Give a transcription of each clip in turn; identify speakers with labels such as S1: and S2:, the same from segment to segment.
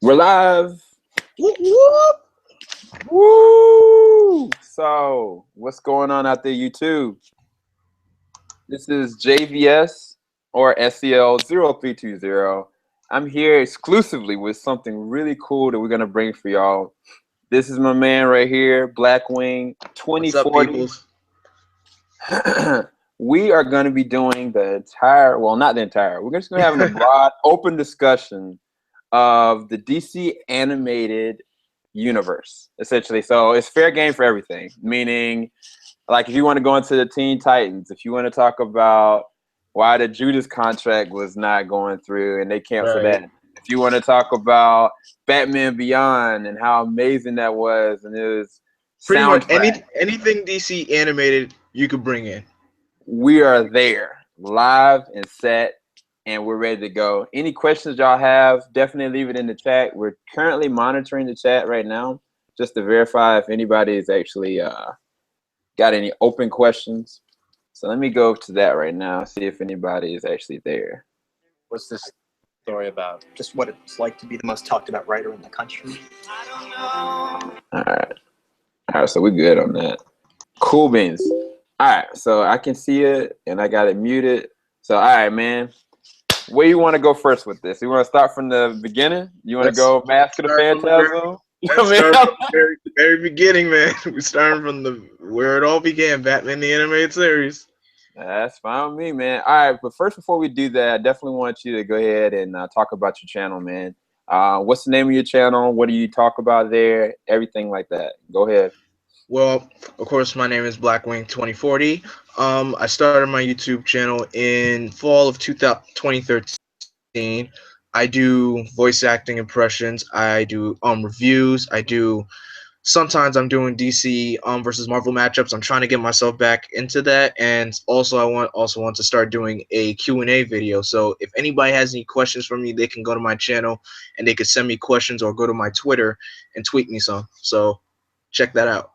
S1: We're live.
S2: Whoop, whoop.
S1: Woo! So, what's going on out there, YouTube? This is JVS or SCL0320. I'm here exclusively with something really cool that we're going to bring for y'all. This is my man right here, BlackWing2040.
S2: What's up, peoples?
S1: We are going to be doing the entire, well, not the entire, we're just going to have a broad, open discussion of the DC animated universe, essentially. So it's fair game for everything, meaning like if you want to go into the Teen Titans, if you want to talk about why the Judas contract was not going through and they canceled that, if you want to talk about Batman Beyond and how amazing that was, and it was
S2: pretty much anything DC animated you could bring in.
S1: We are there, live and set, and we're ready to go. Any questions y'all have, definitely leave it in the chat. We're currently monitoring the chat right now just to verify if anybody is actually got any open questions. So let me go to that right now, see if anybody is actually there.
S3: What's this story about? Just what it's like to be the most talked about writer in the country. I don't know.
S1: All right, so we're good on that. Cool beans. All right, so I can see it and I got it muted. So all right, man. Where you want to go first with this? You want to start from the beginning? You want to go Mask of the Phantasm?
S2: Very beginning, man. We're starting from where it all began, Batman the Animated Series.
S1: That's fine with me, man. All right, but first, before we do that, I definitely want you to go ahead and talk about your channel, man. What's the name of your channel? What do you talk about there? Everything like that. Go ahead.
S2: Well, of course, my name is BlackWing2040. I started my YouTube channel in fall of 2013. I do voice acting impressions. I do reviews. Sometimes I'm doing DC versus Marvel matchups. I'm trying to get myself back into that, and also I want to start doing a Q&A video. So if anybody has any questions for me, they can go to my channel and they can send me questions or go to my Twitter and tweet me some. So check that out.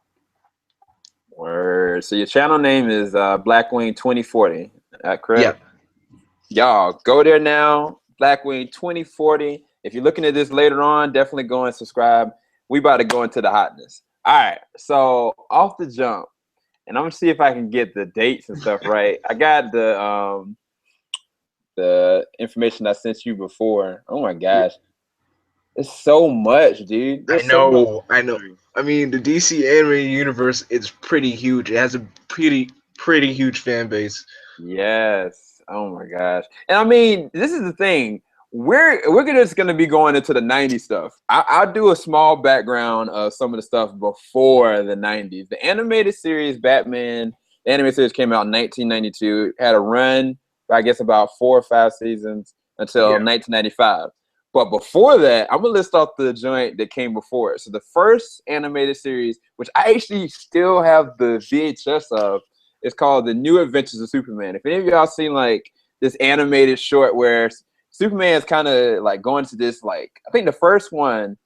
S1: Word. So your channel name is BlackWing2040. Correct?
S2: Yeah.
S1: Y'all go there now, BlackWing2040. If you're looking at this later on, definitely go and subscribe. We about to go into the hotness. All right. So off the jump, and I'm gonna see if I can get the dates and stuff right. I got the information I sent you before. Oh my gosh. It's so much, dude.
S2: I know. I mean, the DC animated universe is pretty huge. It has a pretty huge fan base.
S1: Yes. Oh my gosh. And I mean, this is the thing. We're just gonna be going into the 90s stuff. I'll do a small background of some of the stuff before the 90s. The animated series Batman, the animated series came out in 1992. Had a run, I guess, about 4 or 5 seasons until 1995. But before that, I'm gonna list off the joint that came before it. So the first animated series, which I actually still have the VHS of, is called The New Adventures of Superman. If any of y'all seen like this animated short where Superman is kind of like going to this, like, I think the first one,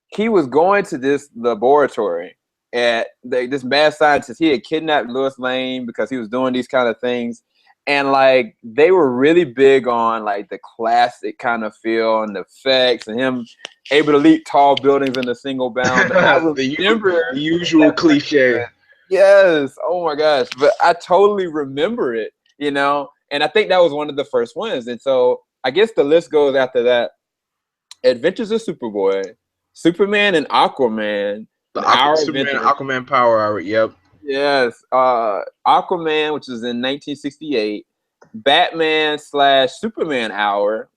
S1: he was going to this laboratory at this mad scientist. He had kidnapped Lois Lane because he was doing these kind of things. And like they were really big on like the classic kind of feel and the effects and him able to leap tall buildings in a single bound. I remember
S2: the usual cliche.
S1: Yes. Oh my gosh. But I totally remember it, you know, and I think that was one of the first ones. And so I guess the list goes after that. Adventures of Superboy, Superman and Aquaman.
S2: Superman and Aquaman Power Hour. Yep.
S1: Yes, Aquaman, which was in 1968, Batman / Superman Hour,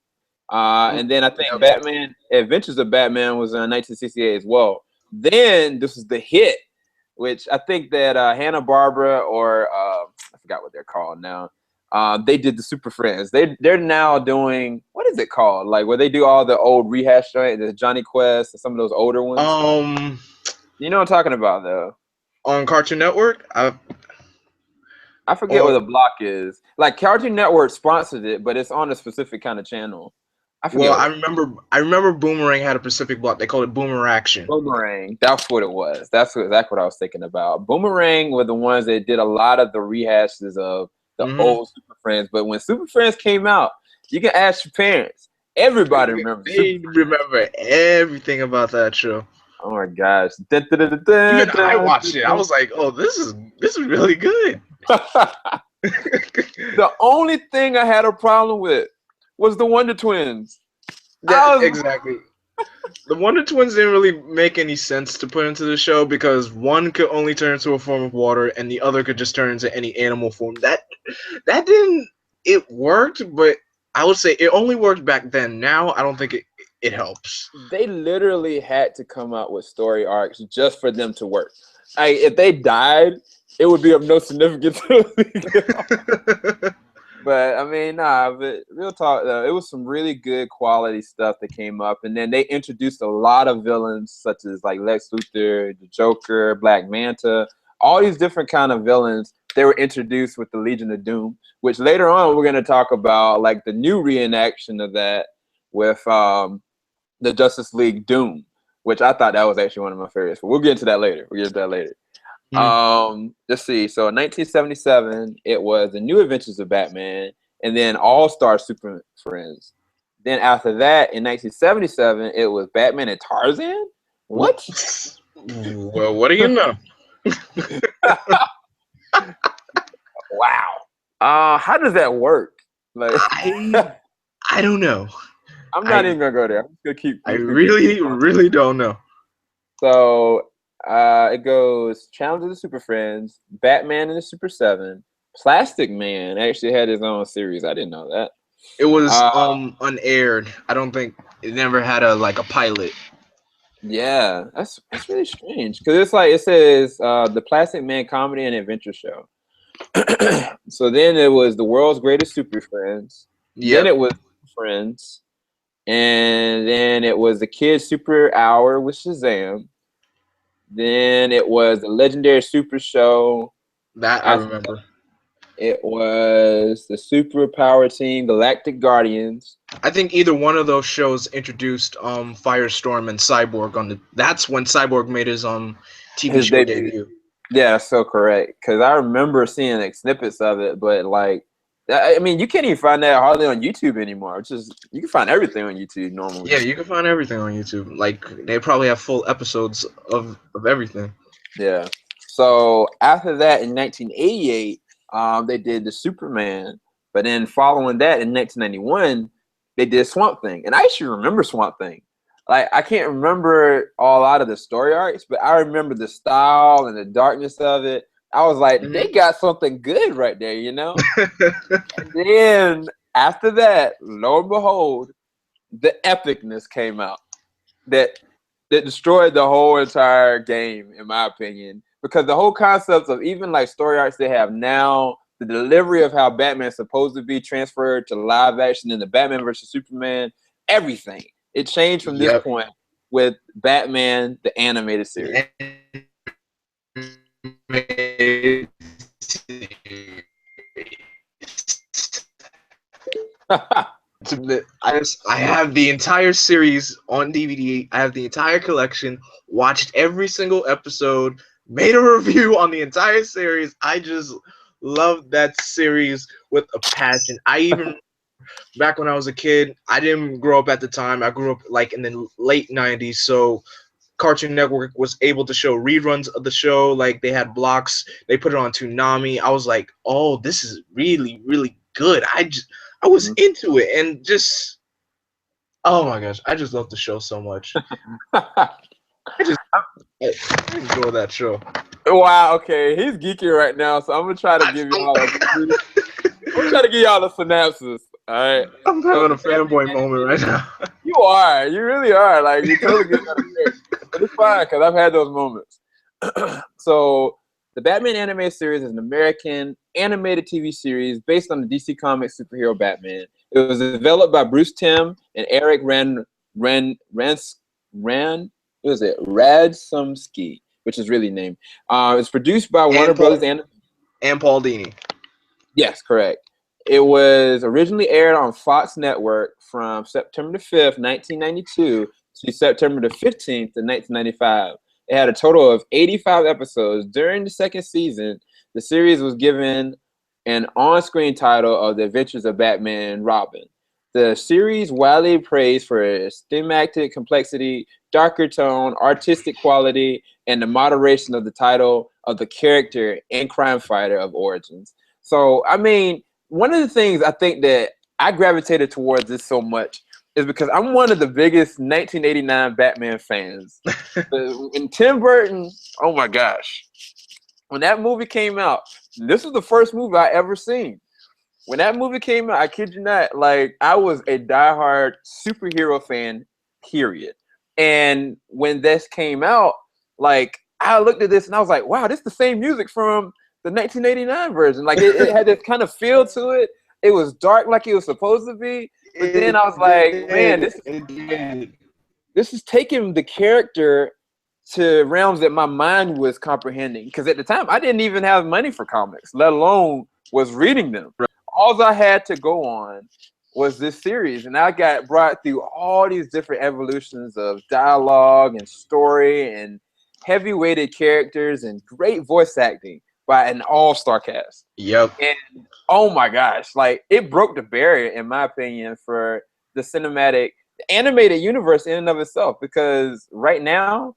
S1: and then I think Batman Adventures of Batman was in 1968 as well. Then this is the hit, which I think that Hanna-Barbera or I forgot what they're called now. They did the Super Friends. They're now doing, what is it called? Like where they do all the old rehash joint, the Johnny Quest and some of those older ones. You know what I'm talking about though.
S2: On Cartoon Network?
S1: I forget what the block is. Like Cartoon Network sponsored it, but it's on a specific kind of channel.
S2: I remember Boomerang had a specific block. They called it Boomeraction.
S1: Boomerang. That's what it was. That's exactly what I was thinking about. Boomerang were the ones that did a lot of the rehashes of the old Super Friends. But when Super Friends came out, you can ask your parents. Everybody remembers.
S2: They remember everything about that show.
S1: Oh my gosh!
S2: Even I watched it. I was like, "Oh, this is really good."
S1: The only thing I had a problem with was the Wonder Twins.
S2: Exactly. The Wonder Twins didn't really make any sense to put into the show because one could only turn into a form of water and the other could just turn into any animal form. That didn't. It worked, but I would say it only worked back then. Now I don't think it helps.
S1: They literally had to come out with story arcs just for them to work. Like, if they died, it would be of no significance. But I mean, nah. But real talk, though, it was some really good quality stuff that came up, and then they introduced a lot of villains, such as like Lex Luthor, the Joker, Black Manta, all these different kind of villains. They were introduced with the Legion of Doom, which later on we're going to talk about, like the new reenaction of that with the Justice League Doom, which I thought that was actually one of my favorites. But we'll get into that later. Let's see. So in 1977, it was The New Adventures of Batman, and then All-Star Super Friends. Then after that, in 1977, it was Batman and Tarzan. What?
S2: Well, what do you know?
S1: Wow. How does that work? Like,
S2: I don't know.
S1: I'm not even gonna go there. I'm just gonna keep.
S2: I really don't know.
S1: So it goes Challenge of the Super Friends, Batman and the Super Seven, Plastic Man actually had his own series. I didn't know that.
S2: It was unaired. I don't think it never had a pilot.
S1: Yeah, that's really strange because it's like it says the Plastic Man Comedy and Adventure Show. So then it was the World's Greatest Super Friends.
S2: Yep.
S1: Then it was Friends, and then it was the Kids Super Hour with Shazam. Then it was the Legendary Super Show.
S2: That I remember.
S1: It was the Superpower Team, Galactic Guardians.
S2: I think either one of those shows introduced Firestorm and Cyborg on the. That's when Cyborg made his TV show debut.
S1: Yeah, that's so correct. Because I remember seeing like snippets of it, but like, I mean, you can't even find that hardly on YouTube anymore. It's just you can find everything on YouTube normally.
S2: Yeah, you can find everything on YouTube. Like they probably have full episodes of everything.
S1: Yeah. So after that, in 1988, they did the Superman. But then following that, in 1991, they did Swamp Thing. And I actually remember Swamp Thing. Like, I can't remember a lot of the story arcs, but I remember the style and the darkness of it. I was like, they got something good right there, you know? And then after that, lo and behold, the epicness came out that destroyed the whole entire game, in my opinion. Because the whole concept of even like story arcs they have now, the delivery of how Batman's supposed to be transferred to live action in the Batman versus Superman, everything. It changed from this point with Batman, the animated series.
S2: I have the entire series on DVD. I have the entire collection. Watched every single episode. Made a review on the entire series. I just love that series with a passion. I even back when I was a kid, I didn't grow up at the time. I grew up like in the late 90s, so Cartoon Network was able to show reruns of the show. Like they had blocks. They put it on Toonami. I was like, "Oh, this is really, really good." I was into it and just oh my gosh, I just love the show so much. I enjoy that show.
S1: Wow, okay, he's geeky right now, so I'm gonna try to give y'all a synopsis. All right,
S2: I'm having a fanboy moment right now.
S1: You are, you really are. Like you totally get out of here, but it's fine because I've had those moments. So, the Batman animated series is an American animated TV series based on the DC Comics superhero Batman. It was developed by Bruce Timm and Eric Radsomski, which is really named. It's produced by Warner Brothers
S2: and Paul Dini.
S1: Yes, correct. It was originally aired on Fox Network from September the 5th, 1992 to September the 15th, 1995. It had a total of 85 episodes. During the second season, the series was given an on-screen title of The Adventures of Batman and Robin. The series widely praised for its thematic complexity, darker tone, artistic quality, and the moderation of the title of the character and crime fighter of origins. So, I mean, one of the things I think that I gravitated towards this so much is because I'm one of the biggest 1989 Batman fans. And Tim Burton, oh my gosh, when that movie came out, this was the first movie I ever seen. When that movie came out, I kid you not, like I was a diehard superhero fan, period. And when this came out, like I looked at this and I was like, wow, this is the same music from the 1989 version. Like it had this kind of feel to it. It was dark like it was supposed to be. But then I was like, man, this is taking the character to realms that my mind was comprehending. Because at the time, I didn't even have money for comics, let alone was reading them. All I had to go on was this series, and I got brought through all these different evolutions of dialogue and story and heavy-weighted characters and great voice acting by an all-star cast.
S2: Yep.
S1: And oh my gosh, like it broke the barrier, in my opinion, for the cinematic, animated universe in and of itself. Because right now,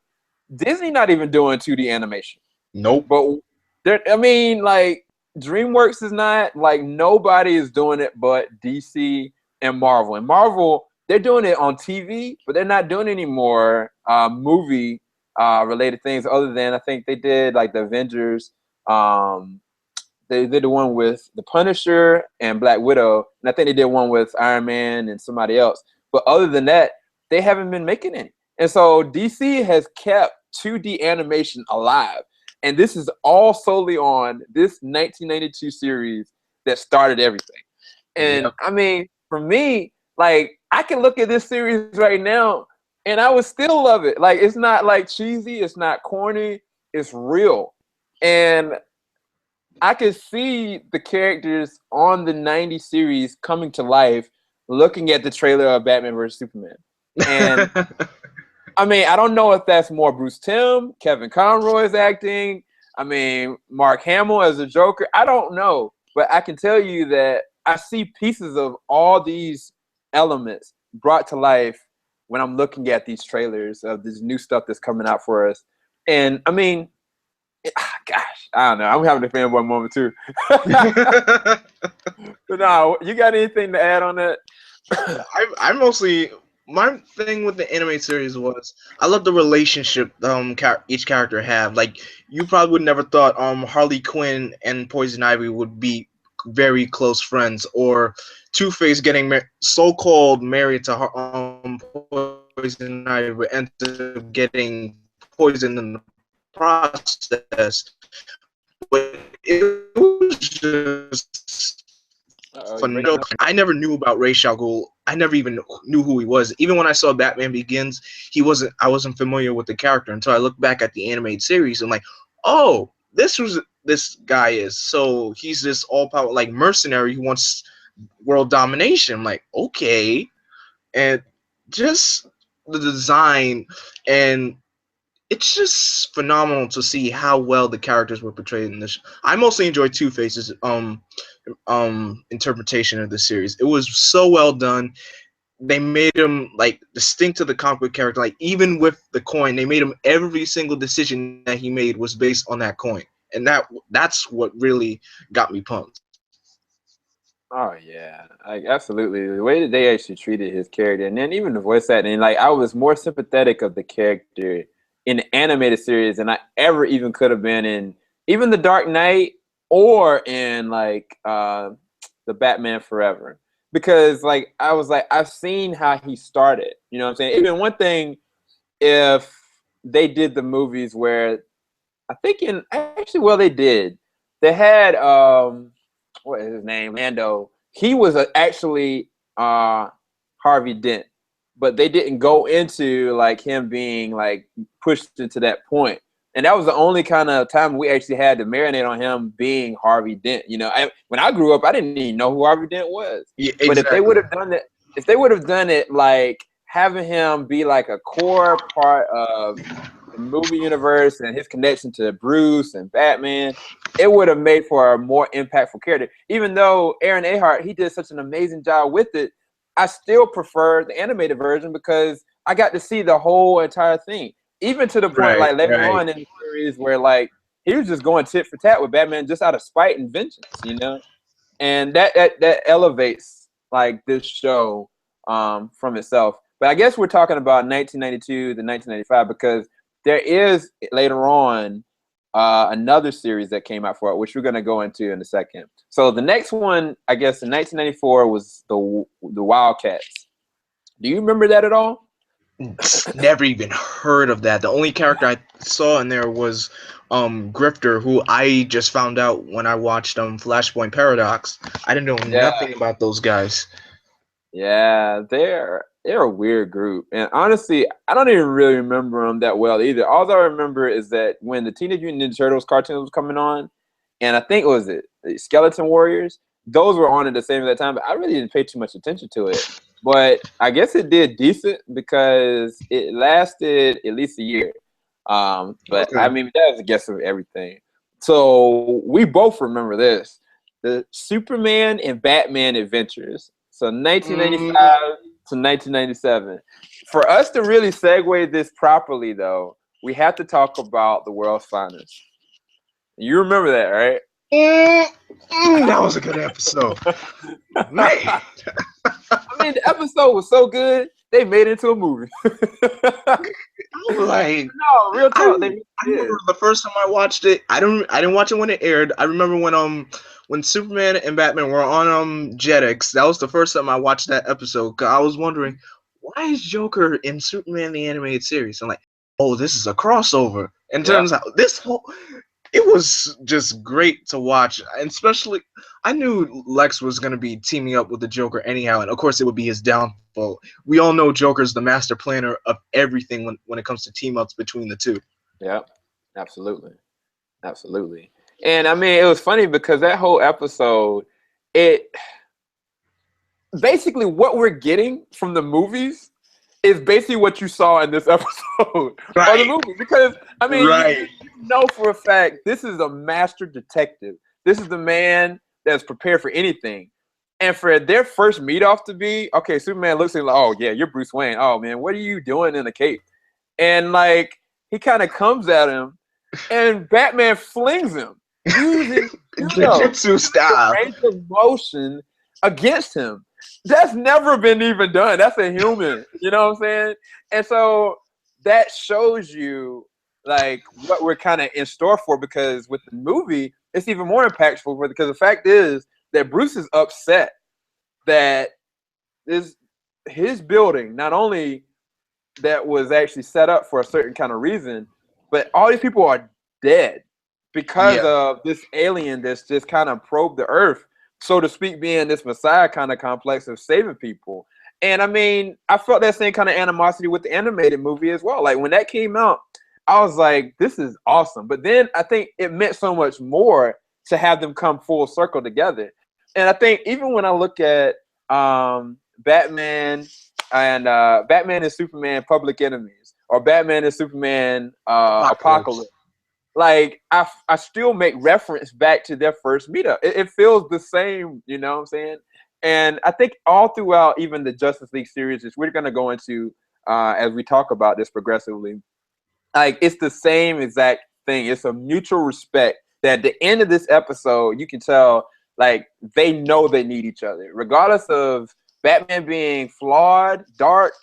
S1: Disney not even doing 2D animation.
S2: Nope.
S1: But I mean, like DreamWorks is not, like nobody is doing it but DC and Marvel. And Marvel, they're doing it on TV, but they're not doing any more movie related things other than I think they did like the Avengers. They did the one with the Punisher and Black Widow, and I think they did one with Iron Man and somebody else. But other than that, they haven't been making any. And so DC has kept 2D animation alive. And this is all solely on this 1992 series that started everything. And yep. I mean, for me, like I can look at this series right now and I would still love it. Like it's not like cheesy, it's not corny, it's real. And I could see the characters on the 90 series coming to life looking at the trailer of Batman vs. Superman. And I mean, I don't know if that's more Bruce Timm, Kevin Conroy's acting. I mean, Mark Hamill as a Joker. I don't know. But I can tell you that I see pieces of all these elements brought to life when I'm looking at these trailers of this new stuff that's coming out for us. And I mean, gosh, I don't know. I'm having a fanboy moment too. But no, you got anything to add on that?
S2: I mostly, my thing with the anime series was I love the relationship each character have. Like you probably would never thought Harley Quinn and Poison Ivy would be very close friends, or Two-Face getting so-called married to Poison Ivy but ends up getting poisoned in the process. But it was just phenomenal. I never knew about Ra's al Ghul. I never even knew who he was. Even when I saw Batman Begins, I wasn't familiar with the character until I looked back at the animated series and like, oh, this guy is. So he's this all-powerful like mercenary who wants world domination. I'm like, okay. And just the design, and it's just phenomenal to see how well the characters were portrayed in this. I mostly enjoyed Two-Face's interpretation of the series. It was so well done. They made him like distinct to the comic book character. Like even with the coin, they made him every single decision that he made was based on that coin, and that's what really got me pumped.
S1: Oh yeah, like absolutely. The way that they actually treated his character, and then even the voice acting, like I was more sympathetic of the character in the animated series than I ever even could have been in even The Dark Knight or in like the Batman Forever. Because like I was like, I've seen how he started. You know what I'm saying? Even one thing, if they did the movies where I think they did. They had what is his name? Lando. He was actually Harvey Dent, but they didn't go into like him being like pushed into that point. And that was the only kind of time we actually had to marinate on him being Harvey Dent. You know, when I grew up, I didn't even know who Harvey Dent was.
S2: Yeah, exactly.
S1: But if they would have done it like having him be like a core part of the movie universe and his connection to Bruce and Batman, it would have made for a more impactful character. Even though Aaron Eckhart, he did such an amazing job with it, I still prefer the animated version because I got to see the whole entire thing. Even to the point, like, later on in the series where, like, he was just going tit for tat with Batman just out of spite and vengeance, you know? And that elevates, like, this show from itself. But I guess we're talking about 1992 to 1995 because there is, later on, another series that came out for it, which we're going to go into in a second. So the next one, I guess, in 1994 was the Wildcats. Do you remember that at all?
S2: Never even heard of that. The only character I saw in there was Grifter, who I just found out when I watched Flashpoint Paradox. I didn't know nothing about those guys.
S1: Yeah, they're a weird group, and honestly, I don't even really remember them that well either. All I remember is that when the Teenage Mutant Ninja Turtles cartoon was coming on, and I think the Skeleton Warriors, those were on at the same time, but I really didn't pay too much attention to it. But I guess it did decent because it lasted at least a year. But okay. I mean, that was a guess of everything. So we both remember this: the Superman and Batman adventures. So 1995 to 1997. For us to really segue this properly, though, we have to talk about the World's Finest. You remember that, right?
S2: That was a good episode. Man.
S1: I mean, the episode was so good, they made it into a movie.
S2: I was like,
S1: no, real talk.
S2: I remember the first time I watched it. I didn't watch it when it aired. I remember when Superman and Batman were on Jetix. That was the first time I watched that episode. Cause I was wondering, why is Joker in Superman the animated series? I'm like, oh, this is a crossover. And turns out it was just great to watch, and especially I knew Lex was going to be teaming up with the Joker anyhow, and of course it would be his downfall. We all know Joker's the master planner of everything when it comes to team-ups between the two.
S1: Yeah, absolutely. Absolutely. And I mean, it was funny because that whole episode, it basically what we're getting from the movies is basically what you saw in this episode or the movie. Because I mean, you know for a fact this is a master detective. This is the man that's prepared for anything. And for their first meet off to be, okay, Superman looks at him like, oh yeah, you're Bruce Wayne. Oh man, what are you doing in a cape? And like he kind of comes at him, and Batman flings him using
S2: Jiu-Jitsu style
S1: range of motion against him. That's never been even done. That's a human. You know what I'm saying? And so that shows you like what we're kind of in store for, because with the movie, it's even more impactful because the fact is that Bruce is upset that his building, not only that was actually set up for a certain kind of reason, but all these people are dead because of this alien that's just kind of probed the earth, so to speak, being this Messiah kind of complex of saving people. And I mean, I felt that same kind of animosity with the animated movie as well. Like when that came out, I was like, this is awesome. But then I think it meant so much more to have them come full circle together. And I think even when I look at Batman and Superman Public Enemies, or Batman and Superman Apocalypse, like I still make reference back to their first meetup. It feels the same, you know what I'm saying? And I think all throughout even the Justice League series, which we're gonna go into as we talk about this progressively, like it's the same exact thing. It's a mutual respect that at the end of this episode, you can tell like they know they need each other. Regardless of Batman being flawed, dark,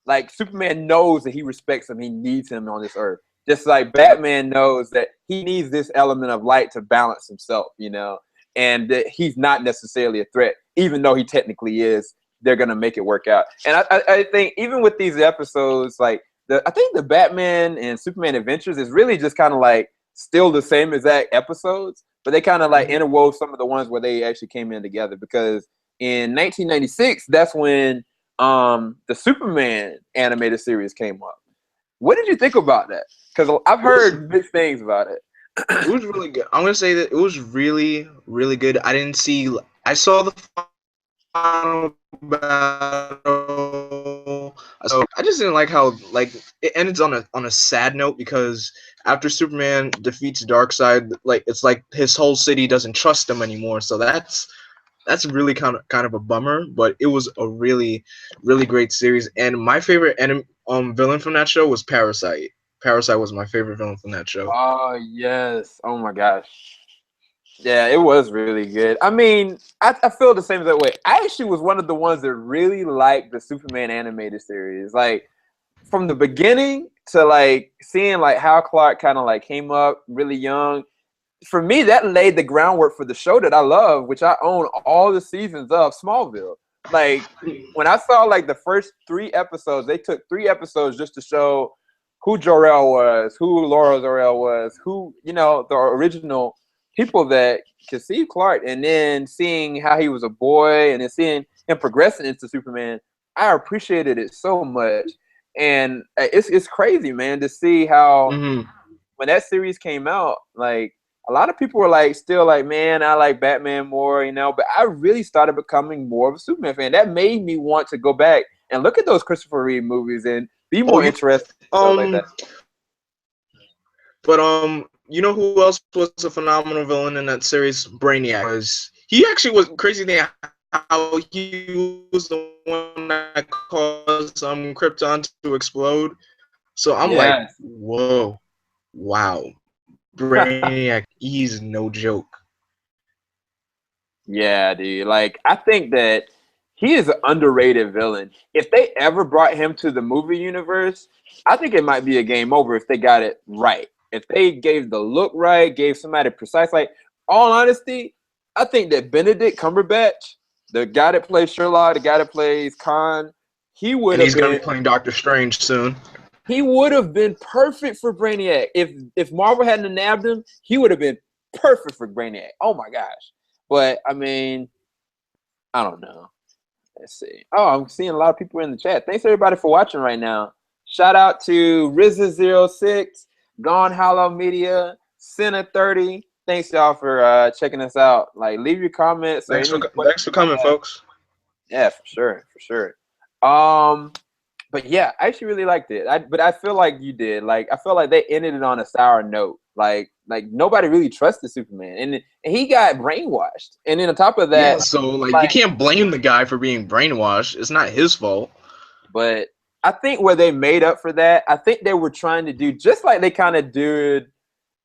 S1: like Superman knows that he respects him, he needs him on this earth. Just like Batman knows that he needs this element of light to balance himself, you know, and that he's not necessarily a threat, even though he technically is. They're gonna make it work out. And I think even with these episodes, like I think the Batman and Superman Adventures is really just kind of like still the same exact episodes, but they kind of like interwove some of the ones where they actually came in together. Because in 1996, that's when the Superman animated series came up. What did you think about that? Because I've heard big things about it.
S2: It was really good. I'm gonna say that it was really, really good. I saw the final battle. So I just didn't like how like it ends on a sad note, because after Superman defeats Darkseid, like it's like his whole city doesn't trust him anymore. So that's that's really kind of a bummer. But it was a really great series. And my favorite villain from that show was Parasite. Parasite was my favorite villain from that show.
S1: Oh yes. Oh my gosh. Yeah, it was really good. I mean, I feel the same that way. I actually was one of the ones that really liked the Superman animated series. Like from the beginning to like seeing like how Clark kind of like came up really young. For me, that laid the groundwork for the show that I love, which I own all the seasons of Smallville. Like when I saw like the first 3 episodes, they took 3 episodes just to show who Jor-El was, who Laura Zor-El was, who, you know, the original people that conceived Clark, and then seeing how he was a boy and then seeing him progressing into Superman. I appreciated it so much. And it's crazy, man, to see how when that series came out, like a lot of people were like still like, man, I like Batman more, you know, but I really started becoming more of a Superman fan. That made me want to go back and look at those Christopher Reeve movies and be more interested in stuff like that.
S2: But you know who else was a phenomenal villain in that series? Brainiac. He actually was crazy thing how he was the one that caused Krypton to explode. So I'm like, whoa, wow, Brainiac, he's no joke.
S1: Yeah, dude. Like, I think that he is an underrated villain. If they ever brought him to the movie universe, I think it might be a game over if they got it right. If they gave the look right, gave somebody precise, like, all honesty, I think that Benedict Cumberbatch, the guy that plays Sherlock, the guy that plays Khan, he would have
S2: He's gonna be playing Doctor Strange soon.
S1: He would have been perfect for Brainiac. If Marvel hadn't nabbed him, he would have been perfect for Brainiac. Oh my gosh. But I mean, I don't know. Let's see. Oh, I'm seeing a lot of people in the chat. Thanks everybody for watching right now. Shout out to RZA06, Gone Hollow Media, Center30. Thanks y'all for checking us out. Like, leave your comments.
S2: Thanks for coming, folks.
S1: Yeah, for sure, for sure. But yeah, I actually really liked it. But I feel like you did. Like, I feel like they ended it on a sour note. Like nobody really trusted Superman, and he got brainwashed. And then on top of that,
S2: yeah, so like you can't blame the guy for being brainwashed. It's not his fault.
S1: But I think where they made up for that, I think they were trying to do just like they kind of did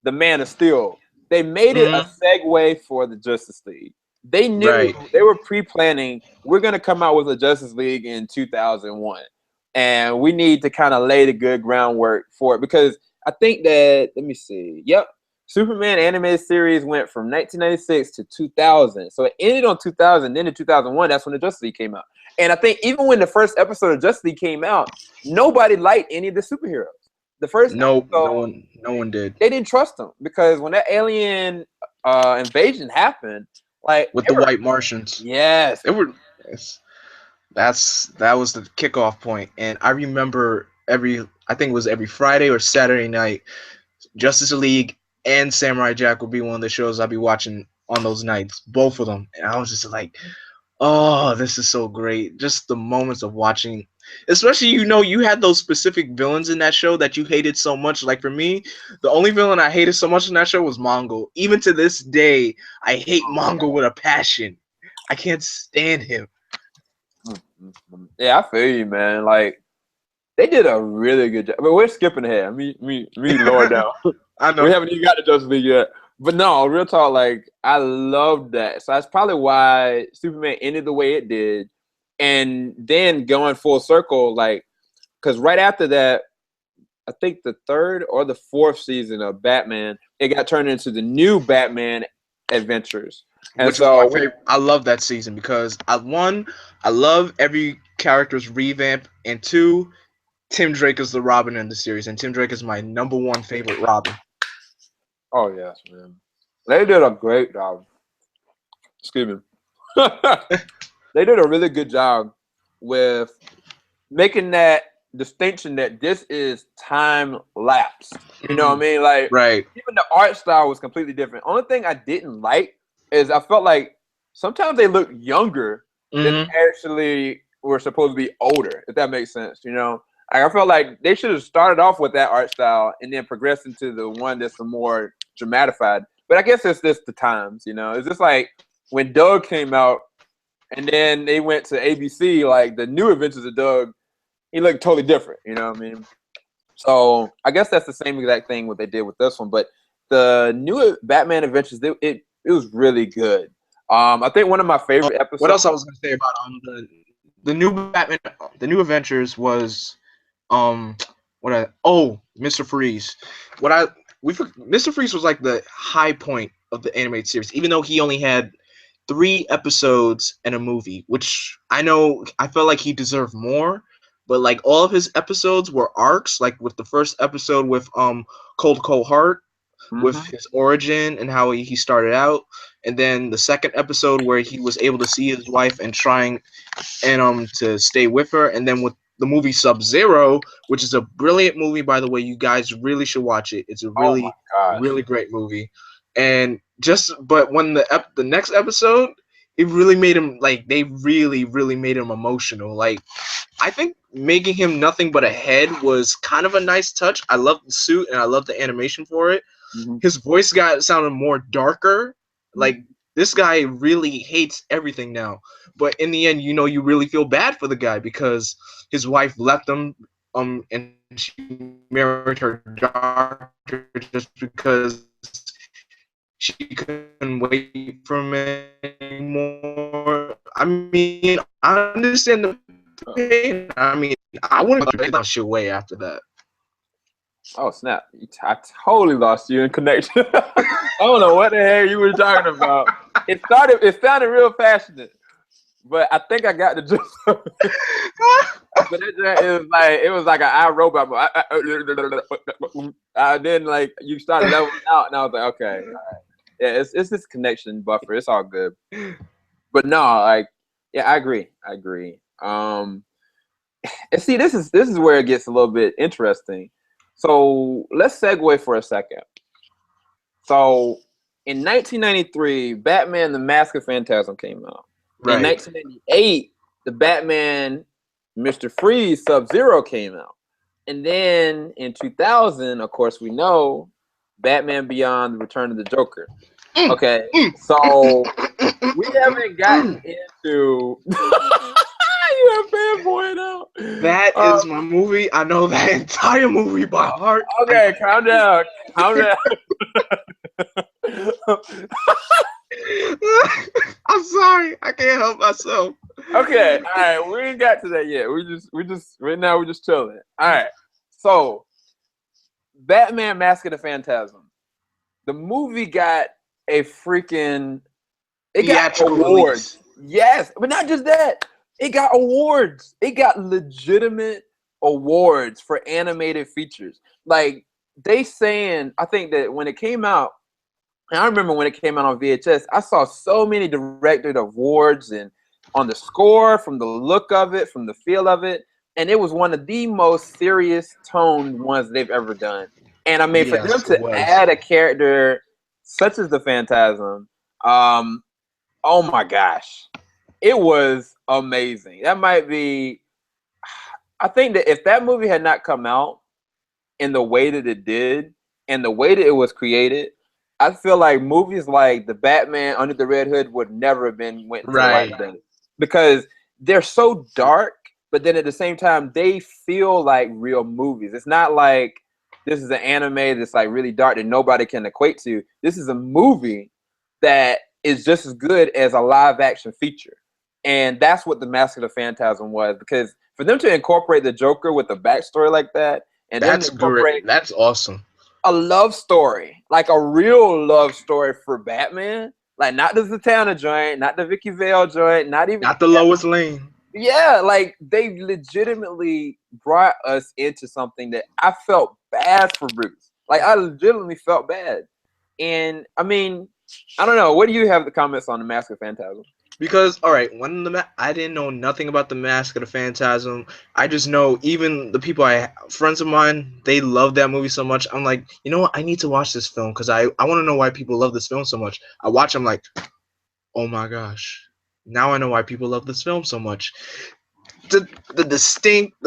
S1: the Man of Steel. They made it a segue for the Justice League. They knew they were pre-planning. We're gonna come out with a Justice League in 2001. And we need to kind of lay the good groundwork for it, because I think that, let me see. Yep. Superman animated series went from 1996 to 2000. So it ended on 2000. Then in 2001, that's when the Justice League came out. And I think even when the first episode of Justice League came out, nobody liked any of the superheroes. The first episode,
S2: no one did.
S1: They didn't trust them, because when that alien invasion happened, like
S2: with the white Martians.
S1: Yes.
S2: It were that was the kickoff point. And I remember I think it was every Friday or Saturday night, Justice League and Samurai Jack would be one of the shows I'd be watching on those nights, both of them. And I was just like, oh, this is so great. Just the moments of watching, especially, you know, you had those specific villains in that show that you hated so much. Like for me, the only villain I hated so much in that show was Mongo. Even to this day, I hate Mongo with a passion. I can't stand him.
S1: Yeah, I feel you, man. Like, they did a really good job. But we're skipping ahead. Me lower down.
S2: I know.
S1: We haven't even got to Justice League yet. But no, real talk, like, I love that. So that's probably why Superman ended the way it did. And then going full circle, like, because right after that, I think the 3rd or the 4th season of Batman, it got turned into the new Batman Adventures. And
S2: which was my favorite. I love that season because I love every character's revamp, and 2, Tim Drake is the Robin in the series, and Tim Drake is my #1 favorite Robin.
S1: Oh yes, man. They did a great job. Excuse me. They did a really good job with making that distinction that this is time lapse. You know what I mean? Like, even the art style was completely different. Only thing I didn't like is I felt like sometimes they looked younger than actually were supposed to be older, if that makes sense, you know? I felt like they should have started off with that art style and then progressed into the one that's more dramatified. But I guess it's just the times, you know? It's just like when Doug came out, And then they went to ABC, like the New Adventures of Doug. He looked totally different. You know what I mean? So I guess that's the same exact thing what they did with this one. But the new Batman Adventures, it was really good. I think one of my favorite episodes.
S2: What else I was gonna say about the new Batman, the new Adventures was Mr. Freeze. Mr. Freeze was like the high point of the animated series, even though he only had 3 episodes and a movie, which I felt like he deserved more, but like all of his episodes were arcs, like with the first episode with Cold Heart, with his origin and how he started out, and then the second episode where he was able to see his wife and trying and to stay with her, and then with the movie Sub-Zero, which is a brilliant movie, by the way. You guys really should watch it. It's a really really great movie. And but when the next episode, it really made him, like, they really made him emotional. Like, I think making him nothing but a head was kind of a nice touch. I love the suit and I love the animation for it. His voice sounded more darker. Like, this guy really hates everything now. But in the end, you really feel bad for the guy because his wife left him, and she married her doctor just because she couldn't wait for him anymore. I mean, I understand the pain. I mean, I wouldn't get that shit away after that.
S1: Oh snap! I totally lost you in connection. I don't know what the hell you were talking about. It sounded real passionate, but I think I got the gist of it. But it was like an iRobot. Then like you started leveling out, and I was like, okay, all right. Yeah, it's this connection buffer. It's all good. But no, like, yeah, I agree. And see, this is where it gets a little bit interesting. So let's segue for a second. So in 1993, Batman: The Mask of Phantasm came out. Right. In 1998, the Batman Mr. Freeze Sub-Zero came out. And then in 2000, of course, we know Batman Beyond: The Return of the Joker. Okay, so we haven't gotten into. You a fanboy now.
S2: That is my movie. I know that entire movie by heart.
S1: Okay, calm down.
S2: I'm sorry. I can't help myself.
S1: Okay, all right. We ain't got to that yet. Right now we're just chilling. All right. So, Batman: Mask of the Phantasm. The movie got a freaking. It got awards. Yes, but not just that. It got awards. It got legitimate awards for animated features. Like, they saying, I think that when it came out, and I remember when it came out on VHS, I saw so many directed awards and on the score, from the look of it, from the feel of it, and it was one of the most serious toned ones they've ever done. And I mean, for them to add a character such as the Phantasm, oh my gosh. It was amazing. That might be, I think that if that movie had not come out in the way that it did and the way that it was created, I feel like movies like The Batman Under the Red Hood would never have went to light today, because they're so dark, but then at the same time they feel like real movies. It's not like this is an anime that's like really dark that nobody can equate to. This is a movie that is just as good as a live action feature. And that's what the Mask of the Phantasm was, because for them to incorporate the Joker with a backstory like that, and
S2: that's great. That's awesome.
S1: A love story, like a real love story for Batman, like not the Zatanna joint, not the Vicky Vale joint, not the
S2: Lois Lane.
S1: Yeah, like they legitimately brought us into something that I felt bad for Bruce. Like I legitimately felt bad, and I mean, I don't know. What do you have the comments on the Mask of Phantasm?
S2: Because, all right, I didn't know nothing about the Mask of the Phantasm. I just know even the people friends of mine, they love that movie so much. I'm like, you know what? I need to watch this film because I want to know why people love this film so much. I watch, I'm like, oh my gosh. Now I know why people love this film so much. The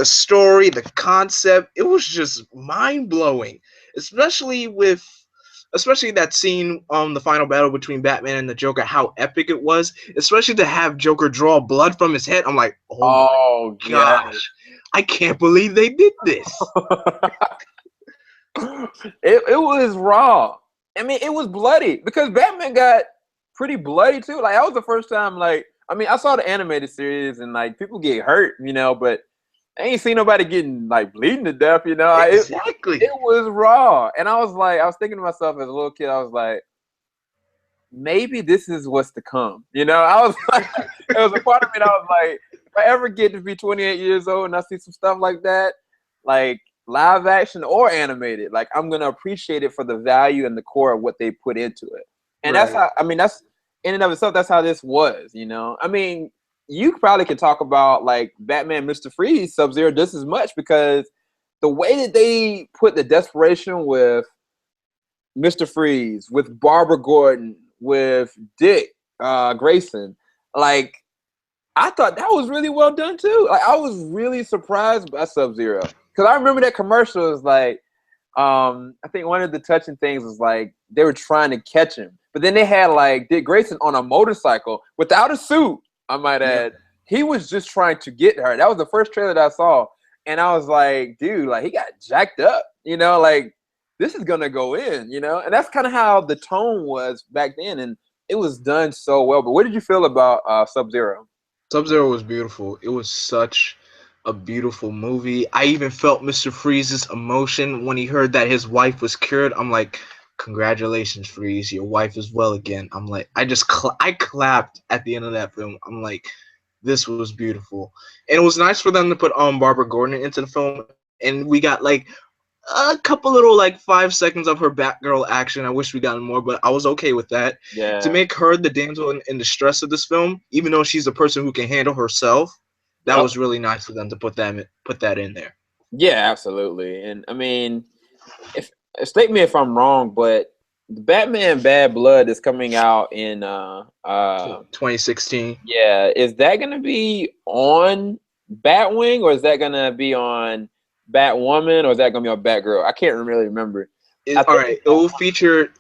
S2: story, the concept, it was just mind-blowing. Especially with especially that scene, the final battle between Batman and the Joker, how epic it was. Especially to have Joker draw blood from his head. I'm like, oh my
S1: Oh yeah.
S2: gosh, I can't believe they did this.
S1: It was raw. I mean, it was bloody because Batman got pretty bloody too. Like that was the first time. Like I mean, I saw the animated series and like people get hurt, you know, but I ain't seen nobody getting like bleeding to death, you know.
S2: Exactly.
S1: It was raw, and I was thinking to myself as a little kid, I was like, maybe this is what's to come, you know. I was like, there was a part of me that I was like, if I ever get to be 28 years old and I see some stuff like that, like live action or animated, like I'm gonna appreciate it for the value and the core of what they put into it. And that's how, I mean, that's in and of itself, that's how this was, you know. I mean, you probably could talk about like Batman, Mr. Freeze, Sub-Zero just as much because the way that they put the desperation with Mr. Freeze, with Barbara Gordon, with Dick Grayson, like I thought that was really well done too. Like I was really surprised by Sub-Zero because I remember that commercial was like, I think one of the touching things was like they were trying to catch him, but then they had like Dick Grayson on a motorcycle without a suit. I might add, he was just trying to get her. That was the first trailer that I saw, and I was like, dude, like he got jacked up, you know, like this is gonna go in, you know, and that's kind of how the tone was back then, and it was done so well. But what did you feel about Sub-Zero?
S2: Sub-Zero was beautiful. It was such a beautiful movie. I even felt Mr. Freeze's emotion when he heard that his wife was cured. I'm like, congratulations, Freeze. Your wife is well again. I'm like, I clapped at the end of that film. I'm like, this was beautiful. And it was nice for them to put Barbara Gordon into the film. And we got like a couple little like 5 seconds of her Batgirl action. I wish we got more, but I was okay with that.
S1: Yeah.
S2: To make her the damsel in the stress of this film, even though she's a person who can handle herself, that was really nice for them to put that in there.
S1: Yeah, absolutely. And I mean, if state me if I'm wrong, but the Batman Bad Blood is coming out in
S2: 2016.
S1: Yeah, is that gonna be on Batwing or is that gonna be on Batwoman or is that gonna be on Batgirl? I can't really remember.
S2: All right, it will feature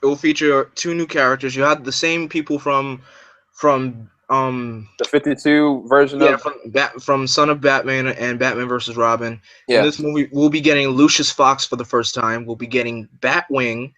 S2: two new characters. You have the same people from
S1: the 52 version of
S2: from Son of Batman and Batman versus Robin.
S1: Yeah.
S2: In this movie, we'll be getting Lucius Fox for the first time. We'll be getting Batwing,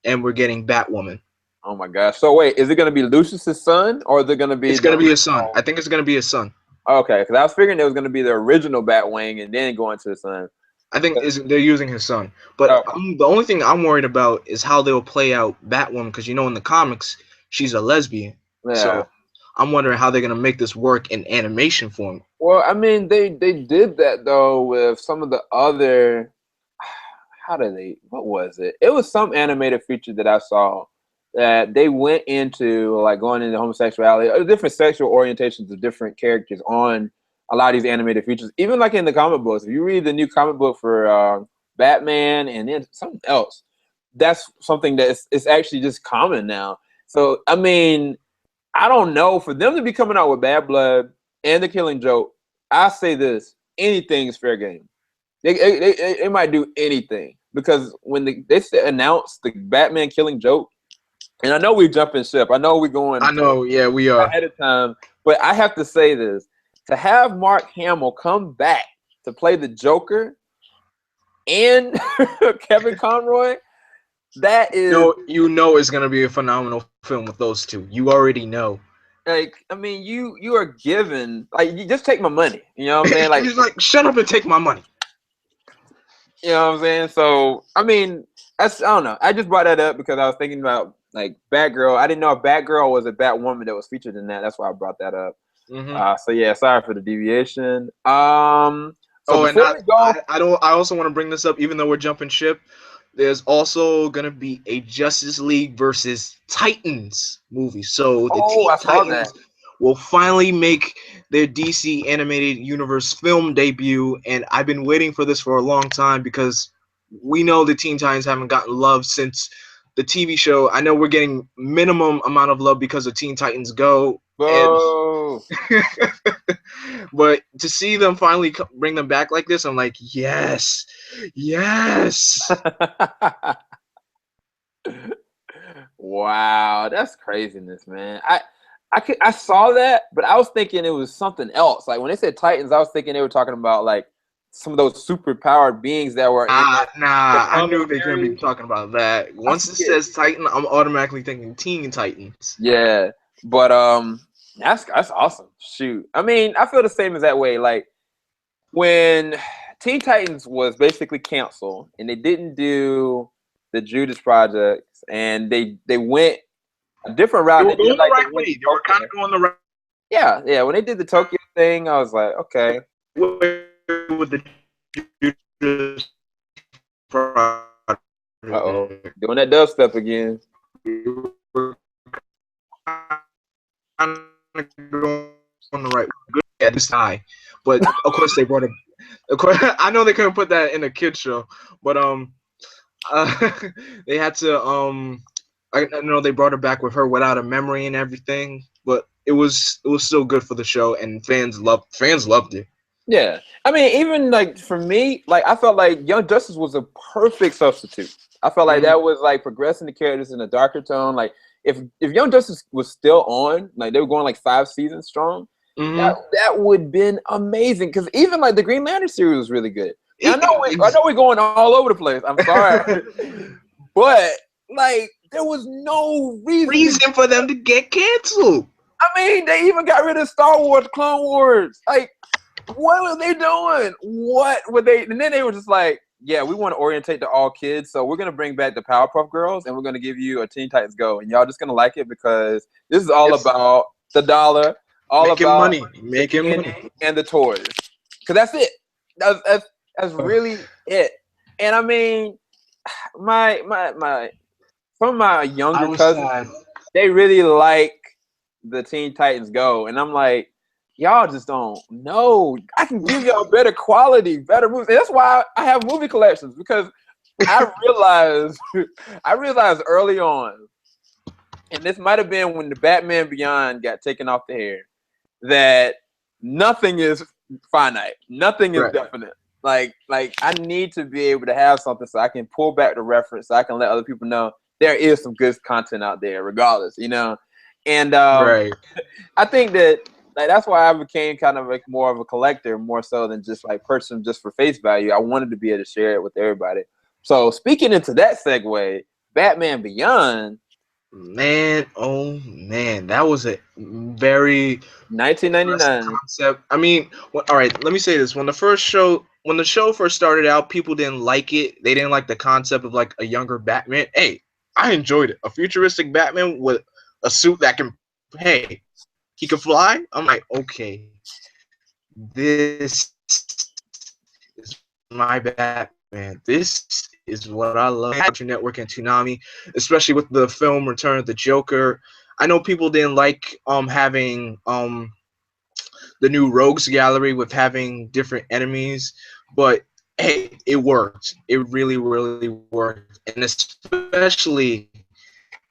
S2: and we're getting Batwoman.
S1: Oh my gosh! So wait, is it gonna be Lucius's son or is it gonna be?
S2: It's gonna be his son. I think it's gonna be his son.
S1: Okay, because I was figuring it was gonna be the original Batwing and then going to the son.
S2: I think they're using his son. But the only thing I'm worried about is how they'll play out Batwoman, because you know in the comics she's a lesbian.
S1: Yeah.
S2: So I'm wondering how they're gonna make this work in animation form.
S1: Well, I mean, they did that though with some of the other. What was it? It was some animated feature that I saw that they went into like going into homosexuality or different sexual orientations of different characters on a lot of these animated features. Even like in the comic books, if you read the new comic book for Batman and then something else, that's something that is actually just common now. So I mean, I don't know, for them to be coming out with Bad Blood and The Killing Joke, I say this: anything is fair game. They might do anything because when they announced the Batman Killing Joke, and I know we're jumping ship. I know we're going.
S2: I know, yeah, we are
S1: ahead of time. But I have to say this: to have Mark Hamill come back to play the Joker and Kevin Conroy, that is
S2: you know it's gonna be a phenomenal film with those two. You already know.
S1: Like, I mean, you are given, like, you just take my money. You know what I'm saying? Like,
S2: he's like, shut up and take my money.
S1: You know what I'm saying? So, I mean, I don't know. I just brought that up because I was thinking about like Batgirl. I didn't know if Batgirl was a Batwoman that was featured in that. That's why I brought that up. So yeah, sorry for the deviation. I
S2: also want to bring this up, even though we're jumping ship. There's also gonna be a Justice League versus Titans movie. So the Teen Titans will finally make their DC animated universe film debut, and I've been waiting for this for a long time because we know the Teen Titans haven't gotten love since the TV show. I know we're getting minimum amount of love because of Teen Titans Go. But to see them finally bring them back like this, I'm like, yes.
S1: Wow, that's craziness, man. I saw that, but I was thinking it was something else. Like when they said Titans, I was thinking they were talking about like some of those super powered beings that were in the
S2: I
S1: comic
S2: knew they couldn't be
S1: series.
S2: talking about that. Once it says Titan, I'm automatically thinking Teen Titans.
S1: Yeah, but that's awesome. Shoot, I mean, I feel the same as that way. Like when Teen Titans was basically canceled and they didn't do the Judas projects and they went a different route.
S2: They were
S1: They did
S2: going the
S1: like
S2: right way. They were kind of going the right
S1: yeah. When they did the Tokyo thing, I was like, okay.
S2: way with the Judas project.
S1: Uh-oh, doing that dubstep again.
S2: They were kind of going the right way. Good at this time, but of course they brought it. Of course, I know they couldn't put that in a kid show, but they had to I know they brought her back with her without a memory and everything, but it was still good for the show, and fans loved it.
S1: Yeah, I mean, even like for me, like I felt like Young Justice was a perfect substitute. I felt like that was like progressing the characters in a darker tone. Like if Young Justice was still on, like they were going like 5 seasons strong, that would been amazing. Because even like the Green Lantern series was really good. And I know we're going all over the place. I'm sorry, but like there was no reason
S2: for them to get canceled.
S1: I mean, they even got rid of Star Wars, Clone Wars. Like, what were they doing? What were they? And then they were just like, yeah, we want to orientate to all kids, so we're gonna bring back the Powerpuff Girls, and we're gonna give you a Teen Titans Go, and y'all just gonna like it because this is all about the dollar, all
S2: making
S1: about
S2: money, making money,
S1: and the toys. Because that's it. That's really it. And I mean, my some of my younger cousins, they really like the Teen Titans Go, and I'm like, y'all just don't know. I can give y'all better quality, better movies. And that's why I have movie collections, because I realized early on, and this might have been when the Batman Beyond got taken off the air, that nothing is finite, nothing is definite. Like I need to be able to have something so I can pull back the reference, so I can let other people know there is some good content out there, regardless, you know. And I think that like that's why I became kind of like more of a collector, more so than just like person just for face value. I wanted to be able to share it with everybody. So speaking into that segue, Batman Beyond.
S2: Man, oh man, that was a very
S1: 1999
S2: concept. I mean, all right, let me say this: when the show first started out, people didn't like it. They didn't like the concept of like a younger Batman. Hey, I enjoyed it. A futuristic Batman with a suit that can, hey, he can fly. I'm like, okay, this is my Batman. This is what I love. Cartoon Network and Toonami, especially with the film Return of the Joker. I know people didn't like having the new Rogues Gallery with having different enemies, but hey, it worked. It really, really worked, and especially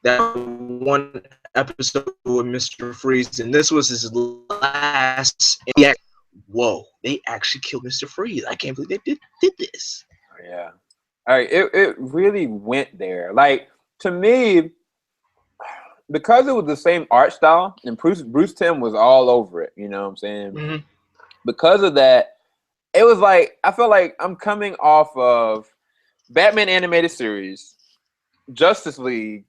S2: that one episode with Mr. Freeze, and this was his last. Yeah, whoa, they actually killed Mr. Freeze. I can't believe they did this.
S1: Yeah. All right, it really went there. Like, to me, because it was the same art style, and Bruce Timm was all over it, you know what I'm saying? Because of that, it was like, I felt like I'm coming off of Batman animated series, Justice League,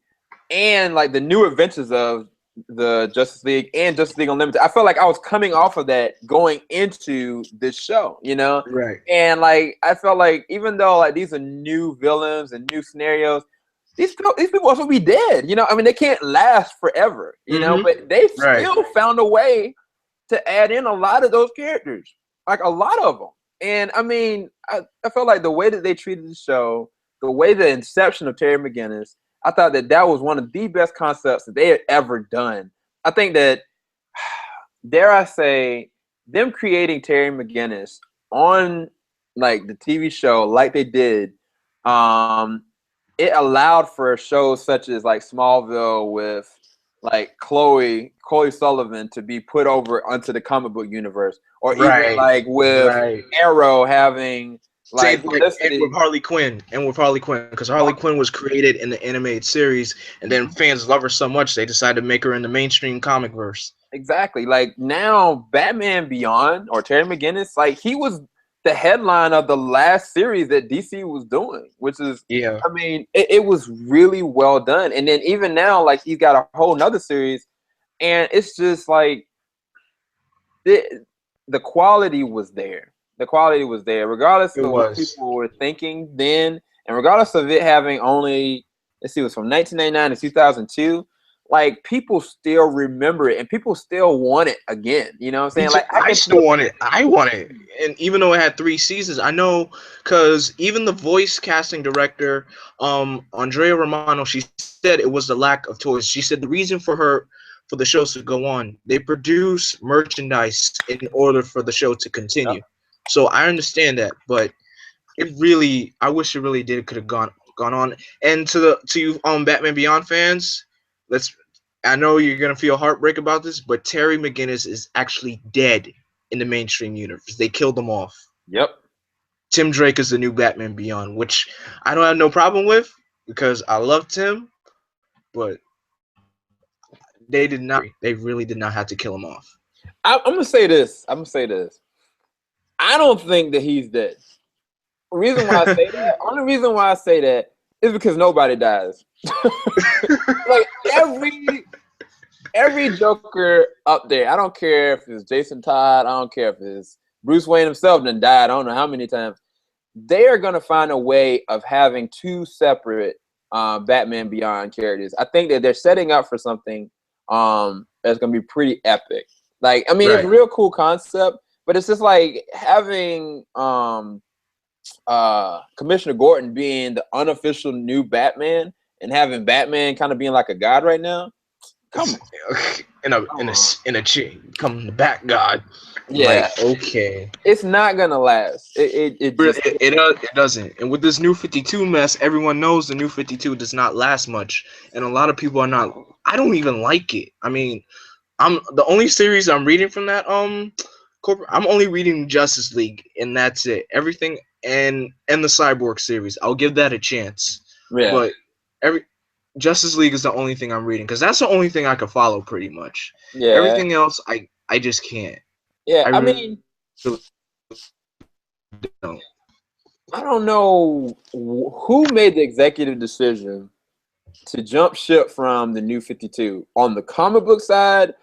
S1: and like the new adventures of the Justice League and Justice League Unlimited. I felt like I was coming off of that going into this show, you know?
S2: Right.
S1: And like I felt like even though like these are new villains and new scenarios, these people also be dead, you know? I mean, they can't last forever, you know, but they still found a way to add in a lot of those characters, like a lot of them. And I mean, I felt like the way that they treated the show, the way the inception of Terry McGinnis, I thought that was one of the best concepts that they had ever done. I think that, dare I say, them creating Terry McGinnis on like the TV show like they did, it allowed for shows such as like Smallville with like Chloe Sullivan to be put over onto the comic book universe, or even like with Arrow having Like,
S2: Same thing, and with Harley Quinn, because Harley Quinn was created in the animated series, and then fans love her so much they decided to make her in the mainstream comic verse.
S1: Exactly. Like now, Batman Beyond or Terry McGinnis, like he was the headline of the last series that DC was doing, which is, I mean, it was really well done. And then even now, like he's got a whole nother series, and it's just like the quality was there. The quality was there, regardless of what people were thinking then, and regardless of it having only, let's see, it was from 1999 to 2002. Like people still remember it, and people still want it again. You know what I'm saying? Like
S2: I still want it. I want it, and even though it had 3 seasons, I know because even the voice casting director, Andrea Romano, she said it was the lack of toys. She said the reason for the shows to go on, they produce merchandise in order for the show to continue. Yep. So I understand that, but it really, I wish it really could have gone on. And to you Batman Beyond fans, I know you're gonna feel heartbreak about this, but Terry McGinnis is actually dead in the mainstream universe. They killed him off.
S1: Yep.
S2: Tim Drake is the new Batman Beyond, which I don't have no problem with because I love Tim, but they did not. They really did not have to kill him off.
S1: I'm gonna say this. I don't think that he's dead. The reason why I say that, only reason why I say that is because nobody dies. Like every Joker up there, I don't care if it's Jason Todd, I don't care if it's Bruce Wayne himself done died, I don't know how many times. They are gonna find a way of having 2 separate Batman Beyond characters. I think that they're setting up for something that's gonna be pretty epic. Like, I mean, It's a real cool concept, but it's just like having Commissioner Gordon being the unofficial new Batman and having Batman kind of being like a god right now. Come on.
S2: In a chain, come the Bat God.
S1: Yeah.
S2: Like, okay.
S1: It's not gonna last.
S2: It doesn't. And with this new 52 mess, everyone knows the new 52 does not last much, and a lot of people are not. I don't even like it. I mean, I'm the only series I'm reading from that I'm only reading Justice League, and that's it. Everything and the Cyborg series, I'll give that a chance.
S1: Yeah.
S2: But Justice League is the only thing I'm reading because that's the only thing I can follow pretty much.
S1: Yeah.
S2: Everything else, I just can't.
S1: Yeah. I mean, I don't know who made the executive decision to jump ship from the new 52 on the comic book side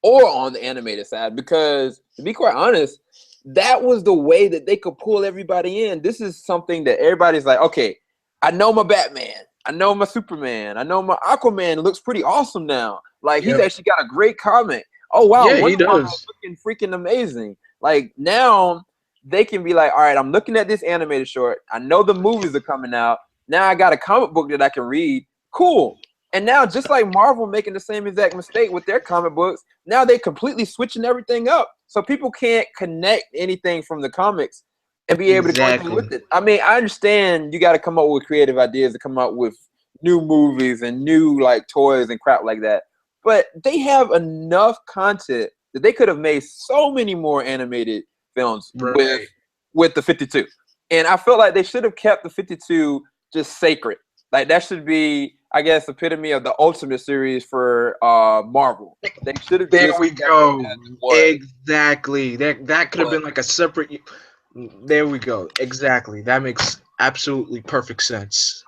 S1: or on the animated side, because to be quite honest, that was the way that they could pull everybody in. This is something that everybody's like, okay, I know my Batman, I know my Superman, I know my Aquaman looks pretty awesome now. Like, he's actually got a great comic. Oh wow,
S2: yeah, he does.
S1: Looking freaking amazing. Like, now they can be like, all right, I'm looking at this animated short. I know the movies are coming out. Now I got a comic book that I can read. Cool. And now, just like Marvel making the same exact mistake with their comic books, now they're completely switching everything up. So people can't connect anything from the comics and be able to go through with it. I mean, I understand you got to come up with creative ideas to come up with new movies and new like toys and crap like that. But they have enough content that they could have made so many more animated films with the 52. And I felt like they should have kept the 52 just sacred. Like, that should be, I guess, epitome of the Ultimate series for Marvel. They should have.
S2: There we go. Exactly. That could have been like a separate. There we go. Exactly. That makes absolutely perfect sense.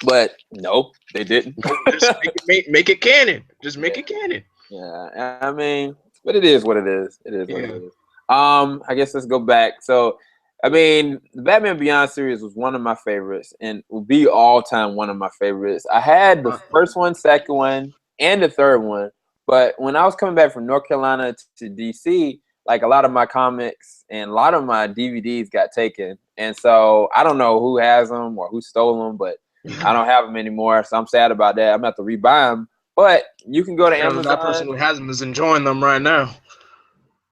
S1: But no, they didn't.
S2: Just make it canon. Just make it canon.
S1: Yeah, I mean, but it is what it is. It is what it is. I guess let's go back. So, I mean, the Batman Beyond series was one of my favorites and will be all-time one of my favorites. I had the first one, second one, and the third one. But when I was coming back from North Carolina to DC, like, a lot of my comics and a lot of my DVDs got taken. And so I don't know who has them or who stole them, but I don't have them anymore. So I'm sad about that. I'm going to have to rebuy them. But you can go to Amazon.
S2: That person who has them is enjoying them right now.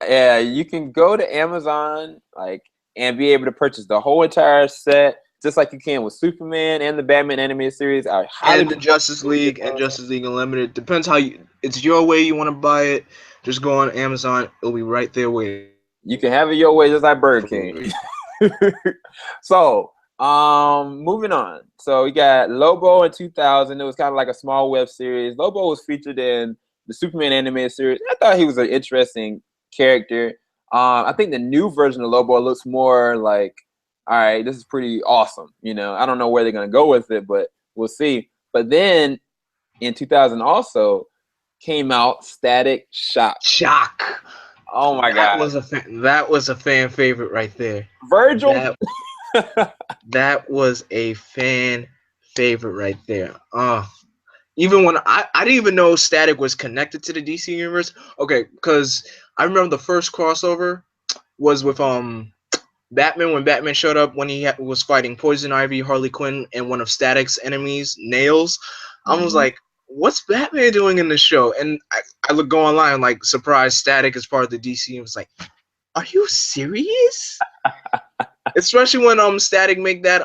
S1: Yeah, you can go to Amazon, like, and be able to purchase the whole entire set, just like you can with Superman and the Batman animated series.
S2: And the Justice League and Justice League Unlimited. Depends how it's your way you want to buy it. Just go on Amazon. It'll be right there waiting.
S1: You can have it your way, just like Burger King. So, moving on. So we got Lobo in 2000. It was kind of like a small web series. Lobo was featured in the Superman animated series. I thought he was an interesting character. I think the new version of Lobo looks more like, all right, this is pretty awesome. You know, I don't know where they're gonna go with it, but we'll see. But then in 2000 also came out Static Shock.
S2: Shock.
S1: Oh my god,
S2: That was a fan favorite right there.
S1: Virgil.
S2: That was a fan favorite right there. Even when I didn't even know Static was connected to the DC universe. Okay, because I remember the first crossover was with Batman, when Batman showed up when he was fighting Poison Ivy, Harley Quinn, and one of Static's enemies, Nails. I was like, what's Batman doing in the show? And I go online like, surprise, Static is part of the DC. And was like, are you serious? Especially when Static make that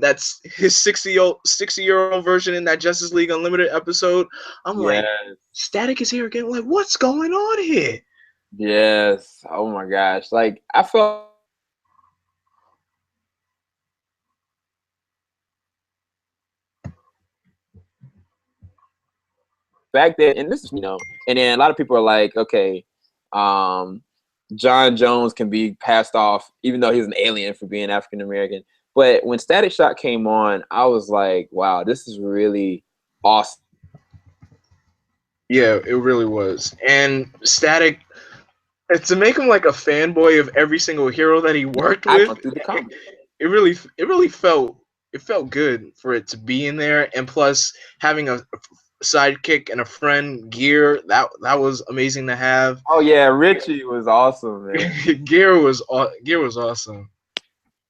S2: that's his 60-year-old version in that Justice League Unlimited episode. I'm like, Static is here again. Like, what's going on here?
S1: Yes. Oh my gosh. Like, I felt back then, and this is, you know, and then a lot of people are like, okay, John Jones can be passed off even though he's an alien for being African American. But when Static Shock came on, I was like, wow, this is really awesome.
S2: Yeah, it really was. And Static, to make him like a fanboy of every single hero that he worked with, it really felt good for it to be in there. And plus, having a sidekick and a friend, Gear, that was amazing to have.
S1: Oh yeah, Richie was awesome, man.
S2: Gear was awesome.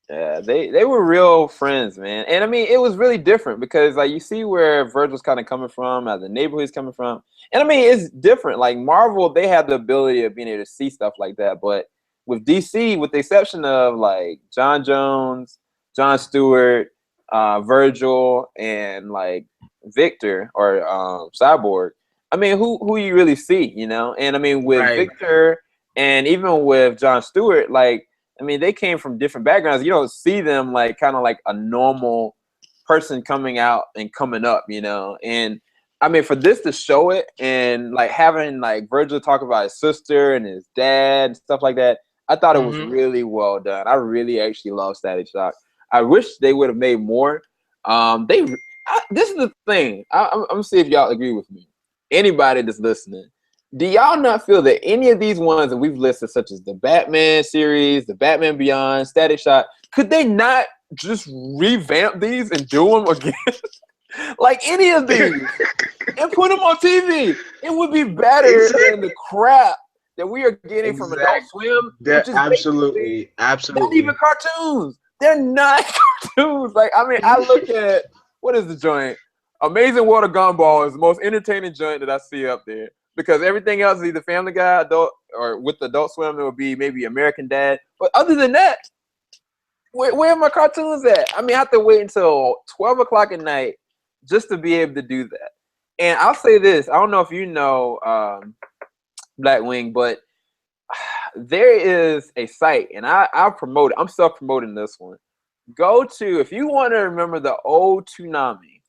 S1: Yeah, they were real friends, man. And I mean, it was really different because like you see where Virgil's kind of coming from, the neighborhood he's coming from. And I mean, it's different. Like Marvel, they have the ability of being able to see stuff like that. But with DC, with the exception of like John Jones, John Stewart, Virgil, and like Victor or Cyborg, I mean, who you really see, you know? And I mean, with Victor and even with John Stewart, like, I mean, they came from different backgrounds. You don't see them like kind of like a normal person coming out and coming up, you know? And I mean, for this to show it and like having like Virgil talk about his sister and his dad and stuff like that, I thought it was really well done. I really actually love Static Shock. I wish they would have made more. This is the thing. I'm gonna see if y'all agree with me. Anybody that's listening, do y'all not feel that any of these ones that we've listed, such as the Batman series, the Batman Beyond, Static Shock, could they not just revamp these and do them again? Like any of these and put them on TV. It would be better than the crap that we are getting from Adult Swim.
S2: Which is absolutely.
S1: Not even cartoons. They're not cartoons. Like, I mean, I look at, what is the joint? Amazing World of Gumball is the most entertaining joint that I see up there. Because everything else is either Family Guy, Adult, or with Adult Swim, it would be maybe American Dad. But other than that, where are my cartoons at? I mean, I have to wait until 12 o'clock at night just to be able to do that. And I'll say this. I don't know if you know Blackwing, but there is a site, and I'll promote it. I'm self-promoting this one. Go to, if you want to remember the old Toonami,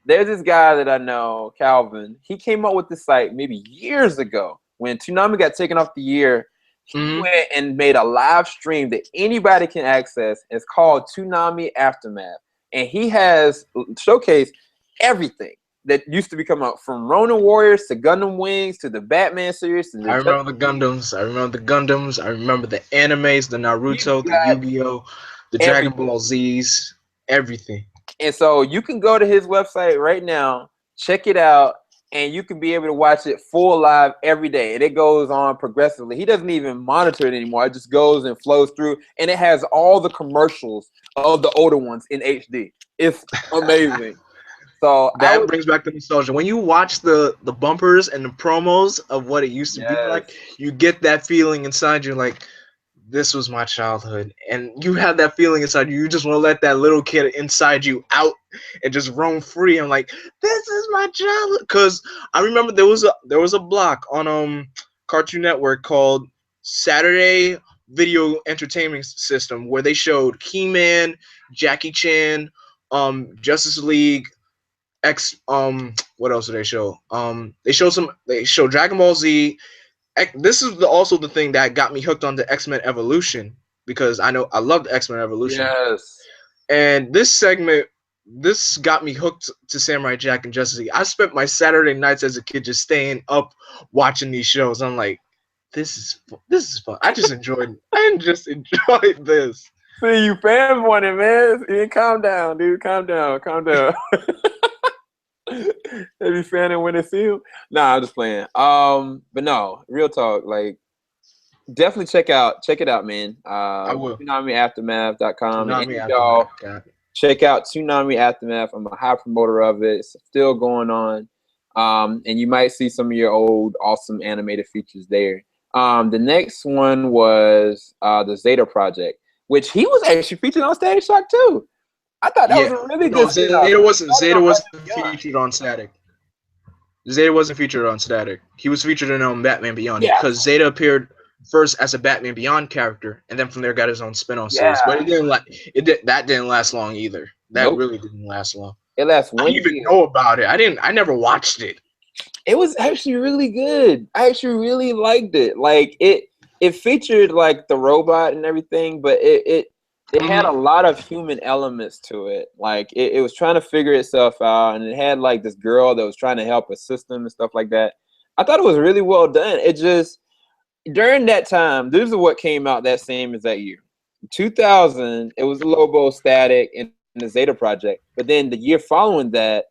S1: there's this guy that I know, Calvin. He came up with this site maybe years ago when Toonami got taken off the air. He went and made a live stream that anybody can access. It's called Toonami Aftermath. And he has showcased everything that used to be coming out, from Ronin Warriors to Gundam Wings to the Batman series. I
S2: remember the Gundams. I remember the animes, the Naruto, the Yu-Gi-Oh, the Dragon Ball Zs, everything.
S1: And so you can go to his website right now, check it out, and you can be able to watch it full live every day. And it goes on progressively. He doesn't even monitor it anymore. It just goes and flows through. And it has all the commercials of the older ones in HD. It's amazing. So
S2: that brings back the nostalgia. When you watch the bumpers and the promos of what it used to be like, you get that feeling inside you like, this was my childhood. And you have that feeling inside you. You just want to let that little kid inside you out and just roam free. I'm like, this is my childhood. Because I remember there was a block on Cartoon Network called Saturday video entertainment system where they showed He-Man, Jackie Chan, Justice League, what else did they show? They showed Dragon Ball Z. This is also the thing that got me hooked on the X-Men Evolution, because I love the X-Men Evolution.
S1: Yes.
S2: And this got me hooked to Samurai Jack and Justice League. I spent my Saturday nights as a kid just staying up watching these shows. I'm like, this is fun. I just enjoyed this.
S1: See, you fanboying, man. You calm down, dude. Calm down. They be fanning when they see you. Nah, I'm just playing. But no, real talk. Like, definitely check it out, man.
S2: I will.
S1: TsunamiAftermath.com.
S2: Tsunami
S1: And y'all
S2: Aftermath.
S1: check out Tsunami Aftermath. I'm a high promoter of it. It's still going on. And you might see some of your old awesome animated features there. The next one was the Zeta Project, which he was actually featured on Static Shock too. I thought that was a really good.
S2: Zeta wasn't featured on Static. Zeta wasn't featured on Static. He was featured in Batman Beyond, because Zeta appeared first as a Batman Beyond character, and then from there got his own spin-off series. But that didn't last long either. That really didn't last long.
S1: It lasts one
S2: I didn't even know about it. I never watched it.
S1: It was actually really good. I actually really liked it. Like it featured like the robot and everything, but it had a lot of human elements to it. Like it was trying to figure itself out, and it had like this girl that was trying to help a system and stuff like that. I thought it was really well done. It just, during that time, this is what came out that same as that year. 2000, it was Lobo, Static, and the Zeta Project. But then the year following that,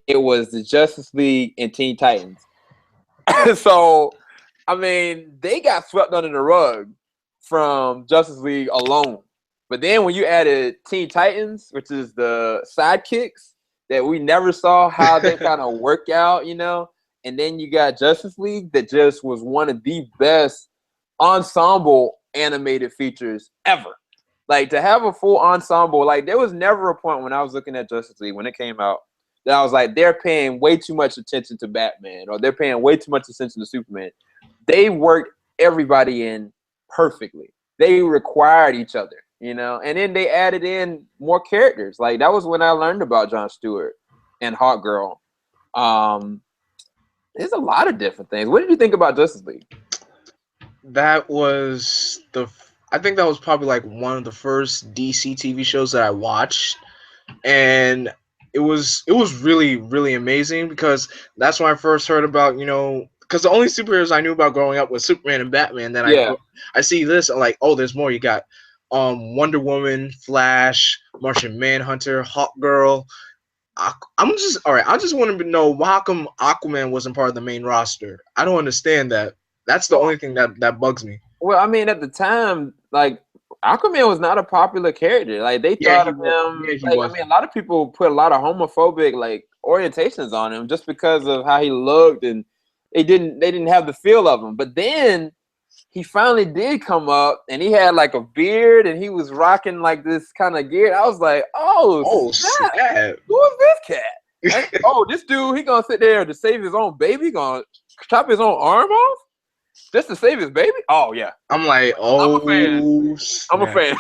S1: it was the Justice League and Teen Titans. So, I mean, they got swept under the rug from Justice League alone. But then when you added Teen Titans, which is the sidekicks that we never saw how they kind of work out, you know, and then you got Justice League that just was one of the best ensemble animated features ever. Like, to have a full ensemble, like, there was never a point when I was looking at Justice League when it came out that I was like, they're paying way too much attention to Batman, or they're paying way too much attention to Superman. They worked everybody in perfectly. They required each other, you know, and then they added in more characters. Like, that was when I learned about Jon Stewart and Hawkgirl. There's a lot of different things. What did you think about Justice League?
S2: I think that was probably like one of the first DC TV shows that I watched, and it was really, really amazing, because that's when I first heard about, you know, because the only superheroes I knew about growing up was Superman and Batman. Then I see this, I'm like, oh, there's more. You got Wonder Woman, Flash, Martian Manhunter, Hawkgirl. I just want to know how come Aquaman wasn't part of the main roster. I don't understand that. That's the only thing that bugs me.
S1: Well, I mean, at the time, like, Aquaman was not a popular character. Like, they thought of him. I mean, a lot of people put a lot of homophobic like orientations on him just because of how he looked, and they didn't have the feel of him. But then he finally did come up, and he had like a beard, and he was rocking like this kind of gear. I was like, oh snap. Who is this cat? Oh, this dude, he gonna sit there to save his own baby, gonna chop his own arm off just to save his baby? Oh yeah.
S2: I'm like,
S1: I'm a fan. I'm a fan.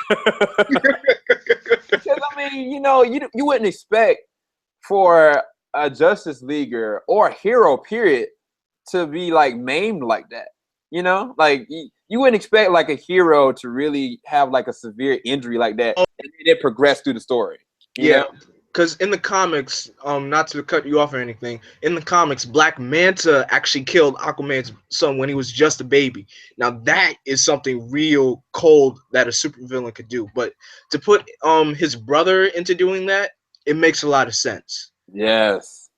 S1: Because I mean, you know, you wouldn't expect for a Justice Leaguer or a hero period to be like maimed like that. You know, like you wouldn't expect like a hero to really have like a severe injury like that, and then it progress through the story. You know?
S2: Because in the comics, not to cut you off or anything, in the comics, Black Manta actually killed Aquaman's son when he was just a baby. Now that is something real cold that a supervillain could do. But to put his brother into doing that, it makes a lot of sense.
S1: Yes.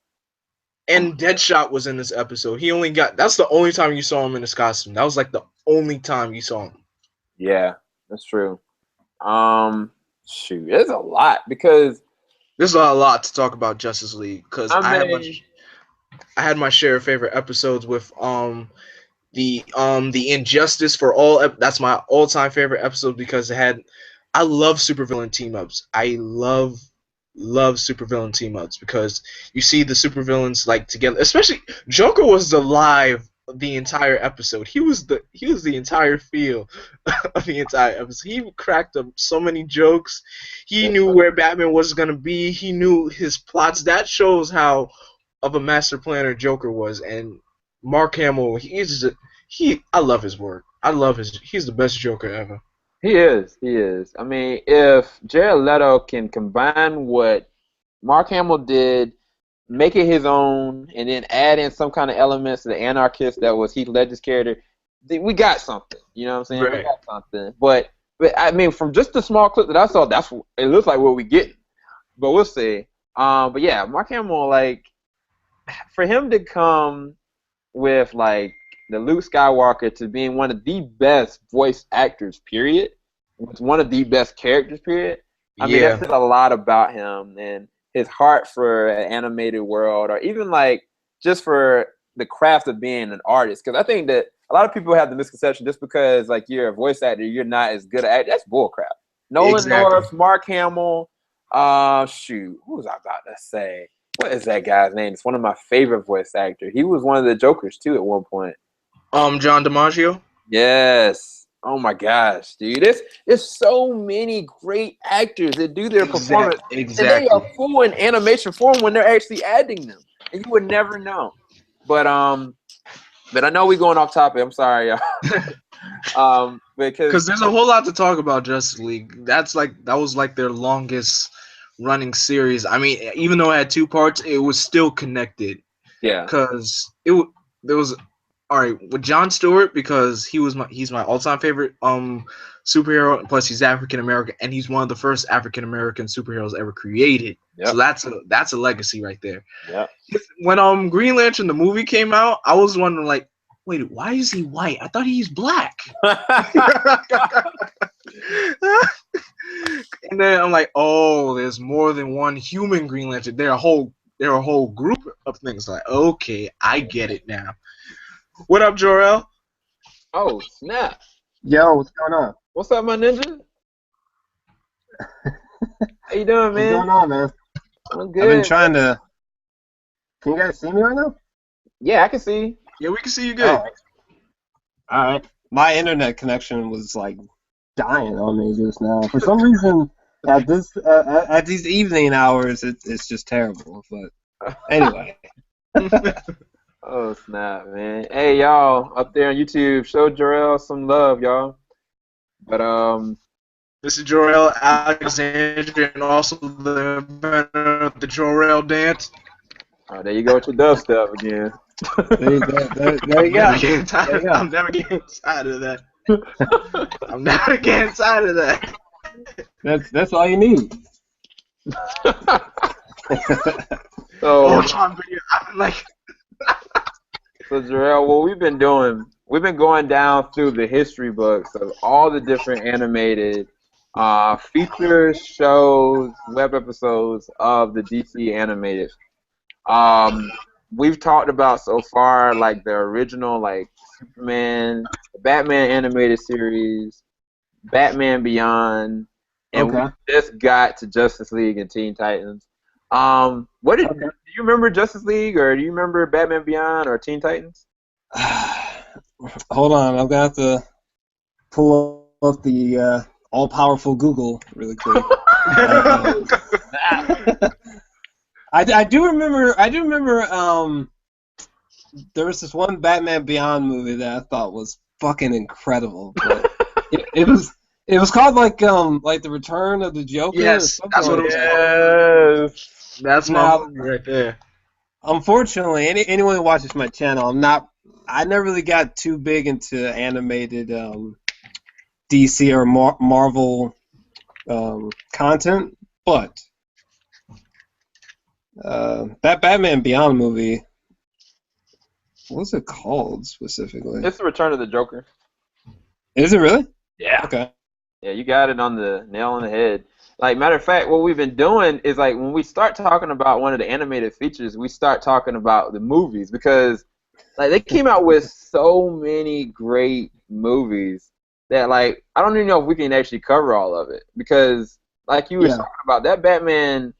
S2: And Deadshot was in this episode. That's the only time you saw him in his costume. That was like the only time you saw him.
S1: Yeah, that's true. Shoot, there's a lot, because
S2: there's a lot to talk about Justice League, because I had my share of favorite episodes with the Injustice for All. That's my all-time favorite episode, because I love supervillain team-ups. I love supervillain team-ups, because you see the supervillains like together. Especially Joker was the live the entire episode. He was the entire feel of the entire episode. He cracked up so many jokes. He knew where Batman was gonna be. He knew his plots. That shows how of a master planner Joker was. And Mark Hamill, I love his work. He's the best Joker ever.
S1: He is. He is. I mean, if Jared Leto can combine what Mark Hamill did, make it his own, and then add in some kind of elements of the anarchist that was Heath Ledger's character, we got something. You know what I'm saying?
S2: Right.
S1: We got something. But I mean, from just the small clip that I saw, it looks like what we get. But we'll see. But yeah, Mark Hamill, like, for him to come with like the Luke Skywalker to being one of the best voice actors, period, with one of the best characters, period. I mean, that says a lot about him and his heart for an animated world, or even like just for the craft of being an artist. Because I think that a lot of people have the misconception just because like you're a voice actor, you're not as good at acting. That's bullcrap. Nolan North, Mark Hamill, shoot, who was I about to say? What is that guy's name? It's one of my favorite voice actors. He was one of the Jokers too at one point.
S2: John DiMaggio?
S1: Yes. Oh my gosh, dude. There's so many great actors that do their performance.
S2: Exactly.
S1: And they are full in animation form when they're actually adding them. And you would never know. But I know we're going off topic. I'm sorry, y'all. Because
S2: there's a whole lot to talk about Justice League. That was like their longest running series. I mean, even though it had 2 parts, it was still connected.
S1: Yeah.
S2: Because there was all right with Jon Stewart, because he's my all-time favorite superhero. Plus, he's African American, and he's one of the first African American superheroes ever created. Yep. So that's a legacy right there.
S1: Yeah.
S2: When Green Lantern the movie came out, I was wondering like, wait, why is he white? I thought he's black. And then I'm like, oh, there's more than one human Green Lantern. They're a whole group of things. Like, okay, I get it now. What up, Jor-El?
S1: Oh, snap.
S4: Yo, what's going on?
S1: What's up, my ninja? How you doing, man?
S4: What's going on, man?
S1: I'm good.
S4: I've been trying to... Can you guys see me right now?
S1: Yeah, I can see you.
S2: Yeah, we can see you good.
S4: All right. My internet connection was, like, dying on me just now. For some reason, at these evening hours, it's just terrible. But anyway.
S1: Oh, snap, man. Hey, y'all, up there on YouTube, show Jor-El some love, y'all. But,
S2: this is Jor-El Alexander, and also the inventor of the Jor-El dance.
S1: Oh, there you go with your dubstep again.
S4: There you go.
S2: I'm never getting tired of that. I'm never getting tired of that.
S4: That's all you need.
S1: So,
S2: so
S1: Jor-El, what we've been doing, we've been going down through the history books of all the different animated features, shows, web episodes of the DC animated. We've talked about so far like the original, like Superman, the Batman animated series, Batman Beyond, and we just got to Justice League and Teen Titans. Do you remember Justice League, or do you remember Batman Beyond or Teen Titans?
S4: Hold on, I'm gonna have to pull up the all-powerful Google really quick. I do remember. There was this one Batman Beyond movie that I thought was fucking incredible. But it was called like the Return of the Joker.
S2: Yes, that's what it was called. That's my movie right there.
S4: Unfortunately, anyone who watches my channel, I never really got too big into animated DC or Marvel content, but that Batman Beyond movie, what's it called specifically?
S1: It's the Return of the Joker.
S4: Is it really?
S1: Yeah.
S4: Okay.
S1: Yeah, you got it on the nail on the head. Like, matter of fact, what we've been doing is, like, when we start talking about one of the animated features, we start talking about the movies, because, like, they came out with so many great movies that, like, I don't even know if we can actually cover all of it, because, like you were talking about, that Batman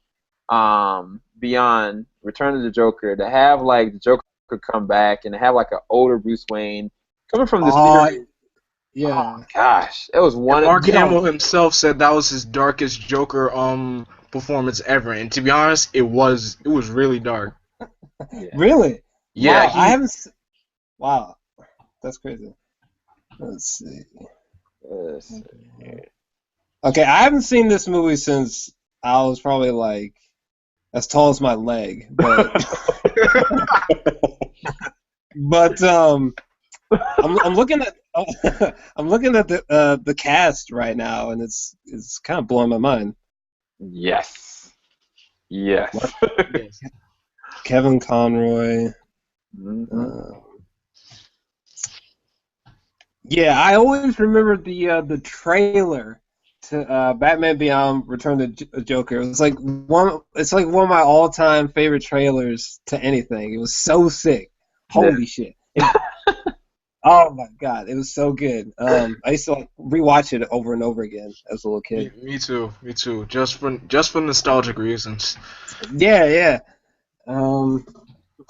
S1: Beyond, Return of the Joker, to have, like, the Joker could come back and have like an older Bruce Wayne coming from this series.
S4: Yeah.
S1: Oh, gosh, it was one.
S2: And Mark Hamill himself said that was his darkest Joker performance ever, and to be honest, it was really dark.
S1: Yeah.
S4: Really?
S2: Yeah,
S4: wow, I haven't. Wow, that's crazy. Let's see. Okay, I haven't seen this movie since I was probably like as tall as my leg, but but I'm looking at I'm looking at the cast right now, and it's kind of blowing my mind.
S1: Yes. Yes.
S4: Kevin Conroy.
S1: Mm-hmm.
S4: Yeah, I always remember the trailer to Batman Beyond: Return of the Joker. It was like it's like one of my all-time favorite trailers to anything. It was so sick. Holy shit. Oh my god, it was so good. I used to like rewatch it over and over again as a little kid.
S2: Me too. Just for nostalgic reasons.
S4: Yeah. And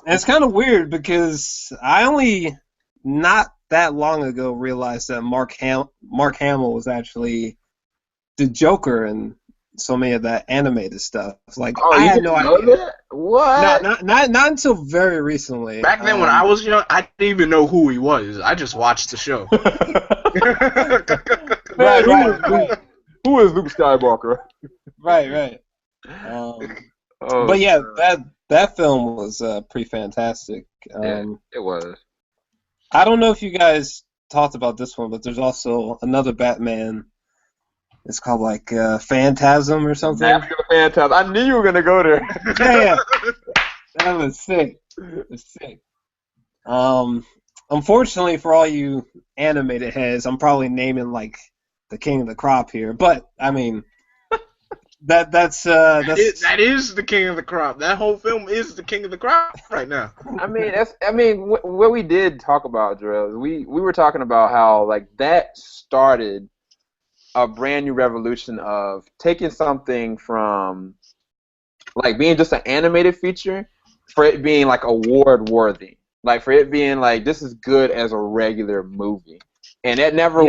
S4: it's kind of weird because I only not that long ago realized that Mark Hamill was actually the Joker in so many of that animated stuff. Like, I had no idea.
S1: That? What?
S4: No, not until very recently.
S2: Back then, when I was young, I didn't even know who he was. I just watched the show.
S4: Right.
S1: Who is Luke Skywalker?
S4: Right. But yeah, that film was pretty fantastic.
S1: Yeah, it was.
S4: I don't know if you guys talked about this one, but there's also another Batman. It's called like Phantasm or something.
S1: Mask of the Phantasm. I knew you were gonna go there.
S4: Yeah. That was sick. It was sick. Unfortunately for all you animated heads, I'm probably naming like the King of the Crop here, but I mean, that
S2: is the King of the Crop. That whole film is the King of the Crop right now.
S1: What we did talk about, Jarrell, we were talking about how like that started a brand new revolution of taking something from like being just an animated feature for it being like award worthy, like for it being like this is good as a regular movie, and that never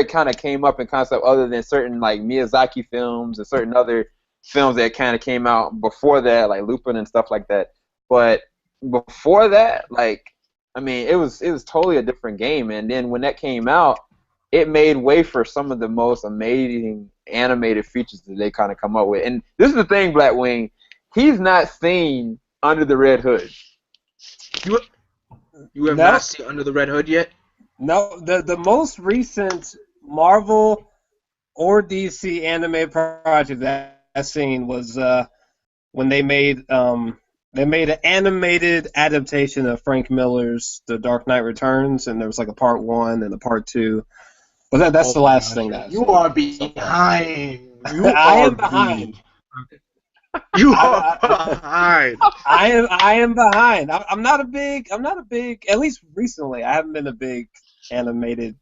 S1: kind of came up in concept other than certain like Miyazaki films and certain other films that kind of came out before that, like Lupin and stuff like that. But before that, like I mean, it was totally a different game, and then when that came out, it made way for some of the most amazing animated features that they kind of come up with. And this is the thing, Blackwing, he's not seen Under the Red Hood.
S2: You have not seen Under the Red Hood yet?
S4: No, the most recent Marvel or DC anime project that I've seen was when they made an animated adaptation of Frank Miller's The Dark Knight Returns, and there was like a part 1 and a part 2. But that's the last thing that
S2: you are behind.
S4: I am behind.
S2: You are behind.
S4: I am behind. I'm not a big. At least recently, I haven't been a big animated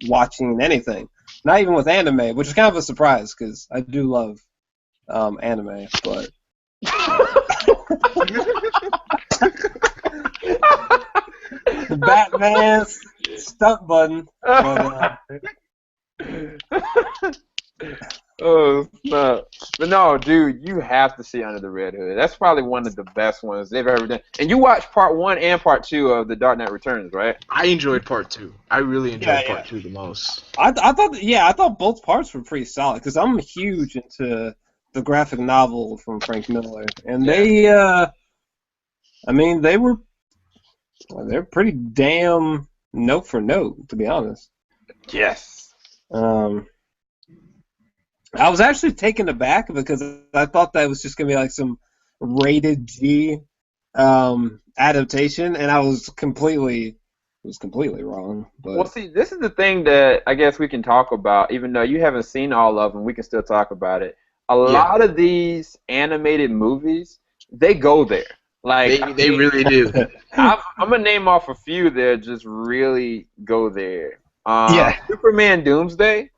S4: watching anything. Not even with anime, which is kind of a surprise because I do love anime. But Batman's stunt button. But,
S1: oh, no. But no, dude, you have to see Under the Red Hood. That's probably one of the best ones they've ever done. And you watched part 1 and part 2 of The Dark Knight Returns, right?
S2: I enjoyed part 2. I really enjoyed part 2 the most.
S4: I thought both parts were pretty solid because I'm huge into the graphic novel from Frank Miller, and they're pretty damn note for note, to be honest.
S1: Yes.
S4: I was actually taken aback because I thought that was just gonna be like some rated G adaptation, and I was completely wrong. But
S1: well, see, this is the thing that I guess we can talk about, even though you haven't seen all of them, we can still talk about it. A lot of these animated movies, they go there. Like
S2: they really do.
S1: I'm gonna name off a few that just really go there. Superman Doomsday.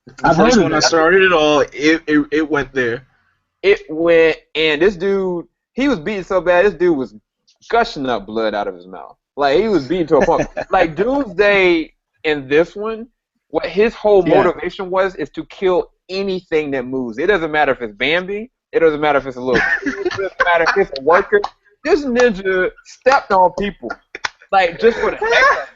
S2: The first one I started it all, it went there.
S1: It went, and this dude, he was beaten so bad, this dude was gushing up blood out of his mouth. Like, he was beaten to a pulp. Like, Doomsday in this one, what his whole motivation was is to kill anything that moves. It doesn't matter if it's Bambi. It doesn't matter if it's a little kid. It doesn't matter if it's a worker. This ninja stepped on people. Like, just for the heck of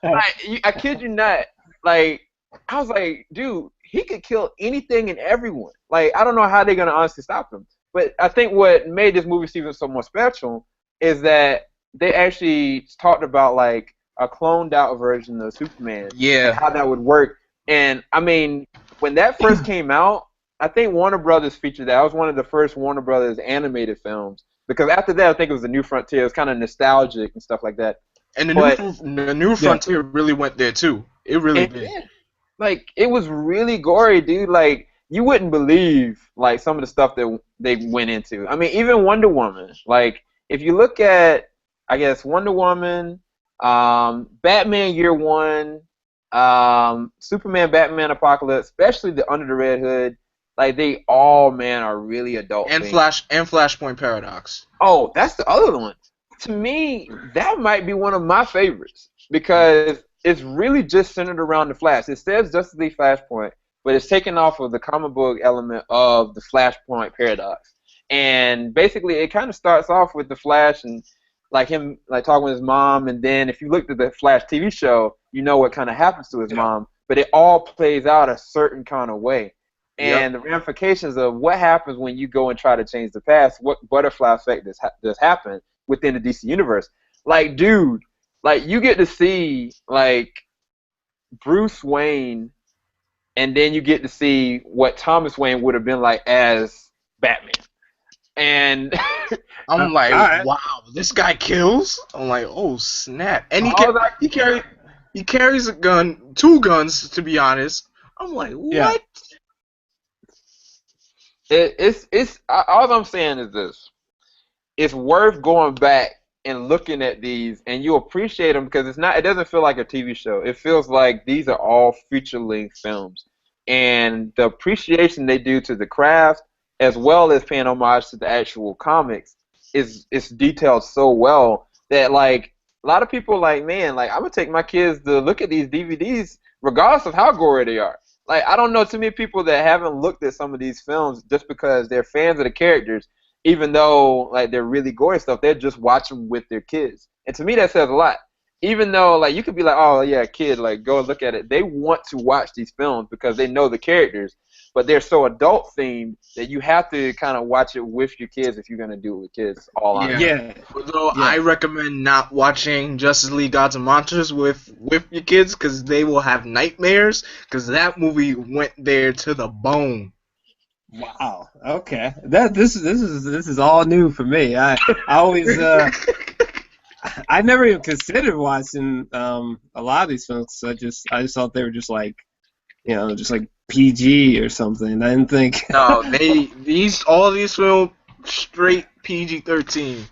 S1: it. Like, I kid you not. Like, I was like, dude, he could kill anything and everyone. Like, I don't know how they're going to honestly stop him. But I think what made this movie even so more special is that they actually talked about, like, a cloned out version of Superman.
S2: Yeah.
S1: And how that would work. And, I mean, when that first came out, I think Warner Brothers featured that. That was one of the first Warner Brothers animated films. Because after that, I think it was The New Frontier. It was kind of nostalgic and stuff like that.
S2: And the New Frontier really went there, too. It really did.
S1: Yeah. Like, it was really gory, dude. Like, you wouldn't believe, like, some of the stuff that they went into. I mean, even Wonder Woman. Like, if you look at, I guess, Wonder Woman, Batman Year One, Superman, Batman Apocalypse, especially the Under the Red Hood, like, they all, man, are really adult
S2: and
S1: things.
S2: Flashpoint Paradox.
S1: Oh, that's the other one. To me, that might be one of my favorites because it's really just centered around the Flash. It says Justice League Flashpoint, but it's taken off of the comic book element of the Flashpoint Paradox. And basically, it kind of starts off with the Flash and like him like talking with his mom, and then if you look at the Flash TV show, you know what kind of happens to his mom. But it all plays out a certain kind of way. And the ramifications of what happens when you go and try to change the past, what butterfly effect does happen within the DC universe. Like, dude, like, you get to see, like, Bruce Wayne, and then you get to see what Thomas Wayne would have been like as Batman. And
S2: I'm like, wow, this guy kills? I'm like, oh, snap. And he carries a gun, 2 guns, to be honest. I'm like, what?
S1: Yeah. It's all I'm saying is this: it's worth going back and looking at these, and you appreciate them because it doesn't feel like a TV show. It feels like these are all feature-length films, and the appreciation they do to the craft, as well as paying homage to the actual comics, is detailed so well that, like, a lot of people like, man, like, I'm gonna take my kids to look at these DVDs regardless of how gory they are. Like, I don't know too many people that haven't looked at some of these films just because they're fans of the characters, even though, like, they're really gory stuff. They're just watching with their kids. And to me, that says a lot. Even though, like, you could be like, oh, yeah, kid, like, go look at it. They want to watch these films because they know the characters, but they're so adult-themed that you have to kind of watch it with your kids if you're going to do it with kids all on.
S2: Yeah. Although I recommend not watching Justice League Gods and Monsters with your kids because they will have nightmares because that movie went there to the bone.
S4: Wow. Okay. This is all new for me. I always I never even considered watching a lot of these films. I just thought they were just like, you know, just like PG or something. I didn't think.
S2: No, all these films straight PG-13.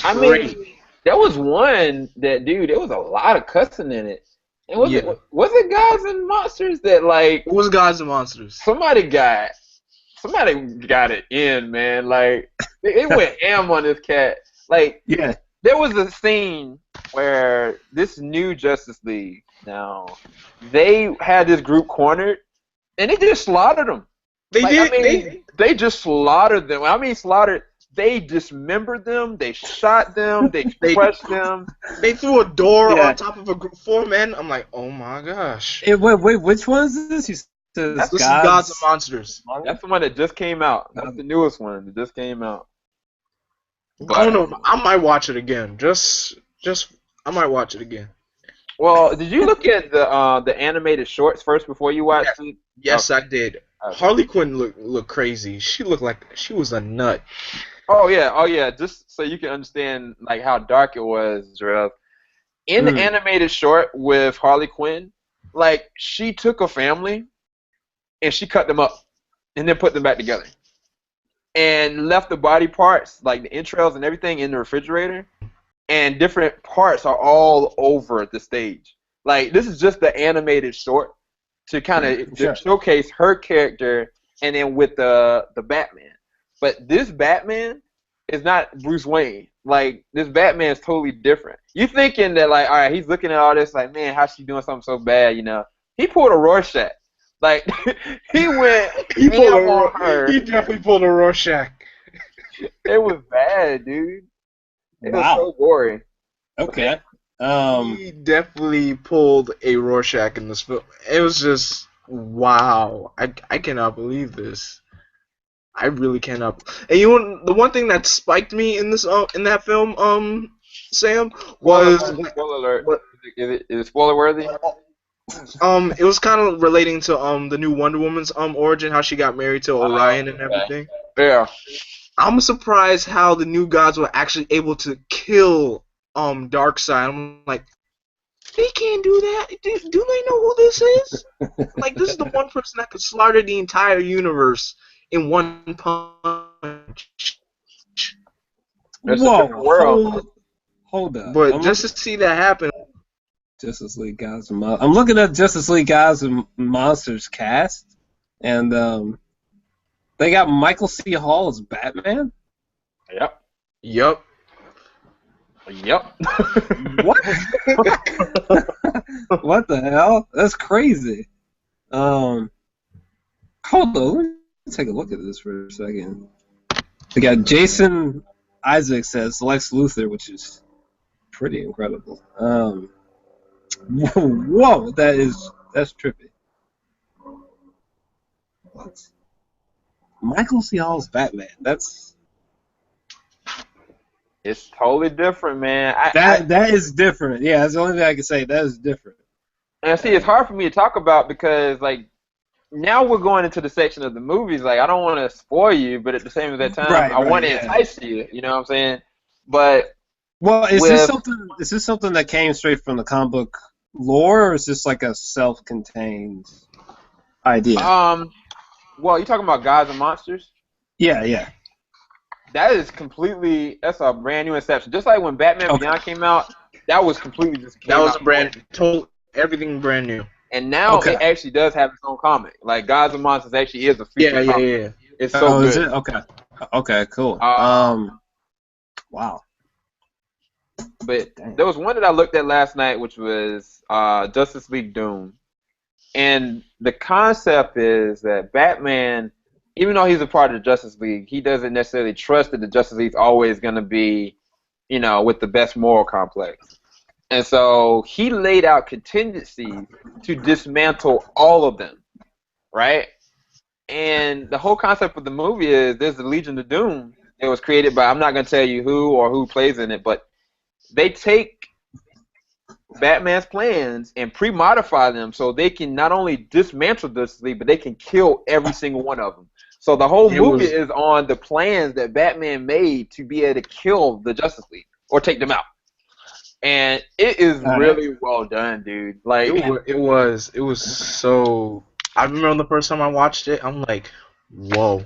S1: I mean, there was one that, dude, there was a lot of cussing in it. And was it Gods and Monsters that, like?
S2: It was Gods and Monsters.
S1: Somebody got it in, man. Like, it went ham on this cat. Like, there was a scene where this new Justice League, now, they had this group cornered, and they just slaughtered them. They just slaughtered them. I mean, slaughtered. They dismembered them. They shot them. They crushed them.
S2: They threw a door on top of a group 4 men. I'm like, oh my gosh.
S4: Wait, which one is this? You said
S2: this is Gods and Monsters.
S1: That's the one that just came out. That's the newest one that just came out.
S2: I don't know. I might watch it again. I might watch it again.
S1: Well, did you look at the animated shorts first before you watched it?
S2: Yes, I did. Okay. Harley Quinn looked crazy. She looked like she was a nut.
S1: Oh yeah. Just so you can understand like how dark it was, Drew. In the animated short with Harley Quinn, like she took a family and she cut them up and then put them back together. And left the body parts, like the entrails and everything, in the refrigerator. And different parts are all over the stage. Like, this is just the animated short to kind of showcase her character and then with the Batman. But this Batman is not Bruce Wayne. like this Batman is totally different. You thinking that like, all right, he's looking at all this like, man, how's she doing something so bad? You know, he pulled a Rorschach. Like he went
S2: He
S1: ham on her.
S2: He definitely pulled a Rorschach.
S1: It was bad, dude. It was
S4: Wow.
S1: so gory.
S4: Okay.
S2: He definitely pulled a Rorschach in this film. It was just wow. I cannot believe this. I really cannot. And you know, the one thing that spiked me in this in that film, Sam, was
S1: Spoiler alert.
S2: what-
S1: Is it spoiler worthy?
S2: it was kind of relating to the new Wonder Woman's origin, how she got married to Orion and everything.
S1: Yeah.
S2: I'm surprised how the new gods were actually able to kill Darkseid. I'm like, they can't do that. Do they know who this is? Like, this is the one person that could slaughter the entire universe in one punch.
S1: It's a
S4: Whoa.
S1: different world.
S4: Hold up.
S2: But just to see that happen,
S4: Justice League Gods and I'm looking at Justice League Gods and Monsters cast, and they got Michael C. Hall as Batman.
S1: Yep.
S2: yup.
S1: Yep.
S4: What? What the hell? That's crazy. Hold on. Let me take a look at this for a second. They got Jason Isaacs as Lex Luthor, which is pretty incredible. Whoa, that's trippy. What? Michael C. Hall's Batman.
S1: It's totally different, man.
S4: That is different. Yeah, that's the only thing I can say. That is different.
S1: And see, it's hard for me to talk about because, like, now we're going into the section of the movies. Like, I don't want to spoil you, but at the same time, I want to entice you. You know what I'm saying? But
S4: well, is this something that came straight from the comic book lore, or is this like a self-contained idea?
S1: Well, you talking about Gods and Monsters?
S4: Yeah.
S1: That's a brand new inception. Just like when Batman Beyond came out, that was completely just
S2: That was everything brand new.
S1: And now it actually does have its own comic. Like Gods and Monsters actually is a feature comic.
S2: Yeah.
S1: It's so good.
S4: Is it? Okay, cool. Wow.
S1: But there was one that I looked at last night, which was Justice League Doom. And the concept is that Batman, even though he's a part of the Justice League, he doesn't necessarily trust that the Justice League's always going to be, you know, with the best moral complex. And so he laid out contingencies to dismantle all of them, right? And the whole concept of the movie is there's the Legion of Doom. It was created by, I'm not going to tell you who or who plays in it, but they take Batman's plans and pre-modify them so they can not only dismantle Justice League, but they can kill every single one of them. So the whole movie is on the plans that Batman made to be able to kill the Justice League or take them out. And it is really well done, dude. Like
S2: it was so. I remember the first time I watched it, I'm like, whoa.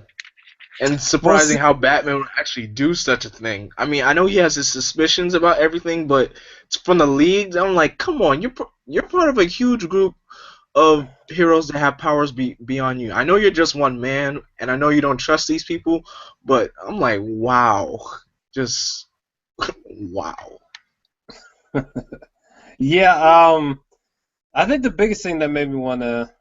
S2: And it's surprising how Batman would actually do such a thing. I mean, I know he has his suspicions about everything, but from the League, I'm like, come on, you're part of a huge group of heroes that have powers beyond you. I know you're just one man, and I know you don't trust these people, but I'm like, wow, just wow.
S4: Yeah, I think the biggest thing that made me want to,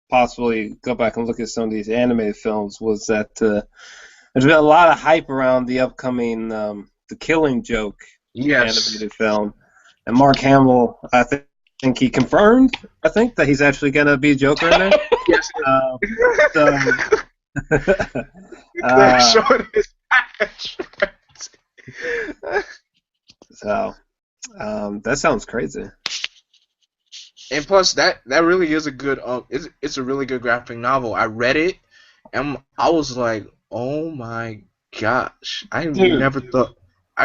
S4: possibly go back and look at some of these animated films was that there's been a lot of hype around the upcoming The Killing Joke animated film, and Mark Hamill, I think he confirmed, that he's actually gonna be Joker in there.
S2: Yes. Showing his patch.
S4: So, that sounds crazy.
S2: And plus, that really is a good it's a really good graphic novel. I read it, and I was like, oh my gosh, I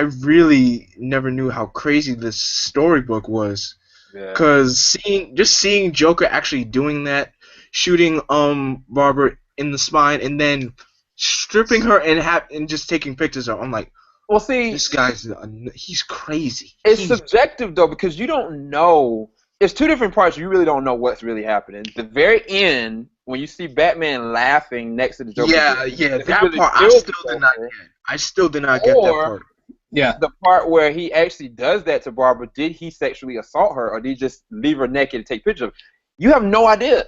S2: really never knew how crazy this storybook was. Because seeing Joker actually doing that, shooting Barbara in the spine, and then stripping her and just taking pictures of her, I'm like,
S1: well, see,
S2: this guy's he's crazy.
S1: It's subjective though, because you don't know. It's two different parts. You really don't know what's really happening. The very end, when you see Batman laughing next to the Joker.
S2: Yeah, that part I still did not get. I still did not get that part.
S4: Yeah.
S1: the part where he actually does that to Barbara, did he sexually assault her, or did he just leave her naked and take pictures of her? You have no idea.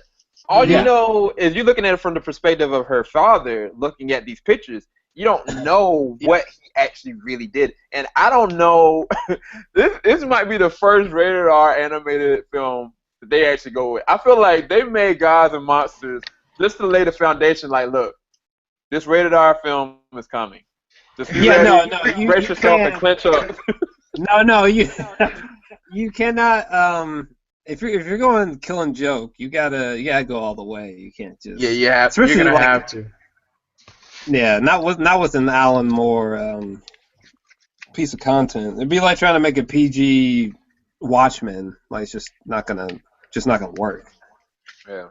S1: All you
S4: Yeah.
S1: know is you're looking at it from the perspective of her father looking at these pictures. You don't know what he actually really did. And I don't know. This might be the first rated R animated film that they actually go with. I feel like they made Gods and Monsters just to lay the foundation, like, look, this rated R film is coming. Just be ready. Brace yourself and clench up.
S4: No, you cannot. If you're going Killing Joke, you gotta go all the way. You can't just
S2: You're gonna have to.
S4: Yeah, not with an Alan Moore piece of content. It'd be like trying to make a PG Watchmen. Like it's just not gonna work.
S1: Yeah.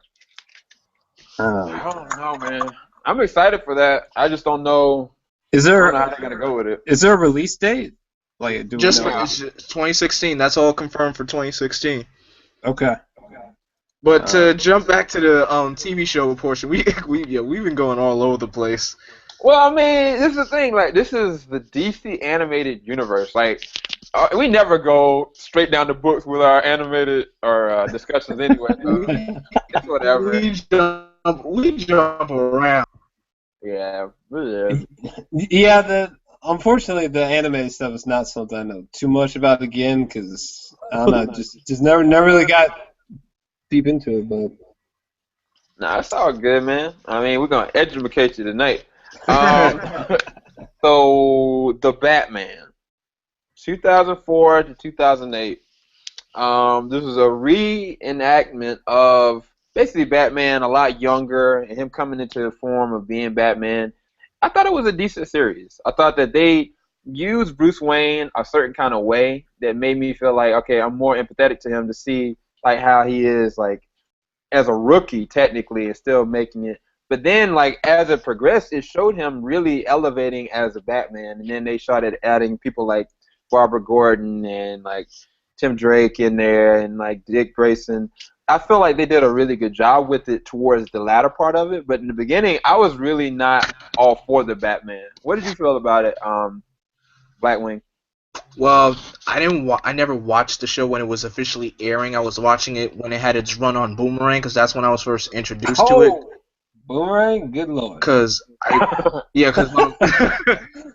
S1: I don't know, man. I'm excited for that. I just don't know. I don't know how they're gonna go with it.
S4: Is there a release date? Like,
S2: Just 2016. That's all confirmed for 2016.
S4: Okay.
S2: But to jump back to the TV show portion, we've been going all over the place.
S1: Well, I mean, this is the thing. Like, this is the DC animated universe. Like, we never go straight down the books with our animated or discussions anyway. So it's whatever.
S2: We jump around.
S1: Yeah, really.
S4: Yeah, unfortunately the animated stuff is not something I know too much about again because I don't know, just never really got deep into it. But
S1: nah, it's all good, man. I mean, we're gonna educate you tonight. So the Batman, 2004 to 2008. This was a reenactment of basically Batman a lot younger and him coming into the form of being Batman. I thought it was a decent series. I thought that they used Bruce Wayne a certain kind of way that made me feel like, okay, I'm more empathetic to him to see like how he is like as a rookie technically and still making it. But then like as it progressed, it showed him really elevating as a Batman, and then they started adding people like Barbara Gordon and like Tim Drake in there and like Dick Grayson. I feel like they did a really good job with it towards the latter part of it, but in the beginning, I was really not all for the Batman. What did you feel about it, Blackwing?
S2: Well, I never watched the show when it was officially airing. I was watching it when it had its run on Boomerang because that's when I was first introduced to it.
S4: Boomerang, good lord.
S2: Because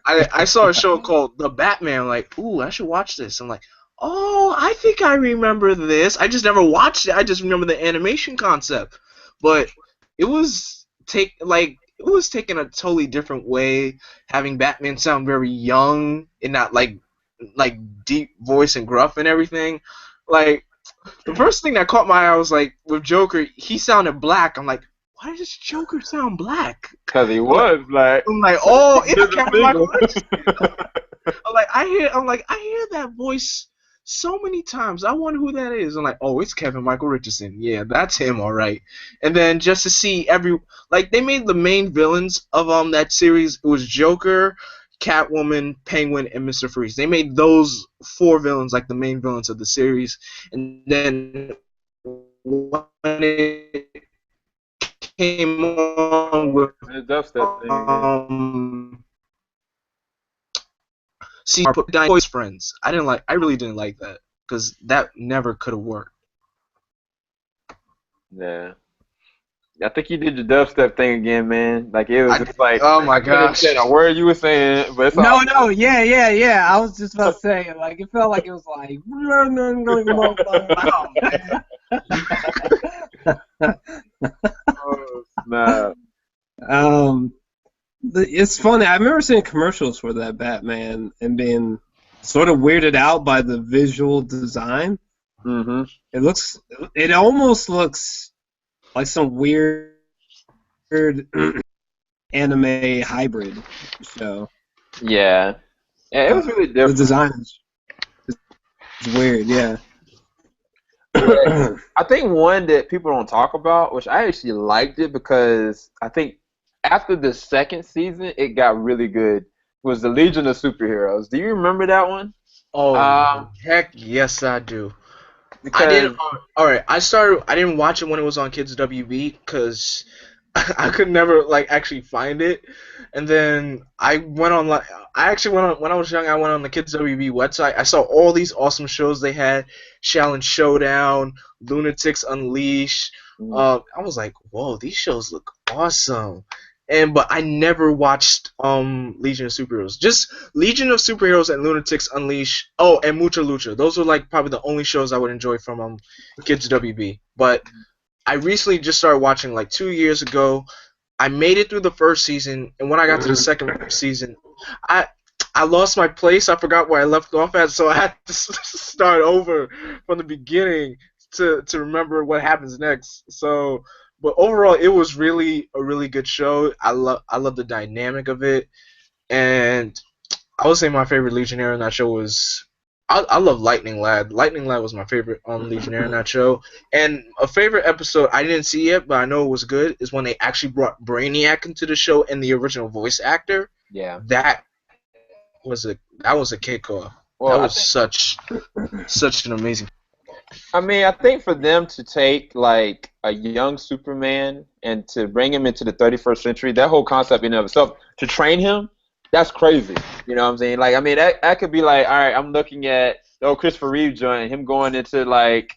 S2: I saw a show called The Batman. Like, ooh, I should watch this. I'm like, oh, I think I remember this. I just never watched it. I just remember the animation concept. But it was taking a totally different way, having Batman sound very young and not like deep voice and gruff and everything. Like the first thing that caught my eye was like with Joker, he sounded black. I'm like, why does Joker sound black?
S1: Because he was black.
S2: I'm like, oh, it's Kevin Michael Richardson. I'm like, I hear that voice so many times. I wonder who that is. I'm like, oh, it's Kevin Michael Richardson. Yeah, that's him, all right. And then just to see they made the main villains of that series. It was Joker, Catwoman, Penguin, and Mr. Freeze. They made those four villains like the main villains of the series. And then when it came on with see, put down boys friends. I really didn't like that because that never could have worked.
S1: Yeah, I think you did your dubstep thing again, man. Like it was just like,
S2: oh my gosh,
S1: a word you were saying, but it's
S4: yeah. I was just about to say, like it felt like it was like.
S1: Nah.
S4: It's funny. I remember seeing commercials for that Batman and being sort of weirded out by the visual design.
S1: Mm-hmm.
S4: It almost looks like some weird anime hybrid show.
S1: Yeah, it was really different.
S4: The design is weird. Yeah.
S1: I think one that people don't talk about, which I actually liked it because I think after the second season it got really good, was the Legion of Superheroes. Do you remember that one?
S2: Oh, heck yes I do. I didn't. All right, I didn't watch it when it was on Kids WB because I could never like actually find it, and then I went on like I actually went on when I was young. I went on the Kids WB website. I saw all these awesome shows they had: Challenge Showdown, Lunatics Unleashed. I was like, whoa, these shows look awesome. But I never watched Legion of Superheroes. Just Legion of Superheroes and Lunatics Unleashed. Oh, and Mucha Lucha. Those were like probably the only shows I would enjoy from Kids WB. But I recently just started watching like 2 years ago. I made it through the first season, and when I got to the second season, I lost my place. I forgot where I left off at, so I had to start over from the beginning to remember what happens next. So, but overall, it was really a really good show. I love the dynamic of it, and I would say my favorite Legionnaire in that show was. I love Lightning Lad. Lightning Lad was my favorite Legionnaire in that show. And a favorite episode I didn't see yet, but I know it was good, is when they actually brought Brainiac into the show and the original voice actor.
S1: Yeah.
S2: That was a kickoff.
S1: Well,
S2: that was such an amazing.
S1: I mean, I think for them to take like a young Superman and to bring him into the 31st century, that whole concept in and of itself, to train him, that's crazy. You know what I'm saying? Like, I mean, that could be like, all right, I'm looking at the old Christopher Reeve joint, him going into like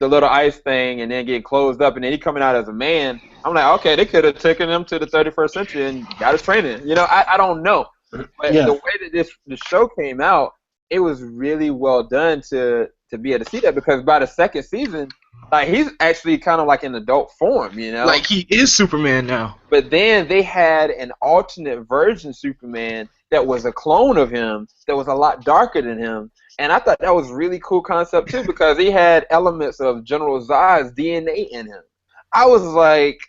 S1: the little ice thing and then getting closed up, and then he coming out as a man. I'm like, okay, they could have taken him to the 31st century and got his training. You know, I don't know. But the way that the show came out, it was really well done to be able to see that, because by the second season, like, he's actually kind of like in adult form, you know?
S2: Like, he is Superman now.
S1: But then they had an alternate version Superman that was a clone of him that was a lot darker than him. And I thought that was a really cool concept, too, because he had elements of General Zod's DNA in him. I was like,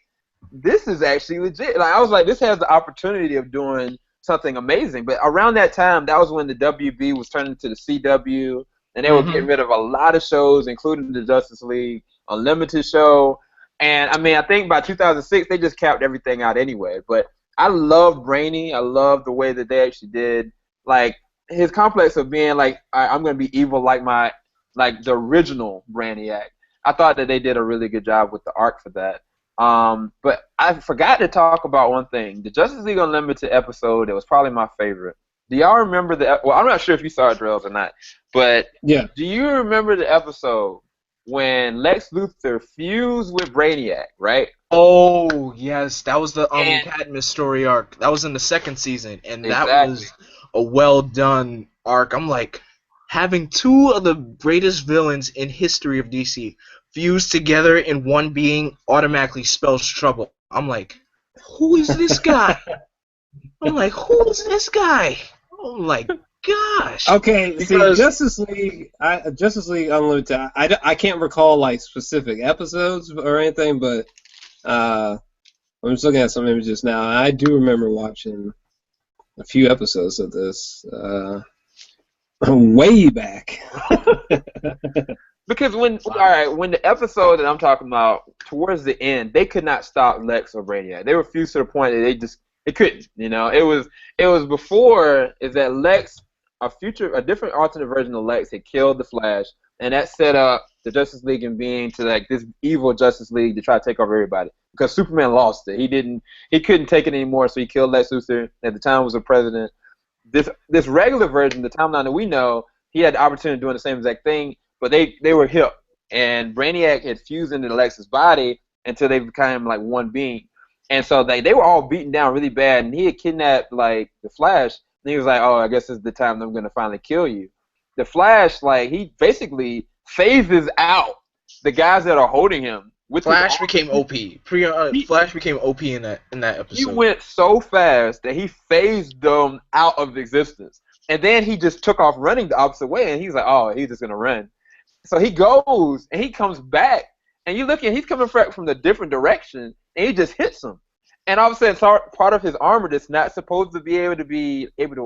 S1: this is actually legit. Like, I was like, this has the opportunity of doing something amazing. But around that time, that was when the WB was turning to the CW, and they were getting rid of a lot of shows, including the Justice League Unlimited show. And, I mean, I think by 2006, they just capped everything out anyway. But I love Brainy. I love the way that they actually did, like, his complex of being like, I'm going to be evil like the original Brainiac. I thought that they did a really good job with the arc for that. But I forgot to talk about one thing. The Justice League Unlimited episode, that was probably my favorite. Do y'all remember well, I'm not sure if you saw it, Drells, or not, but
S4: yeah.
S1: Do you remember the episode when Lex Luthor fused with Brainiac, right?
S2: Oh, yes. That was the Cadmus story arc. That was in the second season, and that was a well-done arc. I'm like, having two of the greatest villains in history of DC fused together in one being automatically spells trouble. I'm like, who is this guy? I'm like, who is this guy? Oh my gosh.
S4: Okay, see, Justice League Unlimited, I can't recall like specific episodes or anything, but I'm just looking at some images now. I do remember watching a few episodes of this way back.
S1: Because when the episode that I'm talking about, towards the end, they could not stop Lex or Brainiac. They were fused to the point that they couldn't. You know, it was before is that Lex, a different alternate version of Lex, had killed the Flash, and that set up the Justice League in being to like this evil Justice League to try to take over everybody. Because Superman lost it, he couldn't take it anymore, so he killed Lex Luthor. At the time, was a president. This regular version, the timeline that we know, he had the opportunity of doing the same exact thing, but they were hip, and Brainiac had fused into Lex's body until they became like one being. And so they were all beaten down really bad, and he had kidnapped like the Flash, and he was like, oh, I guess this is the time that I'm going to finally kill you. The Flash, like, he basically phases out the guys that are holding him.
S2: Flash became OP. Flash became OP in that episode.
S1: He went so fast that he phased them out of existence. And then he just took off running the opposite way, and he's like, oh, he's just going to run. So he goes, and he comes back, and you look at he's coming from the different direction, and he just hits him. And all of a sudden, it's part of his armor that's not supposed to be able to,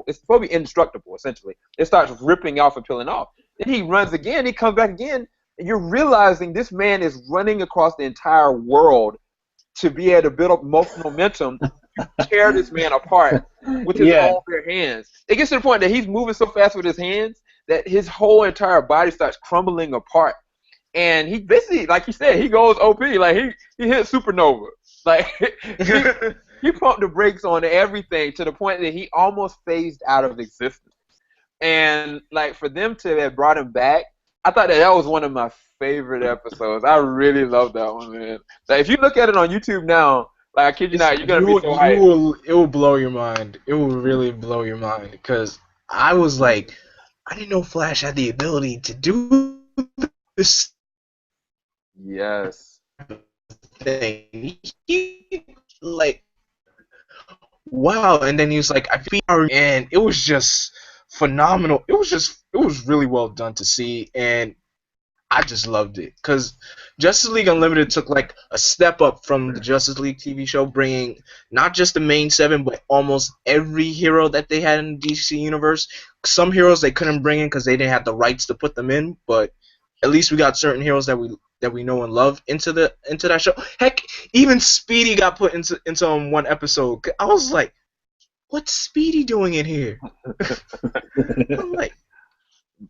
S1: it's supposed to be indestructible, essentially. It starts ripping off and peeling off. Then he runs again, he comes back again, and you're realizing this man is running across the entire world to be able to build up momentum to tear this man apart with his own bare hands. It gets to the point that he's moving so fast with his hands that his whole entire body starts crumbling apart. And he basically, like you said, he goes OP. Like, he hit supernova. Like he pumped the brakes on everything to the point that he almost phased out of existence. And like for them to have brought him back, I thought that was one of my favorite episodes. I really love that one, man. Like if you look at it on YouTube now, like I kid you not, you're gonna be so hyped.
S2: It will blow your mind. It will really blow your mind because I was like, I didn't know Flash had the ability to do this
S1: Yes.
S2: thing. He, like, wow. And then he was like, I feel, and it was just phenomenal. It was really well done to see, and I just loved it because Justice League Unlimited took like a step up from the Justice League TV show, bringing not just the main 7, but almost every hero that they had in the DC universe. Some heroes they couldn't bring in because they didn't have the rights to put them in, but at least we got certain heroes that we know and love into that show. Heck, even Speedy got put into one episode. I was like, what's Speedy doing in here? I'm like.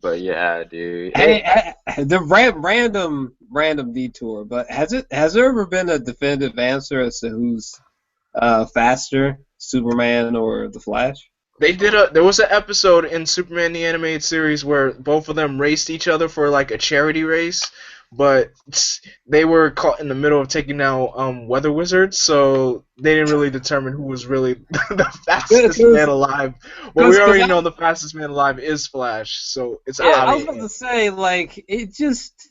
S1: But yeah, dude.
S4: Hey, the random detour, but has there ever been a definitive answer as to who's faster, Superman or the Flash?
S2: There was an episode in Superman the Animated Series where both of them raced each other for like a charity race, but they were caught in the middle of taking down Weather Wizards, so they didn't really determine who was really the fastest man alive. Well, we already know the fastest man alive is Flash, so it's obvious.
S4: I was about to say, like, it just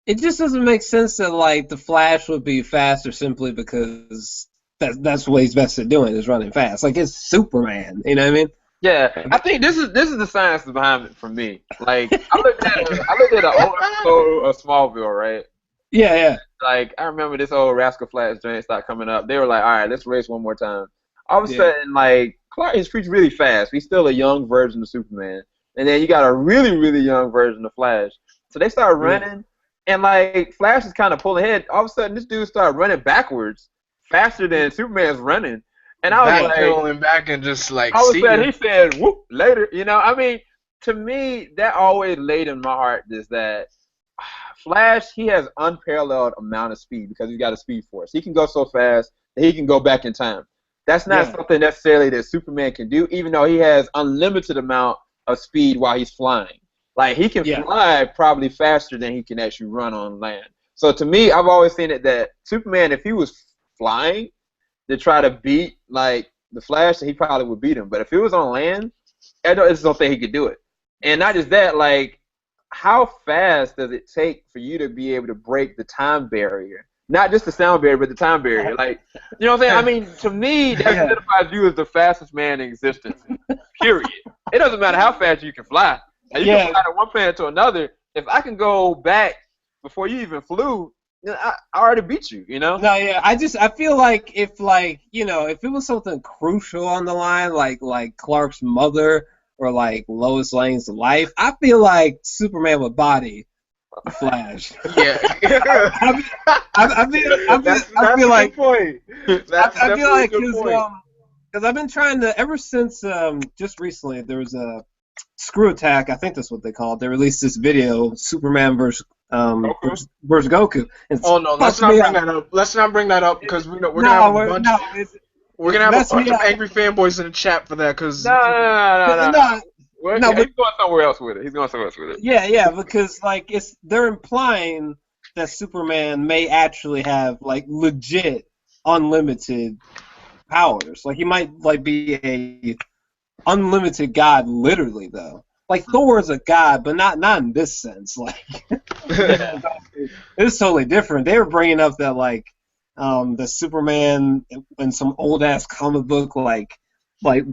S4: doesn't make sense that like the Flash would be faster simply because that's what he's best at doing is running fast. Like it's Superman, you know what I mean?
S1: Yeah, I think this is the science behind it for me. Like I looked at an old episode of Smallville, right?
S4: Yeah.
S1: Like I remember this old Rascal Flatts joint started coming up. They were like, all right, let's race one more time. All of a sudden, like Clark is really fast. He's still a young version of Superman, and then you got a really really young version of Flash. So they start running, and like Flash is kind of pulling ahead. All of a sudden, this dude started running backwards faster than Superman's running. And I was
S2: like, back and just like.
S1: All of a sudden, he said, "Whoop!" Later, you know. I mean, to me, that always laid in my heart is that Flash, he has unparalleled amount of speed because he's got a speed force. He can go so fast that he can go back in time. That's not something necessarily that Superman can do, even though he has unlimited amount of speed while he's flying. Like he can fly probably faster than he can actually run on land. So to me, I've always seen it that Superman, if he was flying to try to beat like the Flash, he probably would beat him. But if it was on land, I just don't think he could do it. And not just that, like how fast does it take for you to be able to break the time barrier? Not just the sound barrier, but the time barrier. Like, you know what I'm saying? I mean, to me, that identifies you as the fastest man in existence. Period. It doesn't matter how fast you can fly. Like, you can fly from one planet to another. If I can go back before you even flew, I already beat you, you know?
S4: No, yeah. I feel like if it was something crucial on the line, like Clark's mother or like Lois Lane's life, I feel like Superman would body the Flash.
S2: Yeah.
S4: I feel like because I've been trying to ever since just recently there was a Screw Attack, I think that's what they call it. They released this video, Superman versus Goku.
S2: Oh no, let's not bring that up. Let's not bring that up because we're gonna have a bunch of angry fanboys in the chat for that. Because
S1: no. He's going somewhere else with it.
S4: Yeah, because like they're implying that Superman may actually have like legit unlimited powers. Like he might like be a unlimited god, literally though. Like Thor is a god, but not in this sense. Like it's totally different. They were bringing up that like the Superman in some old ass comic book like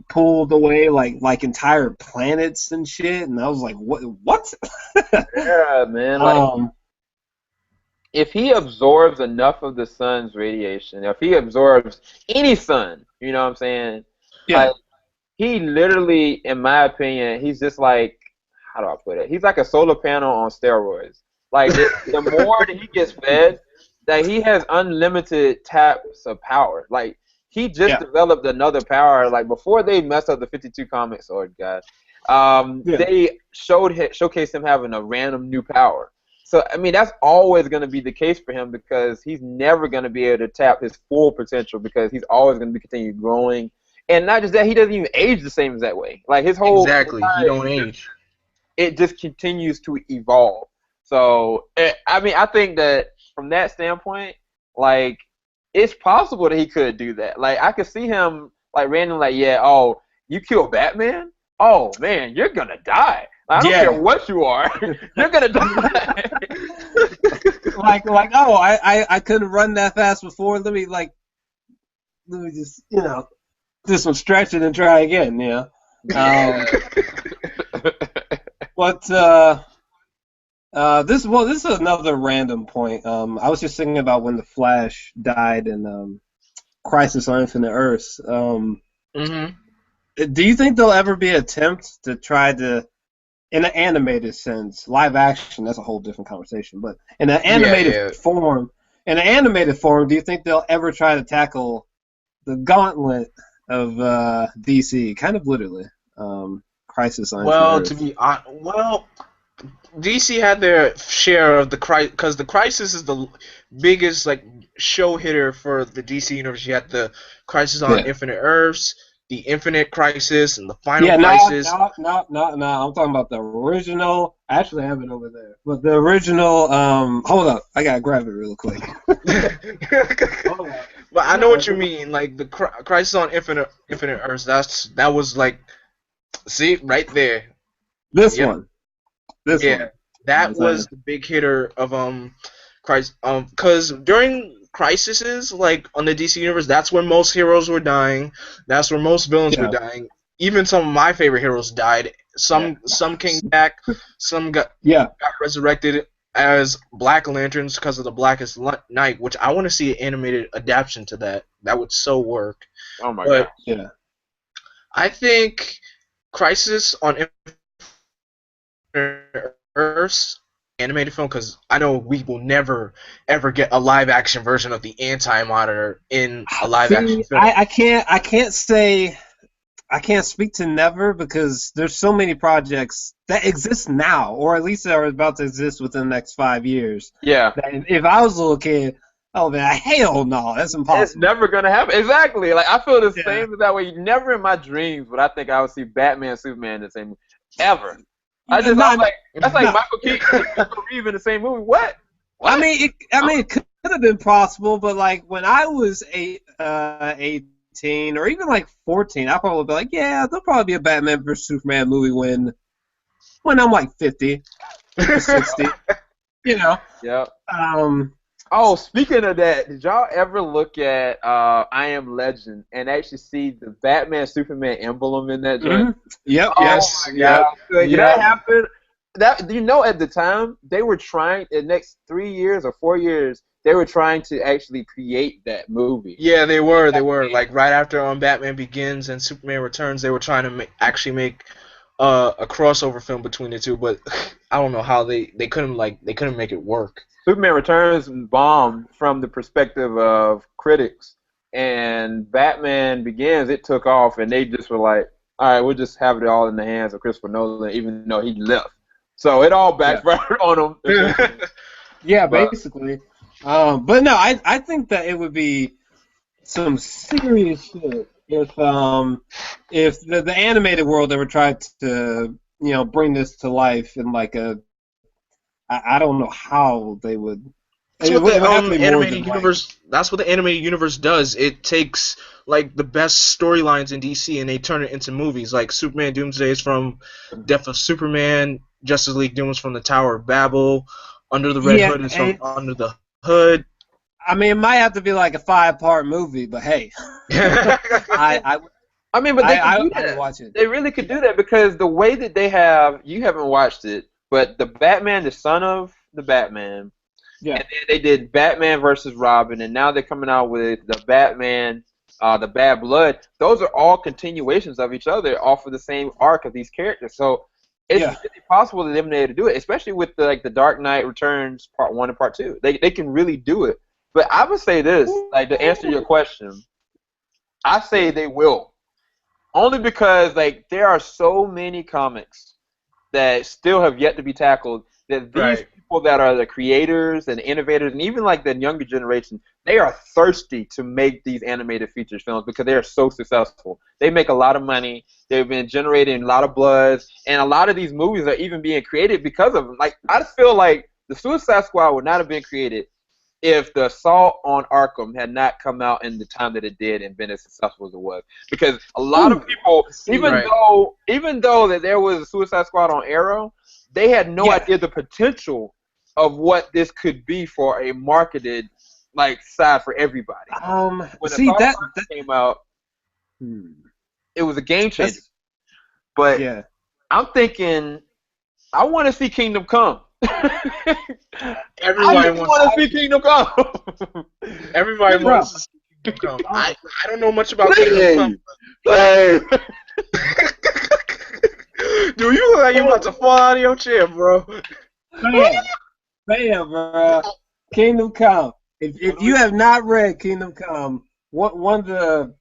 S4: pulled away like entire planets and shit, and I was like, what?
S1: Yeah, man. Like, if he absorbs enough of the sun's radiation, if he absorbs any sun, you know what I'm saying?
S4: Yeah.
S1: Like, he literally, in my opinion, he's just like, how do I put it? He's like a solar panel on steroids. Like, the more that he gets fed, that he has unlimited taps of power. Like, he just developed another power. Like, before they messed up the 52 comics, they showcased him having a random new power. So I mean, that's always going to be the case for him because he's never going to be able to tap his full potential because he's always going to be continue growing. And not just that, he doesn't even age the same as that way. Like his whole
S2: Exactly, he don't age.
S1: It just continues to evolve. So I mean, I think that from that standpoint, like it's possible that he could do that. Like I could see him like randomly, like, yeah, oh, you kill Batman? Oh man, you're gonna die. I don't care what you are, you're gonna die.
S4: like oh, I couldn't run that fast before. Let me just do some stretching and try again. But this is another random point. I was just thinking about when the Flash died in Crisis on Infinite Earths. Do you think there'll ever be an attempt to try to, in an animated sense, live action? That's a whole different conversation. But in an animated form, do you think they'll ever try to tackle the gauntlet of DC? Kind of literally, Crisis on Infinite Earths.
S2: DC had their share of the crisis because the Crisis is the biggest show hitter for the DC universe. You had the Crisis on Infinite Earths, the Infinite Crisis, and the Final Crisis.
S4: No. I'm talking about the original. I actually have it over there. But the original. Hold up, I gotta grab it real quick.
S2: Hold up. But I know what you mean. Like the Crisis on Infinite Earths. That was see right there.
S4: This one.
S2: That was the big hitter of Crisis. Because during Crisises, on the DC universe, that's where most heroes were dying. That's where most villains were dying. Even some of my favorite heroes died. Some came back. Some got resurrected as Black Lanterns because of the Blackest Night, which I want to see an animated adaptation to that. That would so work.
S1: Oh my god!
S4: Yeah,
S2: I think Crisis on Earth's animated film, because I know we will never ever get a live action version of the Anti-Monitor in a live action film.
S4: I can't speak to never because there's so many projects that exist now, or at least are about to exist within the next 5 years.
S1: Yeah.
S4: That if I was a little kid, oh man, hell no, that's impossible.
S1: It's never gonna happen. Exactly. Like I feel the same that way. Never in my dreams would I think I would see Batman, Superman in the same movie ever. That's like Michael Keaton and Christopher Reeve in the same movie. What?
S4: I mean, it could have been possible, but when I was 18 or even 14, I'd probably be like, yeah, there'll probably be a Batman vs Superman movie when I'm 50 or 60.
S1: Yeah. Oh, speaking of that, did y'all ever look at I Am Legend and actually see the Batman Superman emblem in that joint?
S4: Yep.
S1: Oh
S4: Yes.
S1: My God. That happened. At the time they were trying. The next 3 years or 4 years, they were trying to actually create that movie.
S2: Yeah, they were. Right after Batman Begins and Superman Returns, they were trying to make a crossover film between the two, but I don't know how they couldn't make it work.
S1: Superman Returns bombed from the perspective of critics, and Batman Begins, it took off, and they just were like, all right, we'll just have it all in the hands of Christopher Nolan, even though he left. So it all backfired on him.
S4: Yeah, basically. But no, I think that it would be some serious shit if the animated world ever tried to bring this to life in I don't know how they would.
S2: That's what the animated universe. That's what the animated universe does. It takes the best storylines in DC and they turn it into movies. Like Superman Doomsday is from Death of Superman. Justice League Doom is from the Tower of Babel. Under the Red Hood is from Under the Hood.
S4: I mean, it might have to be a 5-part movie, but hey, I
S1: would watch it. They really could do that because the way that they have, you haven't watched it. But the Batman, the son of the Batman, and then they did Batman versus Robin, and now they're coming out with the Batman, the Bad Blood. Those are all continuations of each other off of the same arc of these characters. So it's really possible for them to do it, especially with the Dark Knight Returns Part 1 and Part 2. They can really do it. But I would say this, to answer your question, I say they will. Only because there are so many comics that still have yet to be tackled that these people that are the creators and innovators, and even like the younger generation, they are thirsty to make these animated feature films because they are so successful. They make a lot of money. They've been generating a lot of buzz, and a lot of these movies are even being created because of them. Like, I just feel like the Suicide Squad would not have been created if the Assault on Arkham had not come out in the time that it did and been as successful as it was. Because a lot of people, even though that there was a Suicide Squad on Arrow, they had no idea the potential of what this could be for a marketed like side for everybody. When
S4: see that
S1: came out, it was a game changer. But I'm thinking, I want to see Kingdom Come.
S2: Everybody
S1: wants to see Kingdom Come.
S2: Everybody wants to see Kingdom Come. I don't know much about Kingdom Come. Dude, you look like you about to fall out of your chair, bro.
S4: Bam, bro. Kingdom Come. If you have not read Kingdom Come, one of the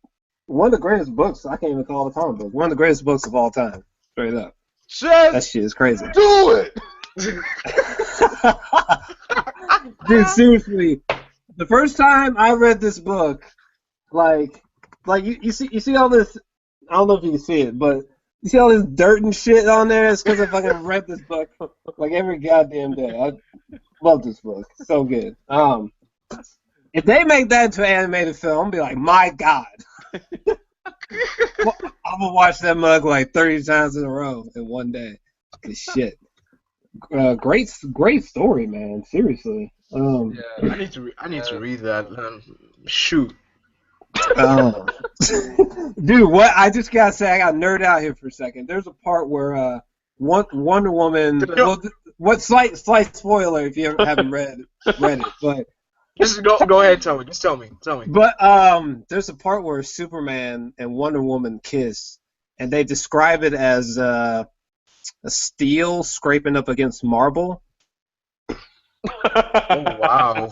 S4: greatest books, I can't even call it a comic book, one of the greatest books of all time. Straight up. That shit is crazy.
S1: Do it!
S4: Dude, seriously, the first time I read this book, like you see all this. I don't know if you can see it, but you see all this dirt and shit on there. It's because I fucking read this book like every goddamn day. I love this book, so good. If they make that into an animated film, I'll be like, my god. I'm gonna watch that mug like 30 times in a row in one day. Cause shit. Great story, man. Seriously.
S2: I need to read that. Shoot.
S4: Dude, what I just gotta say, I got nerd out here for a second. There's a part where Wonder Woman. Well, what slight spoiler if you haven't read it, but
S2: just go ahead, tell me. Just tell me.
S4: But there's a part where Superman and Wonder Woman kiss, and they describe it as a steel scraping up against marble.
S2: Oh wow!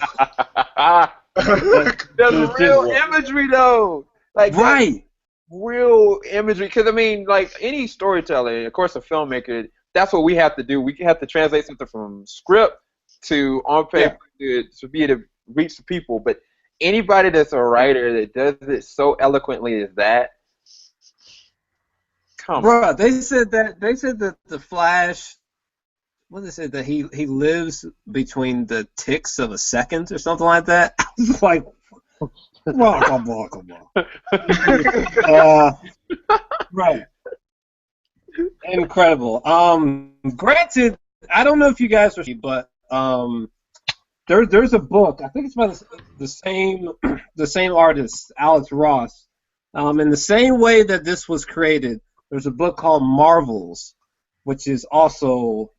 S1: That's real imagery, though. Like real imagery. Because I mean, like any storyteller, of course, a filmmaker. That's what we have to do. We have to translate something from script to on paper to be able to reach the people. But anybody that's a writer that does it so eloquently as that.
S4: Bro, they said that the Flash, what they said that he lives between the ticks of a second or something like that. I was like, well, come on. Right. Incredible. Granted, I don't know if you guys are, but there's a book. I think it's by the same artist, Alex Ross. In the same way that this was created, there's a book called Marvels, which is also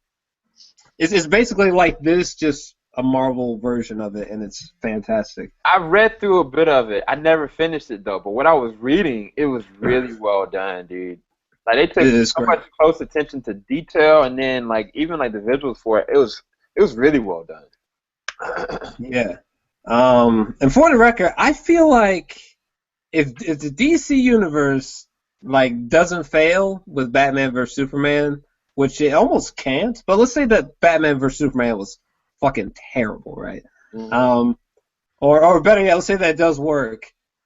S4: it's basically like this, just a Marvel version of it, and it's fantastic.
S1: I read through a bit of it. I never finished it though, but what I was reading, it was really well done, dude. Like they took so much close attention to detail, and then like even like the visuals for it, it was really well done.
S4: Yeah. And for the record, I feel like if the DC universe like doesn't fail with Batman vs Superman, which it almost can't, but let's say that Batman vs Superman was fucking terrible, right? Mm-hmm. Or better yet, let's say that it does work.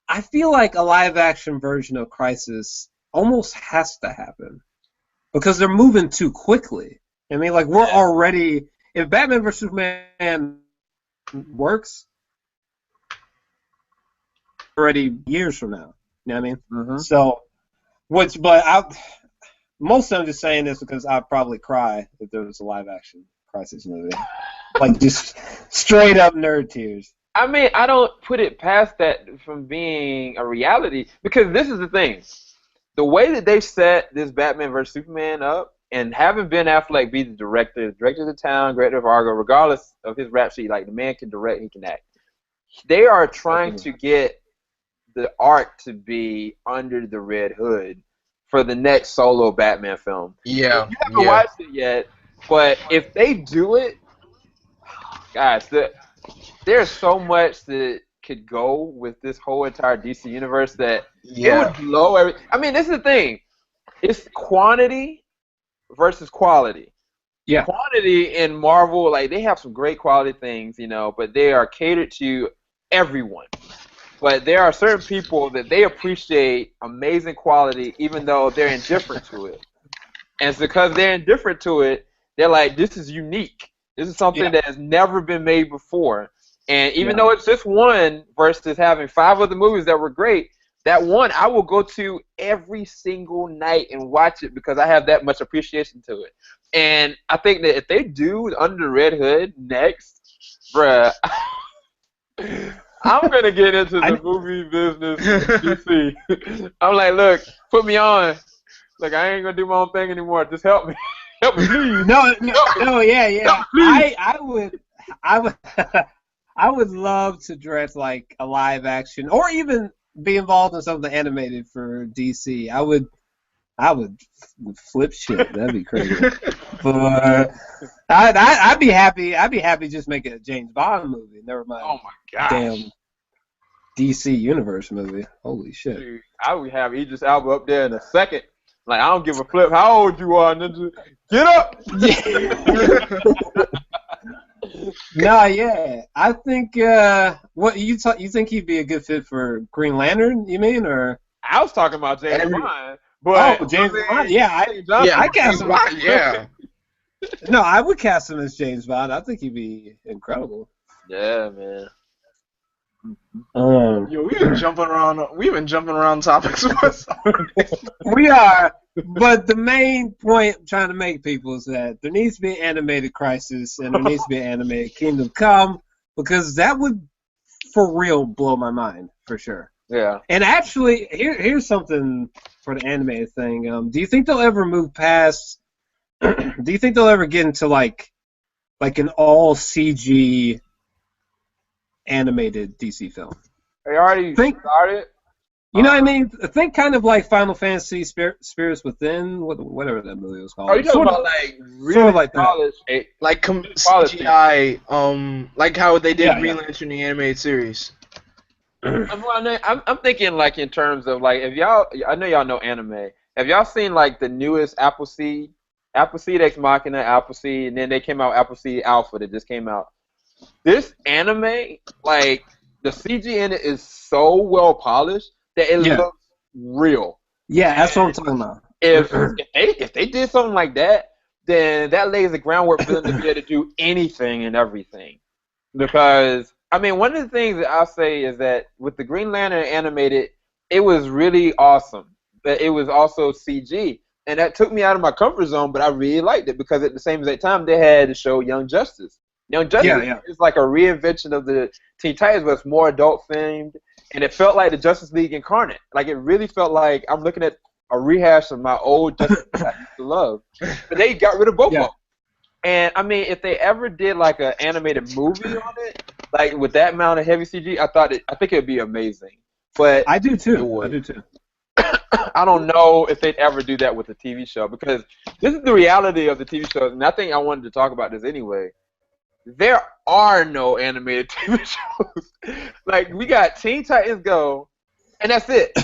S4: I feel like a live action version of Crisis almost has to happen because they're moving too quickly. I mean, like we're already, if Batman vs Superman works, already years from now. You know what I mean? Mm-hmm. So, mostly I'm just saying this because I'd probably cry if there was a live action Crisis movie. Like just straight up nerd tears.
S1: I mean, I don't put it past that from being a reality because this is the thing. The way that they set this Batman vs Superman up, and having Ben Affleck be the director of the town, director of Argo, regardless of his rap sheet, like the man can direct, he can act. They are trying to get the art to be under the Red Hood for the next solo Batman film.
S2: Yeah.
S1: You haven't watched it yet, but if they do it, guys, there's so much that could go with this whole entire DC universe that it would blow every. I mean, this is the thing. It's quantity versus quality.
S4: Yeah.
S1: quantity in Marvel, like they have some great quality things, but they are catered to everyone. But there are certain people that they appreciate amazing quality even though they're indifferent to it. And it's because they're indifferent to it, they're like, this is unique. This is something that has never been made before. And even though it's just one versus having 5 other movies that were great, that one I will go to every single night and watch it because I have that much appreciation to it. And I think that if they do Under the Red Hood next, bruh, I'm going to get into the movie business with DC. I'm like, look, put me on. Look, I ain't going to do my own thing anymore. Just help me. Help me, please.
S4: No, yeah.
S1: Me,
S4: I would I would love to direct like a live action or even be involved in something animated for DC. I would flip shit. That'd be crazy. But I'd be happy. I'd be happy just making a James Bond movie. Never mind.
S1: Oh my god.
S4: Damn DC Universe movie. Holy shit.
S1: Dude, I would have Idris Elba up there in a second. Like, I don't give a flip how old you are, ninja. Get up!
S4: No, yeah. I think what you think he'd be a good fit for Green Lantern, you mean, or
S1: I was talking about James Bond. But
S4: James Bond. Yeah, I cast him.
S2: Yeah.
S4: No, I would cast him as James Bond. I think he'd be incredible.
S1: Yeah, man.
S2: Yo, we've been jumping around topics.
S4: We are, but the main point I'm trying to make, people, is that there needs to be an animated Crisis and there needs to be an animated Kingdom Come, because that would, for real, blow my mind, for sure.
S1: Yeah.
S4: And actually, here's something for the animated thing. Do you think they'll ever move past? Do you think they'll ever get into like an all CG animated DC film?
S1: They already started.
S4: You know what I mean? Think kind of like Final Fantasy Spirits Within, whatever that movie was called.
S1: Are you talking about like really
S4: sort of like
S1: polished,
S2: like CGI, like how they did Green Lantern in the animated series?
S1: I'm thinking like in terms of like, if y'all, I know y'all know anime. Have y'all seen like the newest Appleseed Ex Machina, Appleseed, and then they came out Appleseed Alpha that just came out. This anime, like the CG in it is so well polished that it looks real.
S4: Yeah, that's what I'm talking about.
S1: If they did something like that, then that lays the groundwork for them to be able to do anything and everything. Because I mean, one of the things that I'll say is that with the Green Lantern animated, it was really awesome. But it was also CG. And that took me out of my comfort zone, but I really liked it because at the same exact time, they had to show Young Justice. Young Justice is like a reinvention of the Teen Titans, but it's more adult-themed. And it felt like the Justice League incarnate. Like, it really felt like I'm looking at a rehash of my old Justice League I used to love. But they got rid of both of them. And, I mean, if they ever did, like, an animated movie on it, like, with that amount of heavy CG, I think it would be amazing. But
S4: I do, too.
S1: I don't know if they'd ever do that with a TV show, because this is the reality of the TV shows, and I think I wanted to talk about this anyway. There are no animated TV shows. Like, we got Teen Titans Go, and that's it.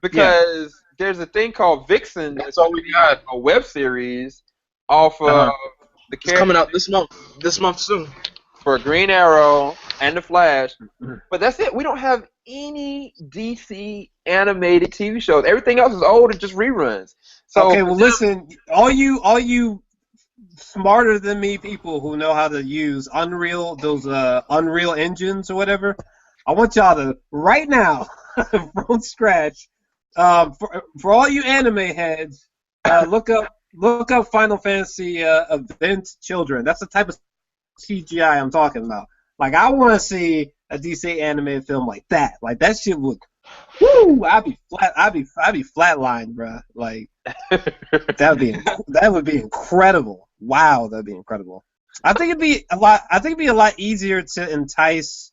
S1: Because there's a thing called Vixen.
S2: That's all we got.
S1: A web series off of the
S2: character. It's coming out this month soon.
S1: For Green Arrow and the Flash. But that's it. We don't have any DC animated TV shows. Everything else is old and just reruns. So
S4: okay, well listen, all you smarter than me people who know how to use Unreal, those Unreal engines or whatever, I want y'all to right now from scratch, for all you anime heads, look up Final Fantasy Event Children. That's the type of CGI I'm talking about. Like, I want to see a DC animated film like that. Like, that shit would, woo! I'd be flatlined, bro. Like, that would be incredible. Wow, that'd be incredible. I think it'd be a lot easier to entice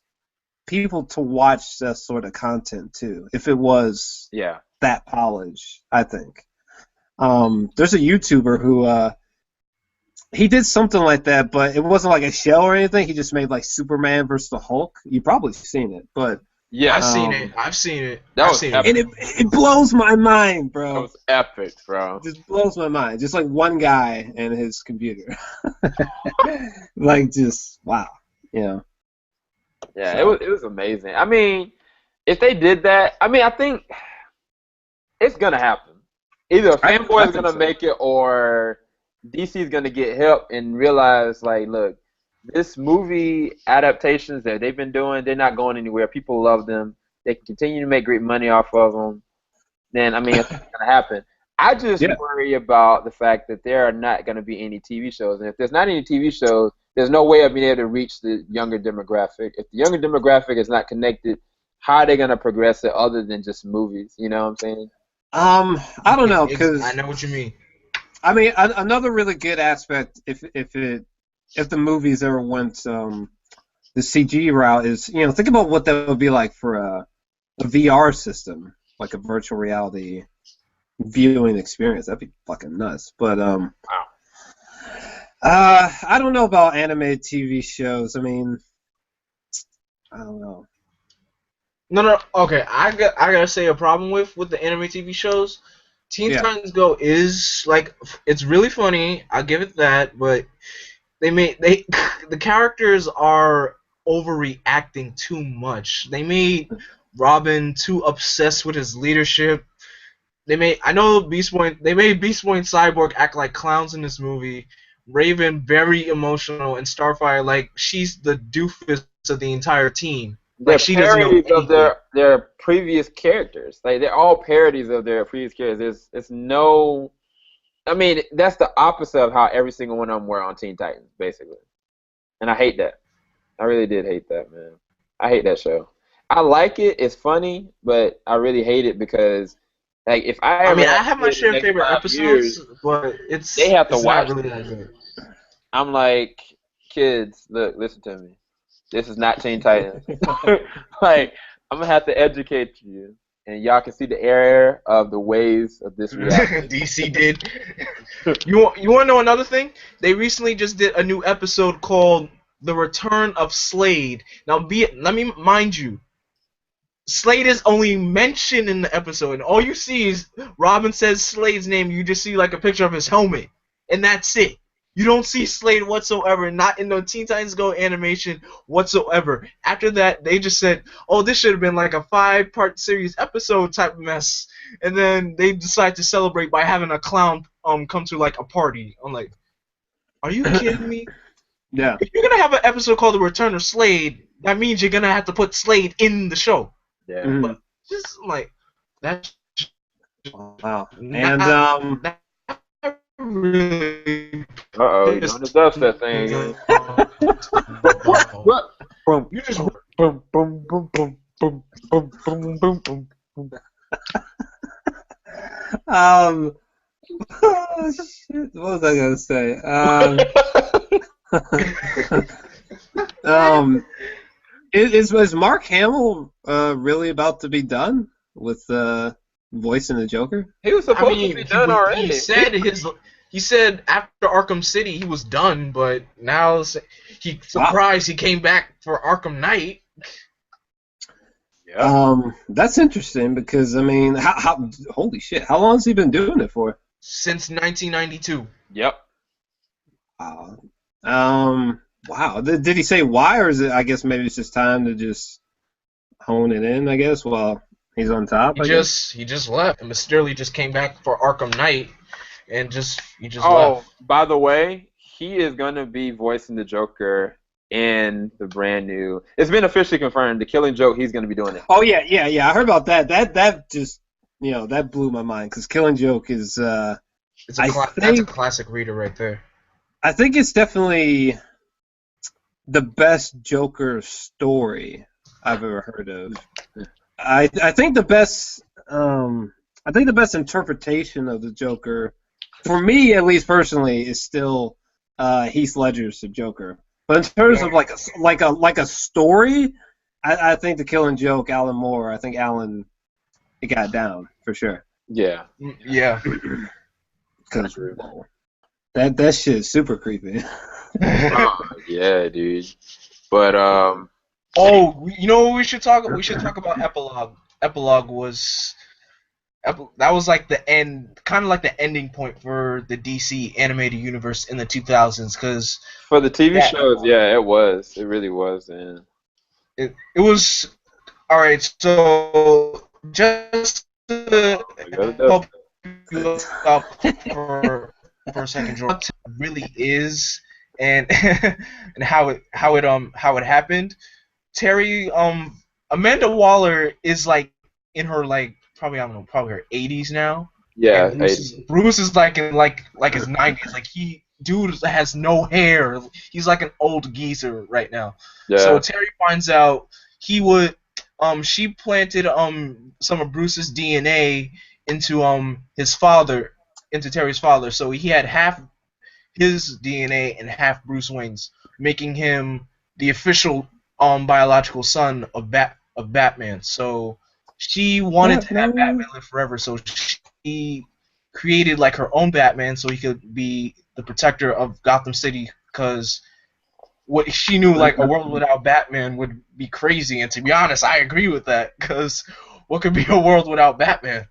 S4: people to watch that sort of content too, if it was that polished. I think. There's a YouTuber who he did something like that, but it wasn't like a show or anything. He just made like Superman versus the Hulk. You've probably seen it, but
S1: Yeah,
S2: I've seen it. I've seen it.
S1: That
S2: I've
S1: was
S2: seen
S1: epic.
S2: it.
S4: And it blows my mind,
S1: that
S4: bro.
S1: was epic, bro.
S4: It just blows my mind. Just like one guy and his computer. Like, just, wow. Yeah.
S1: Yeah,
S4: So.
S1: it was amazing. I mean, if they did that, I mean, I think it's gonna happen. Either a
S4: I
S1: fanboy is
S4: think
S1: gonna
S4: so.
S1: make it, or DC is gonna get help and realize, like, look, this movie adaptations that they've been doing, they're not going anywhere. People love them. They can continue to make great money off of them. Then, I mean, it's gonna happen. I just
S4: Yeah.
S1: worry about the fact that there are not going to be any TV shows, and if there's not any TV shows, there's no way of being able to reach the younger demographic. If the younger demographic is not connected, how are they going to progress it other than just movies? You know what I'm saying?
S4: I don't know, because
S2: I know what you mean.
S4: I mean, another really good aspect, if the movies ever went the CG route, is, you know, think about what that would be like for a VR system, like a virtual reality viewing experience. That'd be fucking nuts. But I don't know about animated TV shows. I mean, I don't know.
S2: No. Okay, I gotta say a problem with the anime TV shows. Teen Titans Go is like, it's really funny. I'll give it that, but the characters are overreacting too much. They made Robin too obsessed with his leadership. They made Beast Boy and Cyborg act like clowns in this movie. Raven very emotional, and Starfire like she's the doofus of the entire team.
S1: They're
S2: Like she doesn't know
S1: parodies of
S2: anything.
S1: their previous characters. Like, they're all parodies of their previous characters. It's no, I mean, that's the opposite of how every single one of them were on Teen Titans, basically. And I hate that. I really did hate that, man. I hate that show. I like it. It's funny, but I really hate it because, like, if I ever
S2: I have my
S1: kids
S2: share
S1: the
S2: of
S1: next
S2: favorite
S1: 5
S2: episodes,
S1: years,
S2: but
S1: they have to
S2: it's
S1: watch
S2: not really
S1: it.
S2: that good.
S1: I'm like, kids, look, listen to me. This is not Teen Titans. Like, I'm gonna have to educate you, and y'all can see the error of the ways of this reality.
S2: DC did. You want to know another thing? They recently just did a new episode called "The Return of Slade." Now, let me mind you, Slade is only mentioned in the episode, and all you see is Robin says Slade's name. You just see like a picture of his helmet, and that's it. You don't see Slade whatsoever, not in the Teen Titans Go animation whatsoever. After that, they just said, oh, this should have been like a 5-part series episode type mess. And then they decide to celebrate by having a clown come to like a party. I'm like, are you kidding me?
S4: Yeah.
S2: If you're going to have an episode called The Return of Slade, that means you're going to have to put Slade in the show.
S1: Yeah.
S4: Mhm.
S2: But just like, that's
S4: Wow. And
S2: really
S1: You doing the dubstep thing again. What? Boom.
S2: You just
S1: Boom, boom, boom, boom, boom, boom, boom, boom, boom, boom.
S4: oh, shit. What was I gonna say? Is Mark Hamill really about to be done with voicing the Joker?
S1: He was supposed to be done already.
S2: He said after Arkham City he was done, but now he surprised he came back for Arkham Knight.
S1: Yeah.
S4: That's interesting because I mean, how holy shit, how long has he been doing it for?
S2: Since 1992.
S1: Yep.
S4: Wow. Did he say why, or is it? I guess maybe it's just time to just hone it in. I guess while he's on top.
S2: He just left and mysteriously just came back for Arkham Knight, and he just left.
S1: By the way, he is gonna be voicing the Joker in the brand new. It's been officially confirmed. The Killing Joke. He's gonna be doing it.
S4: Oh yeah. I heard about that. That just that blew my mind because Killing Joke is.
S2: That's a classic reader right there.
S4: I think it's definitely the best Joker story I've ever heard of. I think the best interpretation of the Joker, for me at least personally, is still Heath Ledger's The Joker. But in terms of like a story, I think the Killing Joke, Alan Moore. I think Alan, it got down for sure.
S1: Yeah.
S2: Yeah.
S4: Because that shit's super creepy.
S1: Yeah, dude. But
S2: Oh, you know what we should talk? We should talk about epilogue. Epilogue was that was like the end, kind of like the ending point for the DC animated universe in the 2000s, because
S1: For the TV
S2: that
S1: shows, yeah, it was. It really was, and
S2: it was all right. So just to help you out for a second, George, what it really is and and how it happened. Terry Amanda Waller is like in her like probably I don't know probably her 80s now,
S1: yeah,
S2: and Bruce is like in like his 90s. Like dude has no hair. He's like an old geezer right now.
S1: yeah.
S2: So Terry finds out he would she planted some of Bruce's DNA into into Terry's father. So he had half his DNA and half Bruce Wayne's, making him the official biological son of Batman. So she wanted to have Batman live forever, so she created like her own Batman so he could be the protector of Gotham City, because what she knew, like, a world without Batman would be crazy. And to be honest, I agree with that, because what could be a world without Batman?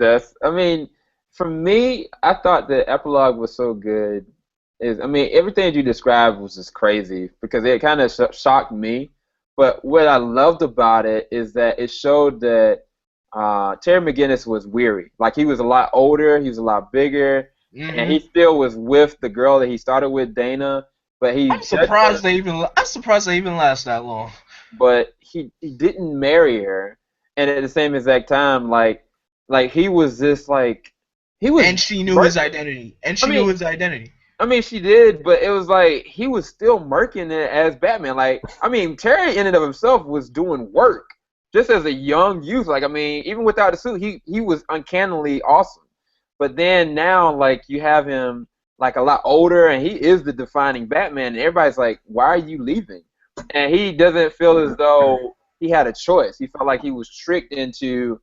S1: I mean, for me, I thought the epilogue was so good. I mean, everything you described was just crazy because it kind of shocked me. But what I loved about it is that it showed that Terry McGinnis was weary. Like, he was a lot older, he was a lot bigger, and he still was with the girl that he started with, Dana. But
S2: I'm surprised they even last that long.
S1: But he didn't marry her, and at the same exact time, like he was just like he was.
S2: And she knew his identity.
S1: I mean, she did, but it was like he was still murking it as Batman. Like, I mean, Terry in and of himself was doing work just as a young youth. Like, I mean, even without the suit, he was uncannily awesome. But then now, like, you have him like a lot older, and he is the defining Batman, and everybody's like, "Why are you leaving?" And he doesn't feel as though he had a choice. He felt like he was tricked into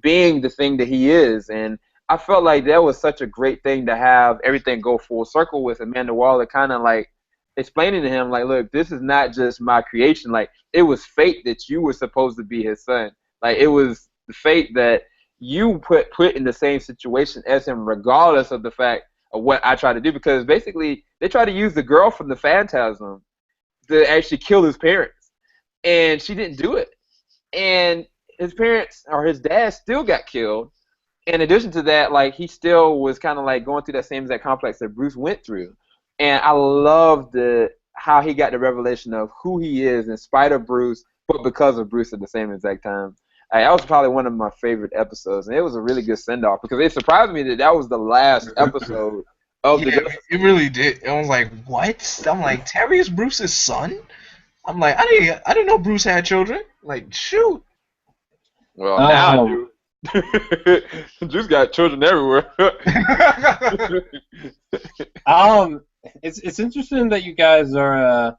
S1: being the thing that he is, and I felt like that was such a great thing to have everything go full circle with Amanda Waller kind of like explaining to him, like, look, this is not just my creation. Like, it was fate that you were supposed to be his son. Like, it was the fate that you put in the same situation as him, regardless of the fact of what I tried to do. Because basically, they tried to use the girl from the Phantasm to actually kill his parents, and she didn't do it. And his parents, or his dad, still got killed. In addition to that, like, he still was kind of like going through that same exact complex that Bruce went through. And I love how he got the revelation of who he is in spite of Bruce, but because of Bruce at the same exact time. That was probably one of my favorite episodes, and it was a really good send-off because it surprised me that was the last episode of the.
S2: It really did. I was like, what? I'm like, Terry is Bruce's son? I'm like, I didn't know Bruce had children. Like, shoot.
S1: Well, now I do. Just got children everywhere.
S4: It's interesting that you guys are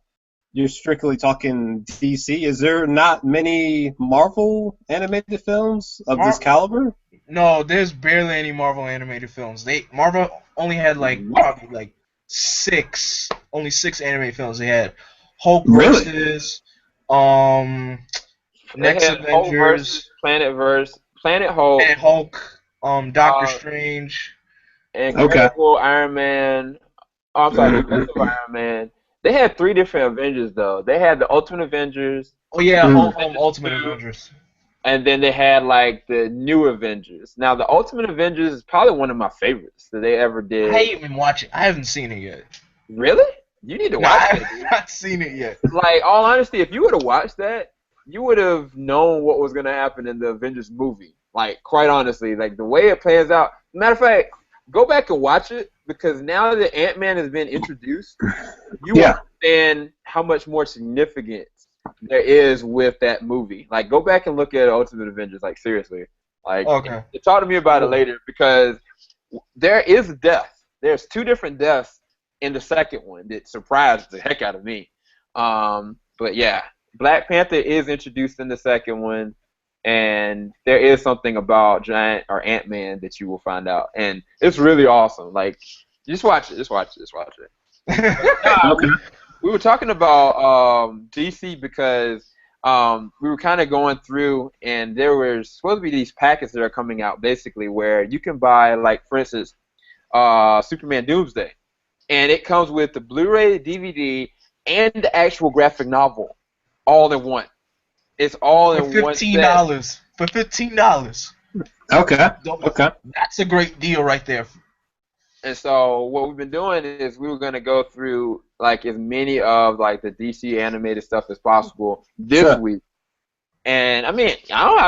S4: you're strictly talking DC. Is there not many Marvel animated films of this caliber?
S2: No, there's barely any Marvel animated films. Marvel only had probably like six animated films. They had Hulk versus Next Avengers,
S1: Planet Hulk,
S2: Doctor Strange,
S1: Incredible Iron Man. Oh, I'm sorry, Incredible Iron Man. They had 3 different Avengers though. They had the Ultimate Avengers.
S2: Oh yeah, Ultimate Avengers.
S1: And then they had like the New Avengers. Now the Ultimate Avengers is probably one of my favorites that they ever did.
S2: I ain't even watch it. I haven't seen it yet.
S1: Really? You need to watch it.
S2: I have not seen it yet.
S1: Like, all honesty, if you would have watched that, you would have known what was going to happen in the Avengers movie. Like, quite honestly, like the way it plans out. Matter of fact, go back and watch it because now that Ant-Man has been introduced, you understand how much more significance there is with that movie. Like, go back and look at Ultimate Avengers. Like, seriously. Like, talk to me about it later because there is death. There's 2 different deaths in the second one that surprised the heck out of me. But yeah, Black Panther is introduced in the second one, and there is something about Giant or Ant-Man that you will find out, and it's really awesome. Like, just watch it. Just watch it.
S4: Okay.
S1: we were talking about DC because we were kind of going through, and there were supposed to be these packets that are coming out, basically, where you can buy, like, for instance, Superman Doomsday, and it comes with the Blu-ray, DVD, and the actual graphic novel, all in one. It's all in one set.
S2: $15. For $15.
S4: Okay. Okay.
S2: That's a great deal right there.
S1: And so what we've been doing is we were going to go through like as many of like the DC animated stuff as possible this week. And I mean, I don't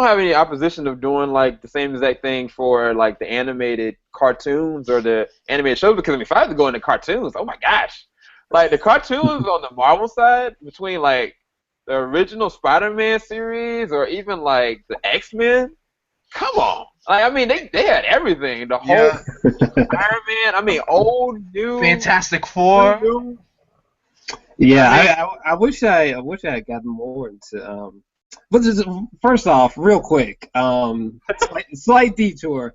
S1: have any opposition of doing like the same exact thing for like the animated cartoons or the animated shows, because I mean, if I have to go into cartoons, oh my gosh. Like the cartoons on the Marvel side, between like the original Spider-Man series or even like the X-Men, come on. Like, I mean, they had everything. The whole Iron Man. I mean, old, new,
S2: Fantastic Four.
S1: New.
S4: Yeah, I wish I had gotten more into. But first off, real quick, slight detour.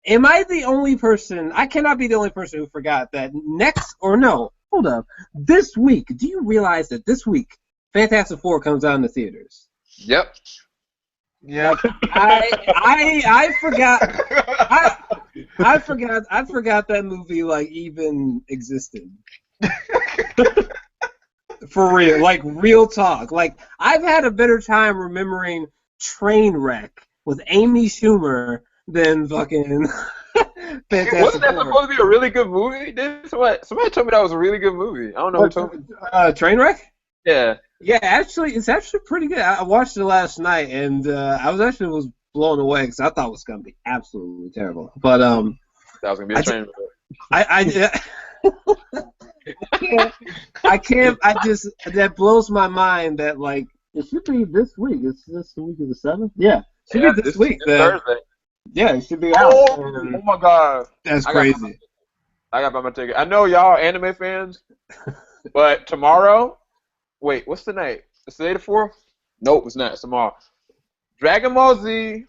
S4: Am I the only person? I cannot be the only person who forgot that hold up. This week, do you realize that this week Fantastic Four comes out in the theaters?
S1: Yep.
S2: Yeah.
S4: I forgot. I forgot that movie like even existed. For real, like real talk. Like I've had a better time remembering Trainwreck with Amy Schumer than fucking Fantastic
S1: Wasn't that
S4: Four.
S1: supposed to be a really good movie? Somebody told me that was a really good movie. I don't know who told me.
S4: Trainwreck?
S1: Yeah.
S4: Yeah, actually, it's actually pretty good. I watched it last night, and I was blown away because I thought it was gonna be absolutely terrible. But
S1: that was gonna be a train.
S4: That blows my mind that like it should be this week. It's this week of the 7th. Yeah, it should be this week.
S1: Thursday.
S4: Yeah, it should be out.
S1: Oh my god,
S4: that's crazy.
S1: I got my ticket. I know y'all anime fans, but tomorrow. Wait, what's the night? It's the day the 4th? Nope, it's not. It's tomorrow. Dragon Ball Z.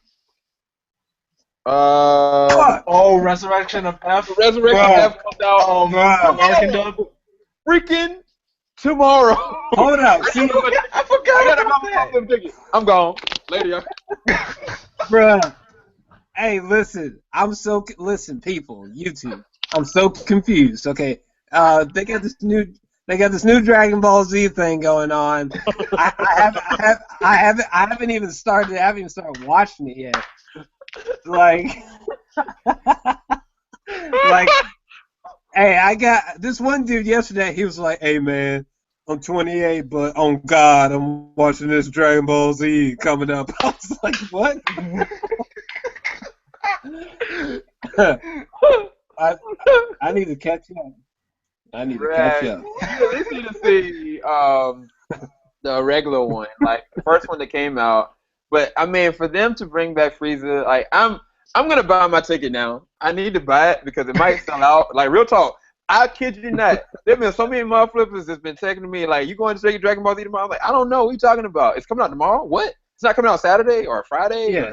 S2: Resurrection of F.
S1: Resurrection of F comes out.
S2: American dub.
S1: Freaking tomorrow.
S4: Hold up.
S2: I forgot about that.
S1: I'm gone. Later, y'all.
S4: Bruh. Hey, listen. Listen, people. YouTube. I'm so confused. Okay. They got this new Dragon Ball Z thing going on. I haven't even started watching it yet. Like, hey, I got this one dude yesterday. He was like, "Hey man, I'm 28, but on God, I'm watching this Dragon Ball Z coming up." I was like, "What?" I need to catch up. I need to catch up.
S1: You need to see the regular one, like the first one that came out. But I mean, for them to bring back Frieza, like I'm gonna buy my ticket now. I need to buy it because it might sell out. Like real talk, I kid you not. There've been so many motherflippers that's been texting me like, "You going to see Dragon Ball Z tomorrow?" I'm like, I don't know. What are you talking about? It's coming out tomorrow? What? It's not coming out Saturday or Friday?
S4: Yeah.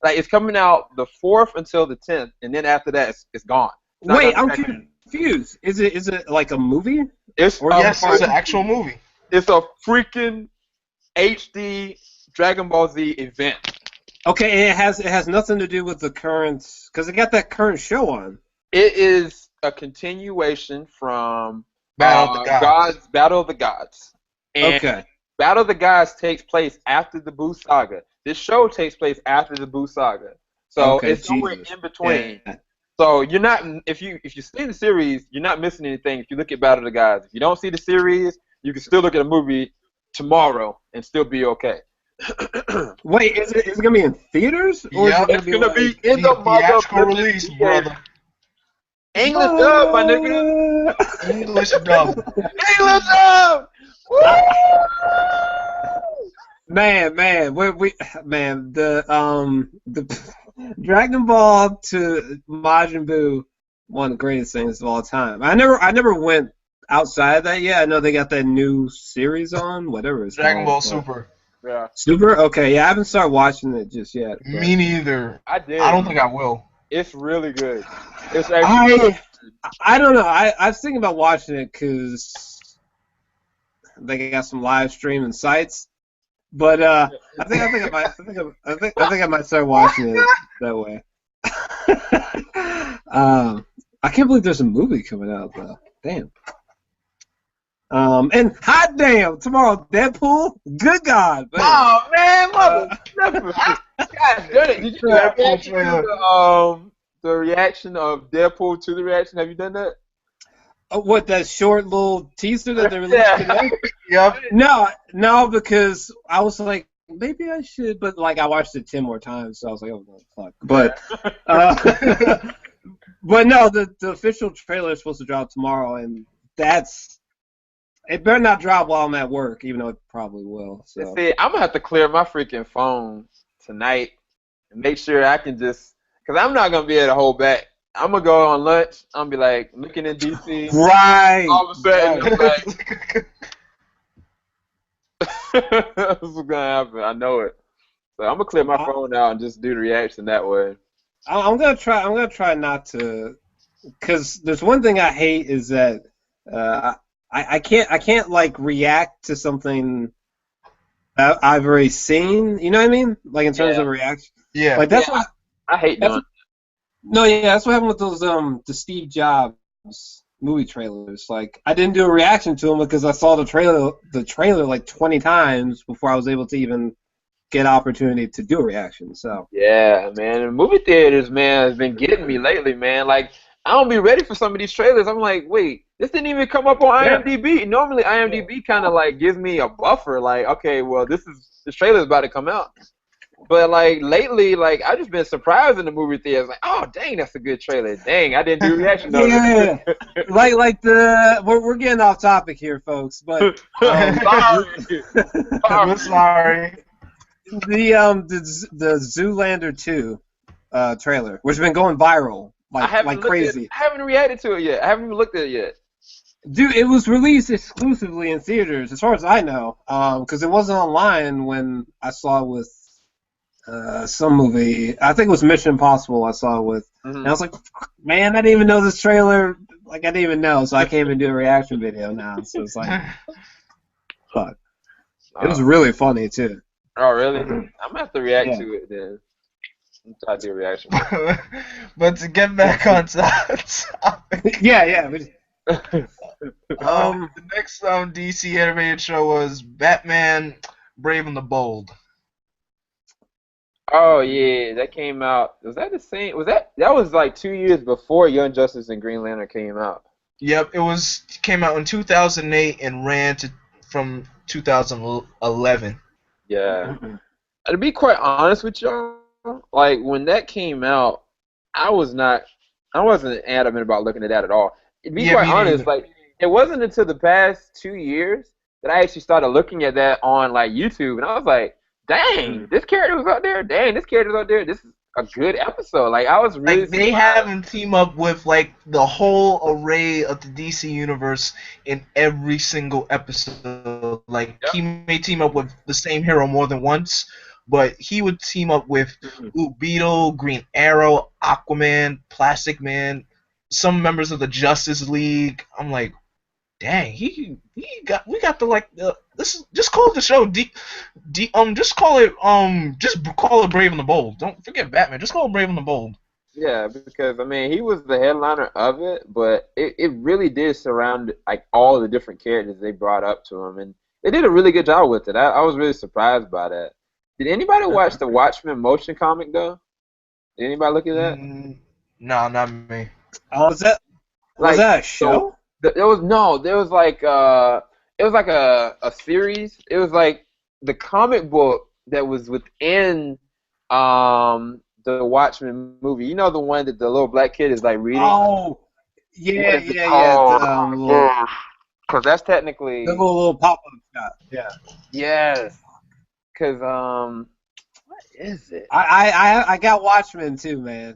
S1: Like it's coming out the 4th until the 10th, and then after that, it's gone.
S4: Wait, I'm confused. Is it like a movie?
S2: Yes, it's an actual movie.
S1: It's a freaking HD Dragon Ball Z event.
S4: Okay, it has nothing to do with the current, because it got that current show on.
S1: It is a continuation from
S2: Battle of
S1: the Gods. And
S4: okay.
S1: Battle of the Gods takes place after the Buu Saga. This show takes place after the Buu Saga. So it's somewhere in between. Yeah. So you're not, if you see the series, you're not missing anything if you look at Battle of the Gods. If you don't see the series, you can still look at a movie tomorrow and still be okay.
S4: Wait, is it gonna be in theaters? Or
S1: yeah, it's gonna be in the
S2: theatrical release, brother.
S1: English dub, my nigga.
S2: English dub.
S1: English dub. Woo!
S4: Man, the Dragon Ball to Majin Buu, one of the greatest things of all time. I never went outside of that yet. I know they got that new series on, whatever it's
S2: Dragon
S4: called.
S2: Ball Super.
S1: Yeah.
S4: Super? Okay, yeah, I haven't started watching it just yet. But.
S2: Me neither.
S1: I did.
S2: I don't think I will.
S1: It's really good. It's actually
S4: I don't know. I was thinking about watching it because They got some live streaming sites. But I think I might start watching it that way. I can't believe there's a movie coming out though. Damn. And hot damn, tomorrow Deadpool. Good God. Man.
S1: Oh man, mother. God damn it! Did you do that reaction to the reaction of Deadpool to the reaction? Have you done that?
S4: What, that short little teaser that they released today?
S2: Yep.
S4: No, because I was like, maybe I should, but like I watched it 10 more times, so I was like, oh fuck. But but no, the official trailer is supposed to drop tomorrow, and it better not drop while I'm at work, even though it probably will. So.
S1: See, I'm gonna have to clear my freaking phone tonight and make sure I can just, because I'm not gonna be able to hold back. I'm gonna go on lunch. I'm gonna be like looking in DC.
S4: Right.
S1: All of a sudden, I'm like, this is gonna happen. I know it. So I'm gonna clear my phone out and just do the reaction that way.
S4: I'm gonna try not to, because there's one thing I hate is that I can't like react to something that I've already seen. You know what I mean? Like in terms of reaction.
S2: Yeah.
S4: Like that's what
S1: I hate doing.
S4: No, yeah, that's what happened with those the Steve Jobs movie trailers. Like I didn't do a reaction to them because I saw the trailer like 20 times before I was able to even get opportunity to do a reaction. So
S1: yeah, man, the movie theaters, man, has been getting me lately, man. Like I don't be ready for some of these trailers. I'm like, wait, this didn't even come up on IMDb. Normally IMDb kind of like gives me a buffer. Like, okay, well this trailer is about to come out. But like lately, like I've just been surprised in the movie theaters. Like, oh dang, that's a good trailer. Dang, I didn't do a reaction.
S4: Yeah, like we're getting off topic here, folks. But
S2: I'm sorry.
S4: The Zoolander 2 trailer, which has been going viral like crazy.
S1: I haven't reacted to it yet. I haven't even looked at it yet.
S4: Dude, it was released exclusively in theaters, as far as I know, because it wasn't online when I saw it with some movie. I think it was Mission Impossible I saw it with. And I was like, man, I didn't even know this trailer. Like, I didn't even know, so I can't even do a reaction video now. So it's like, fuck. It was really funny, too.
S1: Oh, really? I'm going to have to react to it then. I'm trying to do a reaction.
S2: But to get back on topic.
S4: Yeah.
S2: The next DC animated show was Batman Brave and the Bold.
S1: Oh yeah, that came out. Was that the same? That was like 2 years before Young Justice and Green Lantern came out?
S2: Yep, it came out in 2008 and ran from 2011.
S1: Yeah. To be quite honest with y'all, like when that came out, I wasn't adamant about looking at that at all. To be quite honest, like it wasn't until the past 2 years that I actually started looking at that on like YouTube, and I was like, dang, this character was out there. Dang, this character was out there. This is a good episode. Like I was really.
S2: Like they have him team up with like the whole array of the DC universe in every single episode. Like he may team up with the same hero more than once, but he would team up with Blue Beetle, Green Arrow, Aquaman, Plastic Man, some members of the Justice League. I'm like, dang, we got the like this. Just call it the show. Just call it Brave and the Bold. Don't forget Batman. Just call it Brave and the Bold.
S1: Yeah, because I mean he was the headliner of it, but it really did surround like all the different characters they brought up to him, and they did a really good job with it. I was really surprised by that. Did anybody watch the Watchmen motion comic though? Did anybody look at that?
S2: No, not me.
S4: Was that a show?
S1: There was like a series. It was like the comic book that was within the Watchmen movie. You know the one that the little black kid is like reading.
S4: Oh, yeah.
S1: Because that's technically
S4: the little pop-up shot. Yeah.
S1: Yes. Because what is it?
S4: I got Watchmen too, man.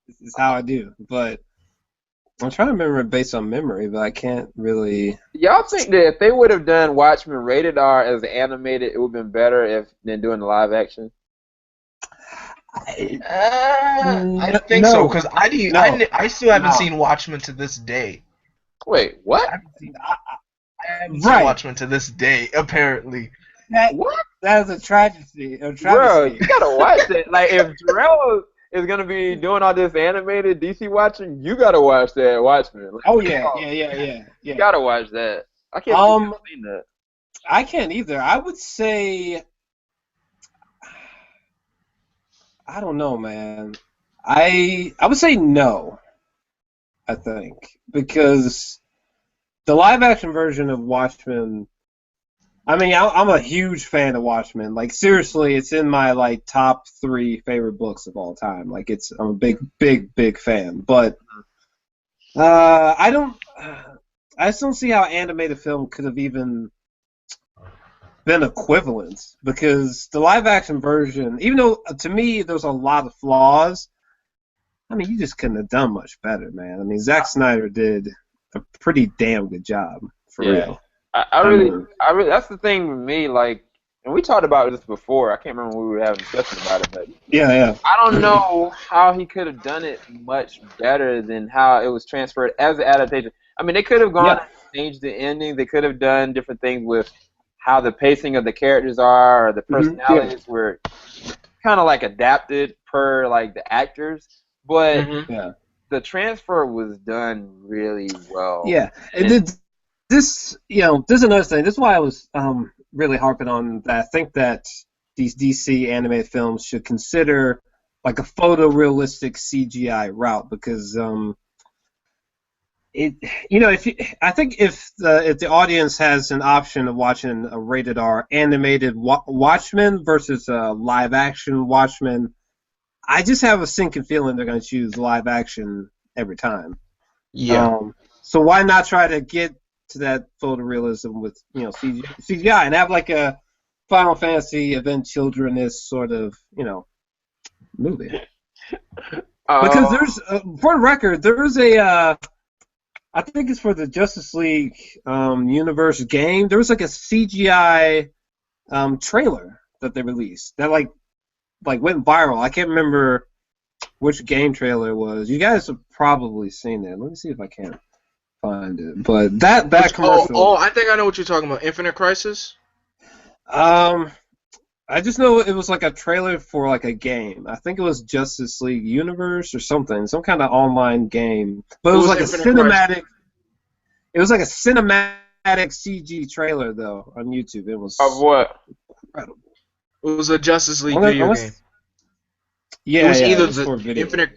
S4: This is how I do, but. I'm trying to remember it based on memory, but I can't really.
S1: Y'all think that if they would have done Watchmen rated R as animated, it would have been better than doing the live action?
S2: I think so, because I still haven't seen Watchmen to this day.
S1: Wait, what?
S4: Right.
S2: Watchmen to this day, apparently.
S4: That is a tragedy.
S1: Bro, you gotta watch it. Like, if Jarrell is gonna be doing all this animated DC watching, you gotta watch that Watchmen. Like,
S4: Oh yeah.
S1: You gotta watch that. I can't believe I've seen that.
S4: I can't either. I would say, I don't know, man. I would say no. I think because the live action version of Watchmen. I mean, I'm a huge fan of Watchmen. Like, seriously, it's in my like top 3 favorite books of all time. Like, I'm a big fan. But I just don't see how animated film could have even been equivalent, because the live action version, even though to me there's a lot of flaws, I mean, you just couldn't have done much better, man. I mean, Zack Snyder did a pretty damn good job, for real.
S1: I really, that's the thing with me, like, and we talked about this before. I can't remember when we were having a discussion about it, but
S4: yeah.
S1: I don't know how he could have done it much better than how it was transferred as an adaptation. I mean, they could have gone and changed the ending. They could have done different things with how the pacing of the characters are, or the personalities were kind of like adapted per like the actors, but the transfer was done really well.
S4: Yeah, and this is another thing. This is why I was really harping on that. I think that these DC animated films should consider like a photorealistic CGI route, because I think if the audience has an option of watching a rated R animated Watchmen versus a live action Watchmen, I just have a sinking feeling they're going to choose live action every time.
S2: Yeah.
S4: So why not try to get to that photorealism with CGI and have like a Final Fantasy Event Children-ish sort of movie? Because there's for the record, there's a I think it's for the Justice League universe game. There was like a CGI trailer that they released that like went viral. I can't remember which game trailer it was. You guys have probably seen it. Let me see if I can find it. But that commercial.
S2: Oh, I think I know what you're talking about. Infinite Crisis?
S4: I just know it was like a trailer for like a game. I think it was Justice League Universe or something, some kind of online game. But it was like a cinematic. It was like a cinematic CG trailer though on YouTube. It was
S1: of what?
S4: Incredible.
S2: It was a Justice League video game.
S4: Yeah,
S2: it was either
S4: the
S2: Infinite.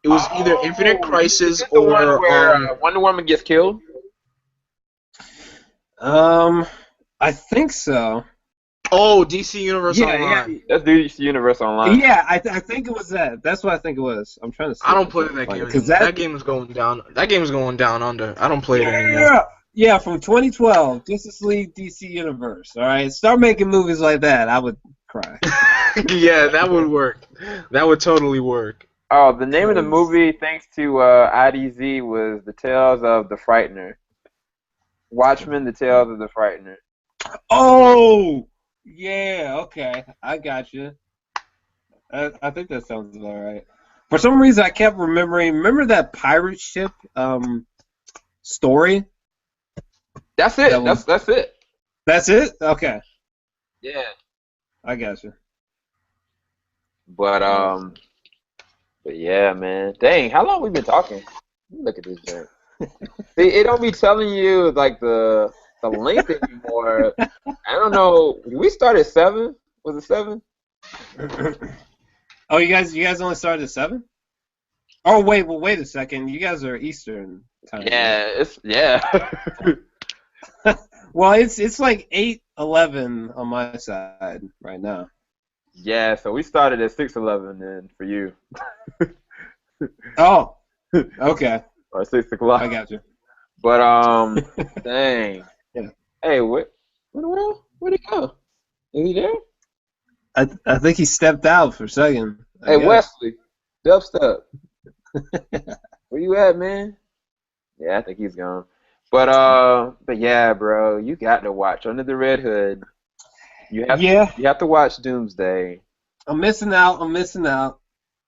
S2: It was either Infinite Crisis
S1: or
S2: or
S1: one where Wonder Woman gets killed.
S4: I think so.
S2: Oh, DC Universe Online.
S1: Yeah. That's DC Universe Online.
S4: Yeah, I think it was that. That's what I think it was. I'm trying to see.
S2: I don't play that game because that game is going down. That game is going down under. I don't play it anymore.
S4: Yeah, from 2012, Justice League DC Universe. All right, start making movies like that. I would cry.
S2: Yeah, that would work. That would totally work.
S1: Oh, the name of the movie, thanks to IDZ, was The Tales of the Frightener. Watchmen, The Tales of the Frightener.
S4: Oh, yeah, okay. I got you. I think that sounds about right. For some reason, I kept remember that pirate ship story?
S1: That's it. That's it.
S4: That's it? Okay.
S1: Yeah.
S4: I got you.
S1: But yeah, man. Dang, how long we been talking? Look at this joint. See, it don't be telling you like the length anymore. I don't know. We started at 7. Was it 7?
S4: Oh, you guys only started at 7? Oh wait a second. You guys are Eastern time.
S1: Yeah,
S4: right? Well, it's like 8:11 on my side right now.
S1: Yeah, so we started at 6:11 then for you.
S4: Oh, okay.
S1: Or 6 o'clock.
S4: I got you.
S1: But dang.
S4: Yeah.
S1: Hey, where'd he go? Is he there?
S4: I think he stepped out for a second.
S1: Hey, Wesley, dubstep. Where you at, man? Yeah, I think he's gone. But yeah, bro, you got to watch Under the Red Hood. You have to watch Doomsday.
S4: I'm missing out.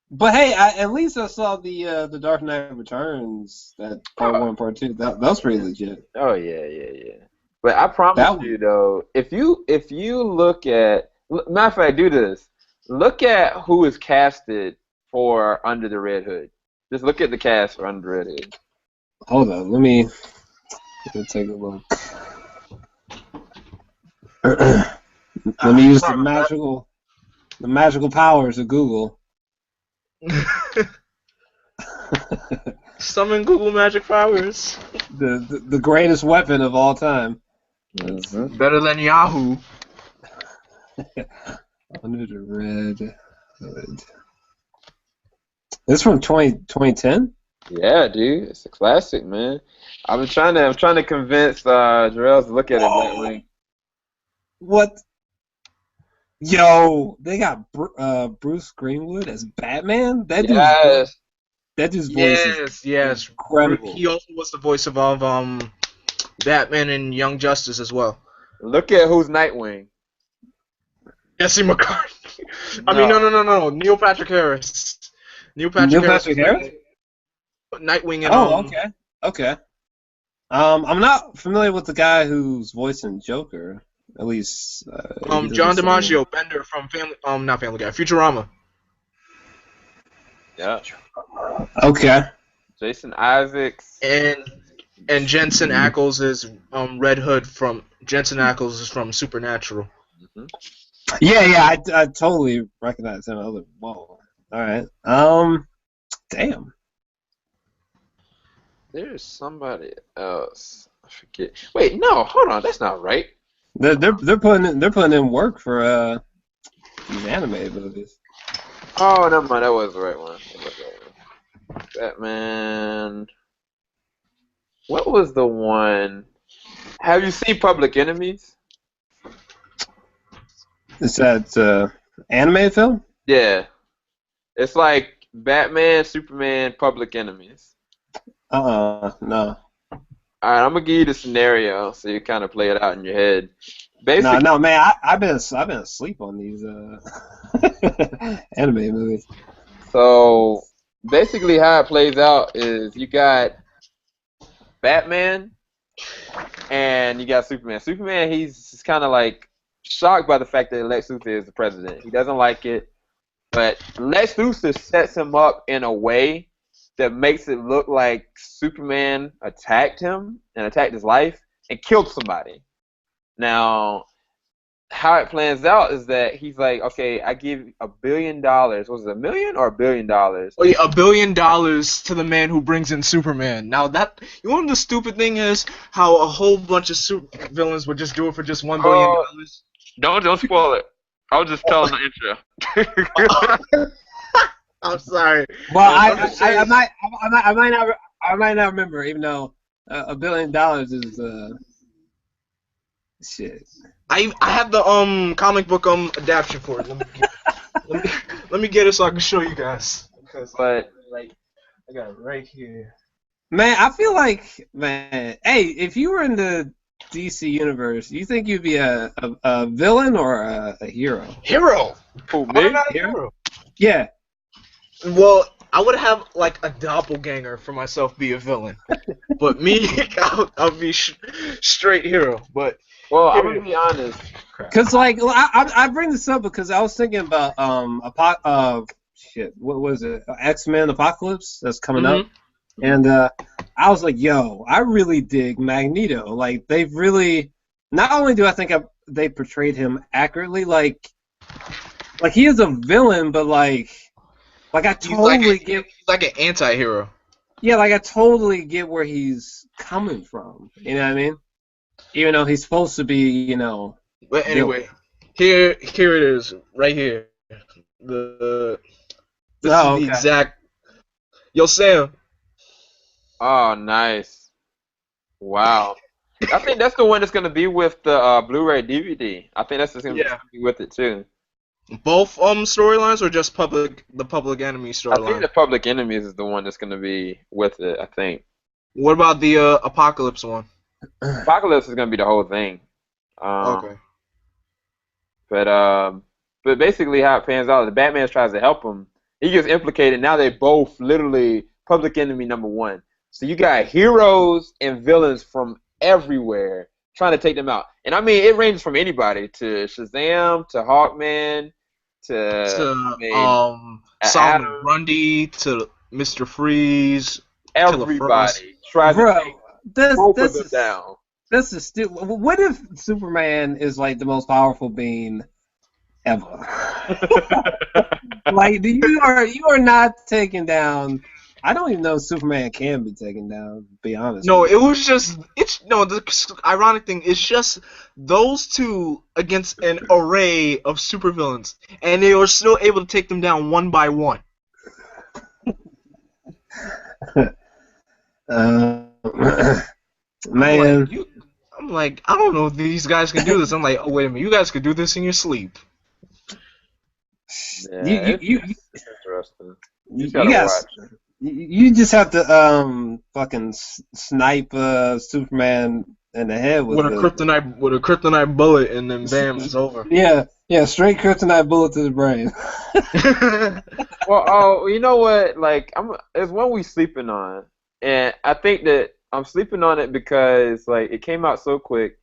S4: But hey, at least I saw the Dark Knight Returns, that part 1, part 2. That was pretty legit.
S1: Oh yeah. But I promise
S4: That
S1: you though, if you look at, matter of fact, do this. Look at who is casted for Under the Red Hood. Just look at the cast for Under the Red Hood.
S4: hold on, let me take a look. Let me use the magical powers of Google.
S2: Summon Google magic powers.
S4: The greatest weapon of all time.
S1: Mm-hmm.
S2: Better than Yahoo.
S4: Under the Red Hood. This from 2010?
S1: Yeah, dude, it's a classic, man. I'm trying to convince Jarrell to look at it that way.
S4: What? Yo, they got Bruce Greenwood as Batman. That dude's voice is
S2: Yes.
S4: incredible.
S2: He also was the voice of Batman and Young Justice as well.
S1: Look at who's Nightwing.
S2: Jesse McCartney. I mean, no. Neil Patrick Harris. Neil Patrick Harris? Nightwing and
S4: okay. I'm not familiar with the guy who's voicing Joker. At least
S2: John DiMaggio, Bender from not Family Guy, Futurama.
S1: Yeah.
S4: Okay.
S1: Jason Isaacs.
S2: And Jensen Ackles is Red Hood from Supernatural.
S1: Mm-hmm.
S4: Yeah, I totally recognize him. I was like, whoa. All right. Damn.
S1: There's somebody else. I forget. Wait, no, hold on. That's not right.
S4: They're putting in work for these animated movies.
S1: Oh, never mind. That was the right one. Batman. What was the one? Have you seen Public Enemies?
S4: Is that animated film?
S1: Yeah. It's like Batman, Superman, Public Enemies.
S4: No.
S1: Alright, I'm gonna give you the scenario so you kind of play it out in your head. Basically,
S4: No, man, I've been asleep on these animated movies.
S1: So basically, how it plays out is you got Batman and you got Superman. Superman, he's kind of like shocked by the fact that Lex Luthor is the president. He doesn't like it, but Lex Luthor sets him up in a way that makes it look like Superman attacked him and attacked his life and killed somebody. Now, how it plans out is that he's like, okay, I give $1 billion. Was it $1 million or $1 billion?
S2: Oh yeah, $1 billion to the man who brings in Superman. Now that you know what the stupid thing is, how a whole bunch of super villains would just do it for just $1 billion.
S1: Don't spoil it. I was just telling the intro.
S2: I'm sorry.
S4: Well, I might not remember, even though $1 billion is shit.
S2: I have the comic book adaptation for it. Let me get it so I can show you guys.
S1: But
S2: like I got it right here.
S4: Man, I feel like, man, hey, if you were in the DC universe, you think you'd be a villain or a hero?
S2: Hero.
S1: who,
S2: I'm
S1: me?
S2: not a hero.
S4: Yeah.
S2: Well, I would have like a doppelganger for myself be a villain, but me, I'll be straight hero. But
S1: Well, I'm gonna be honest.
S4: Cause like I bring this up because I was thinking about what was it, X-Men Apocalypse that's coming up, and I was like, yo, I really dig Magneto. Like they've really, not only do I think they portrayed him accurately, like he is a villain, but like I totally get
S2: he's like an anti-hero.
S4: Yeah, like I totally get where he's coming from. You know what I mean? Even though he's supposed to be, you know.
S2: But anyway, here it is, right here. This is the exact. Yo, Sam.
S1: Oh, nice. Wow. I think that's the one that's gonna be with the Blu-ray DVD. I think that's just gonna be with it too.
S2: Both storylines or just the Public Enemy storyline?
S1: I think the Public Enemies is the one that's gonna be with it. I think.
S2: What about the Apocalypse one?
S1: Apocalypse is gonna be the whole thing.
S2: Okay.
S1: But basically how it pans out, the Batman tries to help him. He gets implicated. Now they both literally Public Enemy #1. So you got heroes and villains from everywhere trying to take them out. And I mean, it ranges from anybody to Shazam to Hawkman to
S2: Solomon
S1: Adam.
S2: Grundy to Mr. Freeze.
S1: Everybody tries to
S4: Bro,
S1: take both of them
S4: this
S1: down.
S4: this is stupid. What if Superman is like the most powerful being ever? Like, you are not taking down. I don't even know if Superman can be taken down. To be honest.
S2: No,
S4: with
S2: it was just the ironic thing is just those two against an array of supervillains, and they were still able to take them down one by one.
S4: Man,
S2: I'm like, I don't know if these guys can do this. I'm like, oh wait a minute, you guys could do this in your sleep.
S1: Yeah, it's interesting. You gotta watch.
S4: You just have to fucking snipe Superman in the head with
S2: a kryptonite bullet, and then bam, it's over.
S4: Yeah, straight kryptonite bullet to the brain.
S1: Well, you know what? Like, it's one we sleeping on, and I think that I'm sleeping on it because like it came out so quick.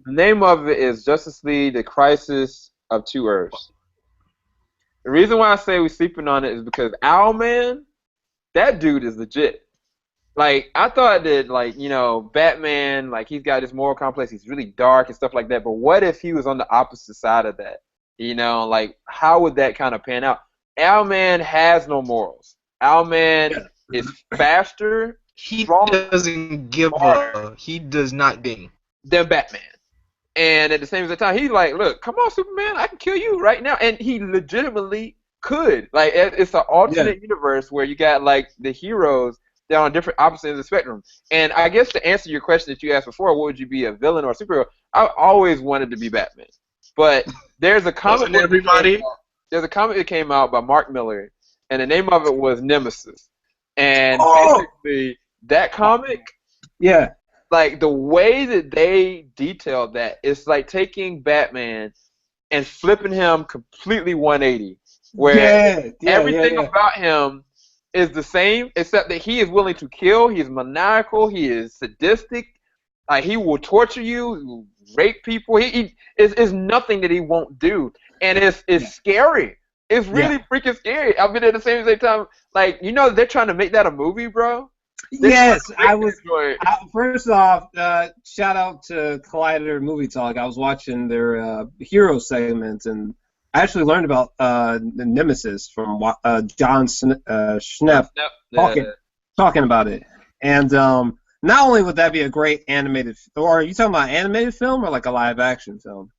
S1: The name of it is Justice League: The Crisis of Two Earths. The reason why I say we sleeping on it is because Owlman, that dude is legit. Like, I thought that, like, you know, Batman, like, he's got this moral complex, he's really dark and stuff like that, but what if he was on the opposite side of that? You know, like, how would that kind of pan out? Owlman has no morals. Owlman is faster,
S2: He
S1: stronger,
S2: he does not ding.
S1: than Batman. And at the same time, he's like, look, come on, Superman, I can kill you right now. And he legitimately could. Like, it's an alternate universe where you got, like, the heroes that are on different opposite ends of the spectrum. And I guess to answer your question that you asked before, what would you be, a villain or a superhero? I always wanted to be Batman. But there's a comic book there's a comic that came out by Mark Miller, and the name of it was Nemesis. And basically, that comic, like, the way that they detailed that, it's like taking Batman and flipping him completely 180. Where everything about him is the same, except that he is willing to kill, he is maniacal, he is sadistic, like, he will torture you, he will rape people, he is nothing that he won't do. And it's scary. It's really freaking scary. I mean, at the same time, like, you know, they're trying to make that a movie, bro.
S4: Yes, I was. First off, shout out to Collider Movie Talk. I was watching their hero segment, and I actually learned about the Nemesis from John Schnepp talking about it. And not only would that be a great animated, or are you talking about animated film or like a live action film?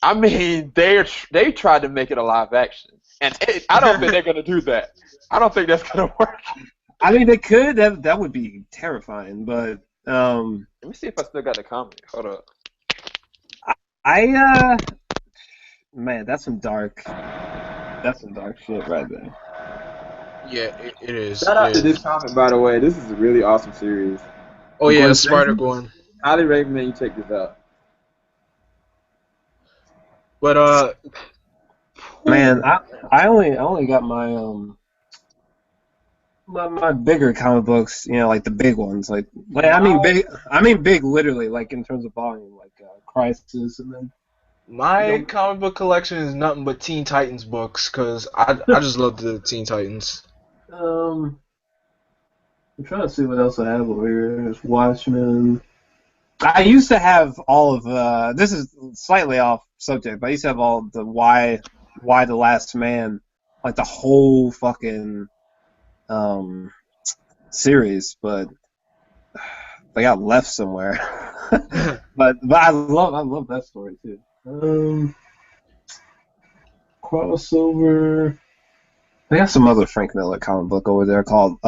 S1: I mean, they tried to make it a live action, and I don't think they're gonna do that. I don't think that's gonna work.
S4: I mean, they could. That would be terrifying, but
S1: let me see if I still got the comic. Hold up.
S4: Man, that's some dark shit right there.
S2: Yeah, it is.
S1: Shout out to this comic, by the way. This is a really awesome series.
S2: Oh yeah, Spider-Gwen.
S1: Highly recommend you check this out.
S2: But
S4: man, I only got my my bigger comic books, you know, like the big ones, like I mean big literally, like in terms of volume, like Crisis, and then
S2: my comic book collection is nothing but Teen Titans books, cause I just love the Teen Titans.
S4: I'm trying to see what else I have over here. There's Watchmen. I used to have all of this is slightly off subject, but I used to have all the Why the Last Man, like the whole fucking series, but they got left somewhere. but I love that story too. Crossover. They got some other Frank Miller comic book over there called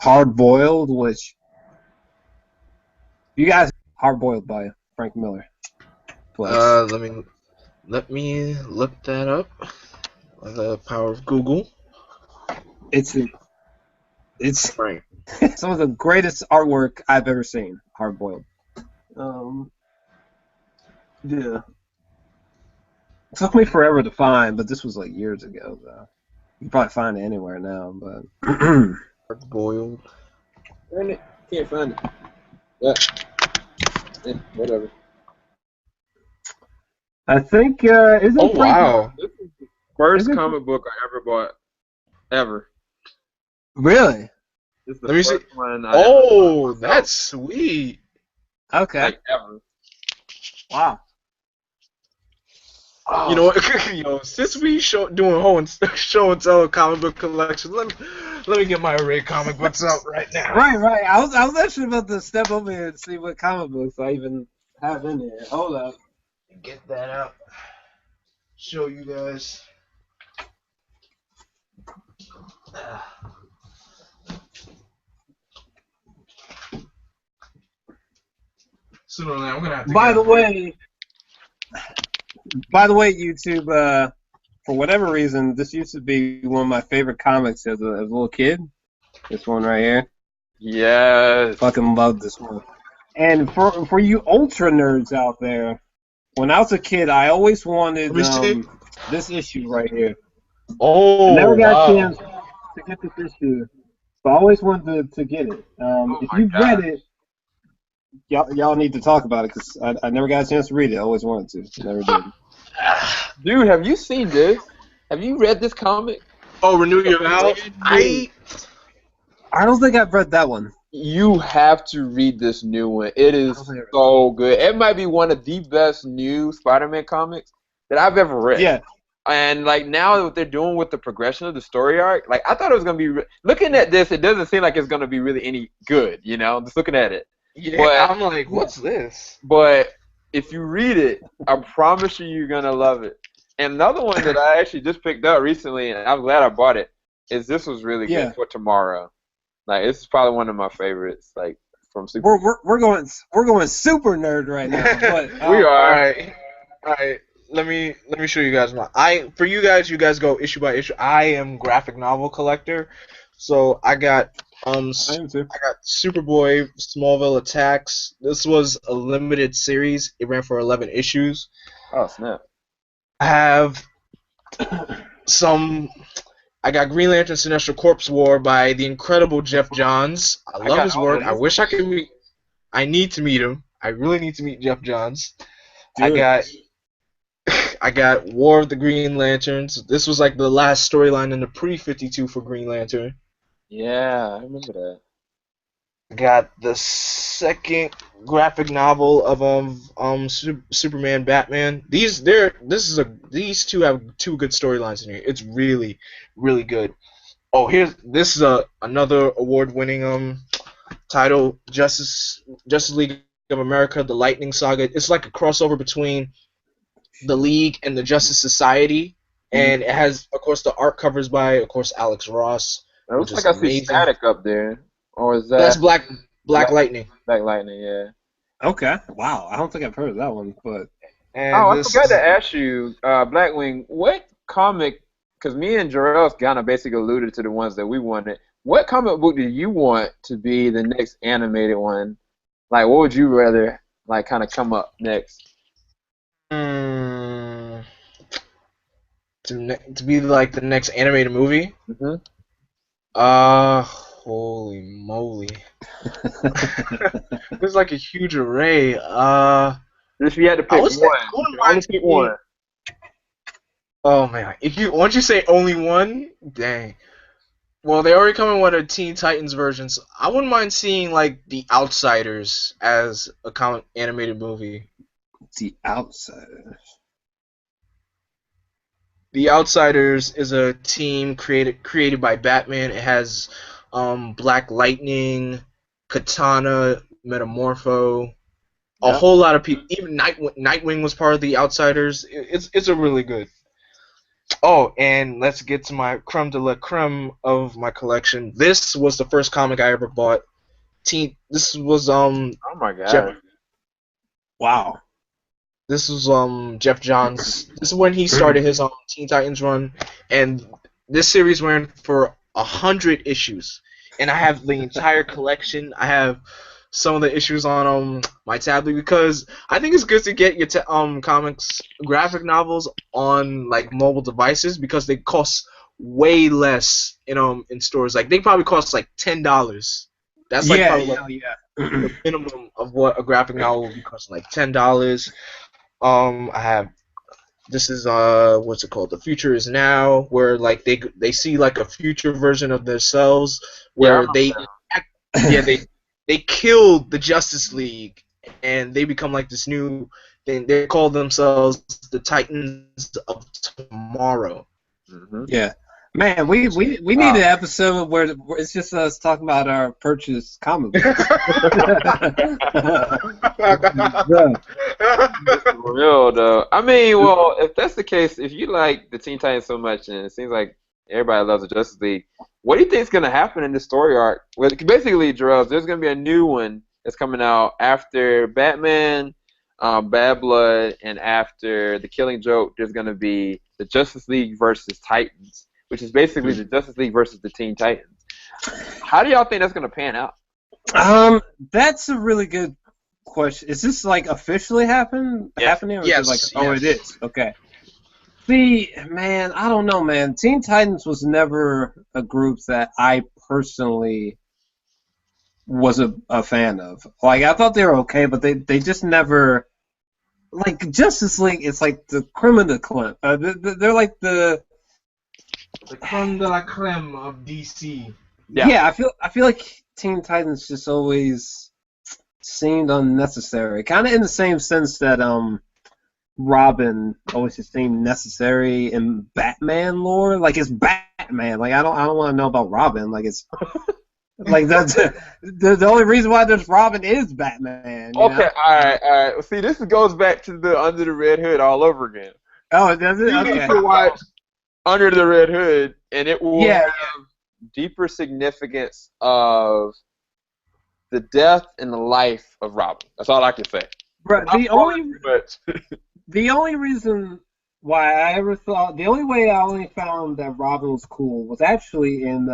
S4: Hard Boiled, which you guys Hard Boiled by Frank Miller.
S2: Let me look that up. The power of Google.
S4: It's
S2: right.
S4: Some of the greatest artwork I've ever seen. Hard Boiled. Yeah. It took me forever to find, but this was like years ago, though. You can probably find it anywhere now, but
S2: Hard boiled.
S1: Can't find it. Yeah. Whatever.
S4: I think isn't
S2: Oh wow!
S1: This is the first
S4: Is it-
S1: comic book I ever bought, ever.
S4: Really?
S1: This is the
S2: Let me see.
S1: first one I ever
S2: Oh,
S1: bought
S2: that's sweet.
S4: Okay.
S1: like ever.
S4: Wow.
S2: You know what? Yo, since we doing show and tell comic book collection, let me get my array comic books out right now.
S4: Right. I was actually about to step over here and see what comic books I even have in here. Hold up.
S2: Get that out. Show you guys. Sooner or later, I'm gonna have to.
S4: By the way, YouTube. For whatever reason, this used to be one of my favorite comics as a little kid. This one right here.
S1: Yes.
S4: Fucking love this one. And for you ultra nerds out there, when I was a kid, I always wanted
S2: Let me see.
S4: this issue right here.
S2: Oh,
S4: I never got
S2: wow.
S4: a chance to get this issue, but I always wanted to get it. If
S1: my
S4: you've read
S1: God.
S4: it, y'all need to talk about it because I never got a chance to read it. I always wanted to. Never did.
S1: Dude, have you seen this? Have you read this comic?
S2: Oh, Renew Your Vows.
S4: I don't think I've read that one.
S1: You have to read this new one. It is so good. It might be one of the best new Spider-Man comics that I've ever read.
S4: Yeah.
S1: And like now what they're doing with the progression of the story arc, like I thought it was gonna be. Looking at this, it doesn't seem like it's gonna be really any good. You know, just looking at it.
S2: Yeah,
S1: But-
S2: I'm like, what's this?
S1: But if you read it, I promise you're gonna love it. And another one that I actually just picked up recently, and I'm glad I bought it, is this was really good
S4: Yeah.
S1: for tomorrow. Like this is probably one of my favorites. Like from Super.
S4: We're going super nerd right now. But
S1: We are.
S2: All right. Let me show you guys for you guys go issue by issue. I am graphic novel collector, so I got
S4: I am too.
S2: I got Superboy, Smallville Attacks. This was a limited series. It ran for 11 issues.
S1: Oh snap!
S2: I have I got Green Lantern Sinestro Corpse War by the incredible Jeff Johns. I love
S1: got
S2: his
S1: all
S2: work.
S1: of
S2: I
S1: these.
S2: wish I could meet. I need to meet him. I really need to meet Jeff Johns.
S4: Do it.
S2: I got War of the Green Lanterns. This was like the last storyline in the pre-52 for Green Lantern.
S1: Yeah, I remember that.
S2: Got the second graphic novel of Superman Batman. These two have two good storylines in here. It's really good. Oh, this is another award-winning title, Justice League of America: The Lightning Saga. It's like a crossover between the League and the Justice Society, and it has, of course, the art covers by, of course, Alex Ross.
S1: It looks
S2: which
S1: like
S2: is
S1: I see
S2: amazing.
S1: Static up there, or is that
S2: That's Black Lightning.
S1: Black Lightning? Yeah.
S4: Okay. Wow. I don't think I've heard of that one, but
S2: And
S1: Oh, I
S2: this
S1: forgot to ask you, Blackwing, what comic? Because me and Jarrell kind of basically alluded to the ones that we wanted. What comic book do you want to be the next animated one? Like, what would you rather like kind of come up next?
S2: To be like the next animated movie.
S1: Mm-hmm.
S2: Holy moly! There's like a huge array.
S1: If you had to pick
S2: I
S1: one,
S2: would say- I
S1: you
S2: wouldn't
S1: can only
S2: mind
S1: pick one.
S2: Oh man, once you say only one, dang. Well, they already come in with a Teen Titans version, so I wouldn't mind seeing like The Outsiders as a comic animated movie.
S4: The Outsiders.
S2: The Outsiders is a team created by Batman. It has Black Lightning, Katana, Metamorpho, a whole lot of people. Even Nightwing was part of the Outsiders. It's a really good. Oh, and let's get to my creme de la creme of my collection. This was the first comic I ever bought. This was
S1: Oh my god.
S2: Jeff,
S4: Wow.
S2: This was Jeff Johns. This is when he started his Teen Titans run, and this series ran for 100 issues. And I have the entire collection. I have some of the issues on my tablet because I think it's good to get your comics, graphic novels on like mobile devices because they cost way less in stores. Like they probably cost like $10. That's like
S4: Yeah,
S2: probably
S4: yeah,
S2: like,
S4: yeah.
S2: the minimum of what a graphic novel will be costing, like $10. I have this is what's it called? The Future Is Now, where like they see like a future version of themselves where they killed the Justice League and they become like this new thing. They call themselves the Titans of Tomorrow.
S1: Mm-hmm.
S4: Yeah. Man, we need an episode where it's just us talking about our purchased comic books. Yeah.
S1: Real though. I mean, well, if that's the case, if you like the Teen Titans so much, and it seems like everybody loves the Justice League, what do you think is going to happen in this story arc? Well, basically, Jarrell, there's going to be a new one that's coming out after Batman, Bad Blood, and after The Killing Joke. There's going to be the Justice League versus Titans, which is basically the Justice League versus the Teen Titans. How do y'all think that's going to pan out?
S4: That's a really good question. Is this like officially happening? Or
S2: yes.
S4: Is it like, it is. Okay. See, man, I don't know, man. Teen Titans was never a group that I personally was a fan of. Like, I thought they were okay, but they just never. Like Justice League, it's like the creme de la creme. They're like the
S2: creme de la creme of DC.
S4: Yeah, I feel like Teen Titans just always seemed unnecessary. Kind of in the same sense that Robin always just seemed necessary in Batman lore. Like, it's Batman. Like, I don't want to know about Robin. Like, it's like that's the only reason why there's Robin is Batman. You know?
S1: All right. See, this goes back to the Under the Red Hood all over again.
S4: Oh, does it?
S1: You need to watch Under the Red Hood, and it will have deeper significance of the death and the life of Robin. That's all I can say.
S4: Bro, the only reason why I ever thought, the only way I only found that Robin was cool was actually in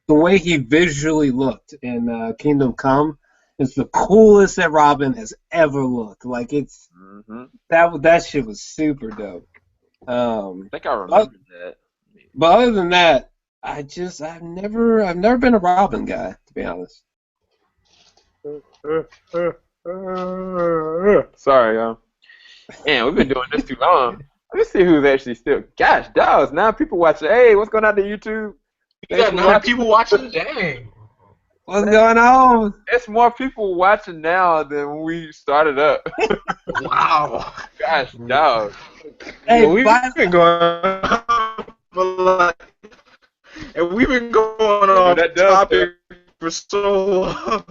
S4: the way he visually looked in Kingdom Come. Is the coolest that Robin has ever looked. Like, it's that shit was super dope.
S1: I think I remember that.
S4: But other than that, I've never been a Robin guy, to be honest.
S1: Sorry, y'all. Man, we've been doing this too long. Let's see who's actually still. Gosh, dogs. Now people watching. Hey, what's going on to YouTube?
S2: You got more people watching. Dang.
S4: What's going on?
S1: There's more people watching now than when we started up.
S2: Wow.
S1: Gosh, dog.
S4: Hey,
S2: we've been going and we've been going on that topic for so long.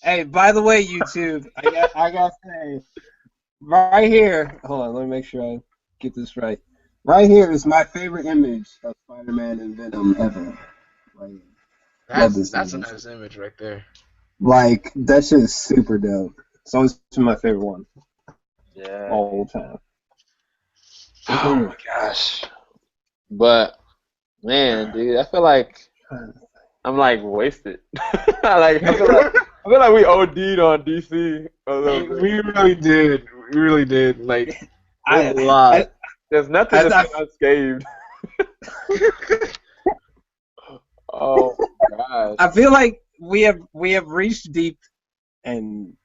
S4: Hey, by the way, YouTube, I gotta say, right here. Hold on, let me make sure I get this right. Right here is my favorite image of Spider-Man and Venom ever. Like,
S2: that's a nice image right there.
S4: Like, that shit is super dope. It's always been my favorite one.
S1: Yeah.
S4: All the time.
S1: Oh my gosh. But man, dude, I feel like I'm like wasted. I feel like we OD'd on DC a little bit.
S2: We really did. Like, a lot.
S1: There's nothing that's unscathed. Oh my gosh.
S4: I feel like we have reached deep, and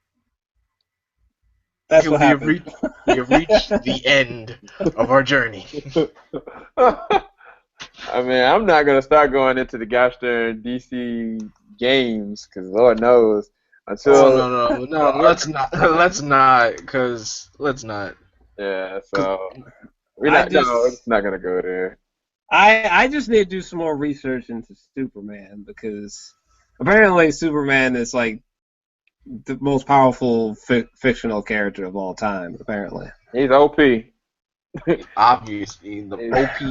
S4: that's what happened.
S2: We have reached the end of our journey.
S1: I mean, I'm not gonna start going into the gosh darn DC games because Lord knows until.
S2: No. Let's not.
S1: Yeah, so we're not gonna go there.
S4: I just need to do some more research into Superman because apparently Superman is like the most powerful fictional character of all time. Apparently,
S1: he's OP.
S2: Obviously, the OP.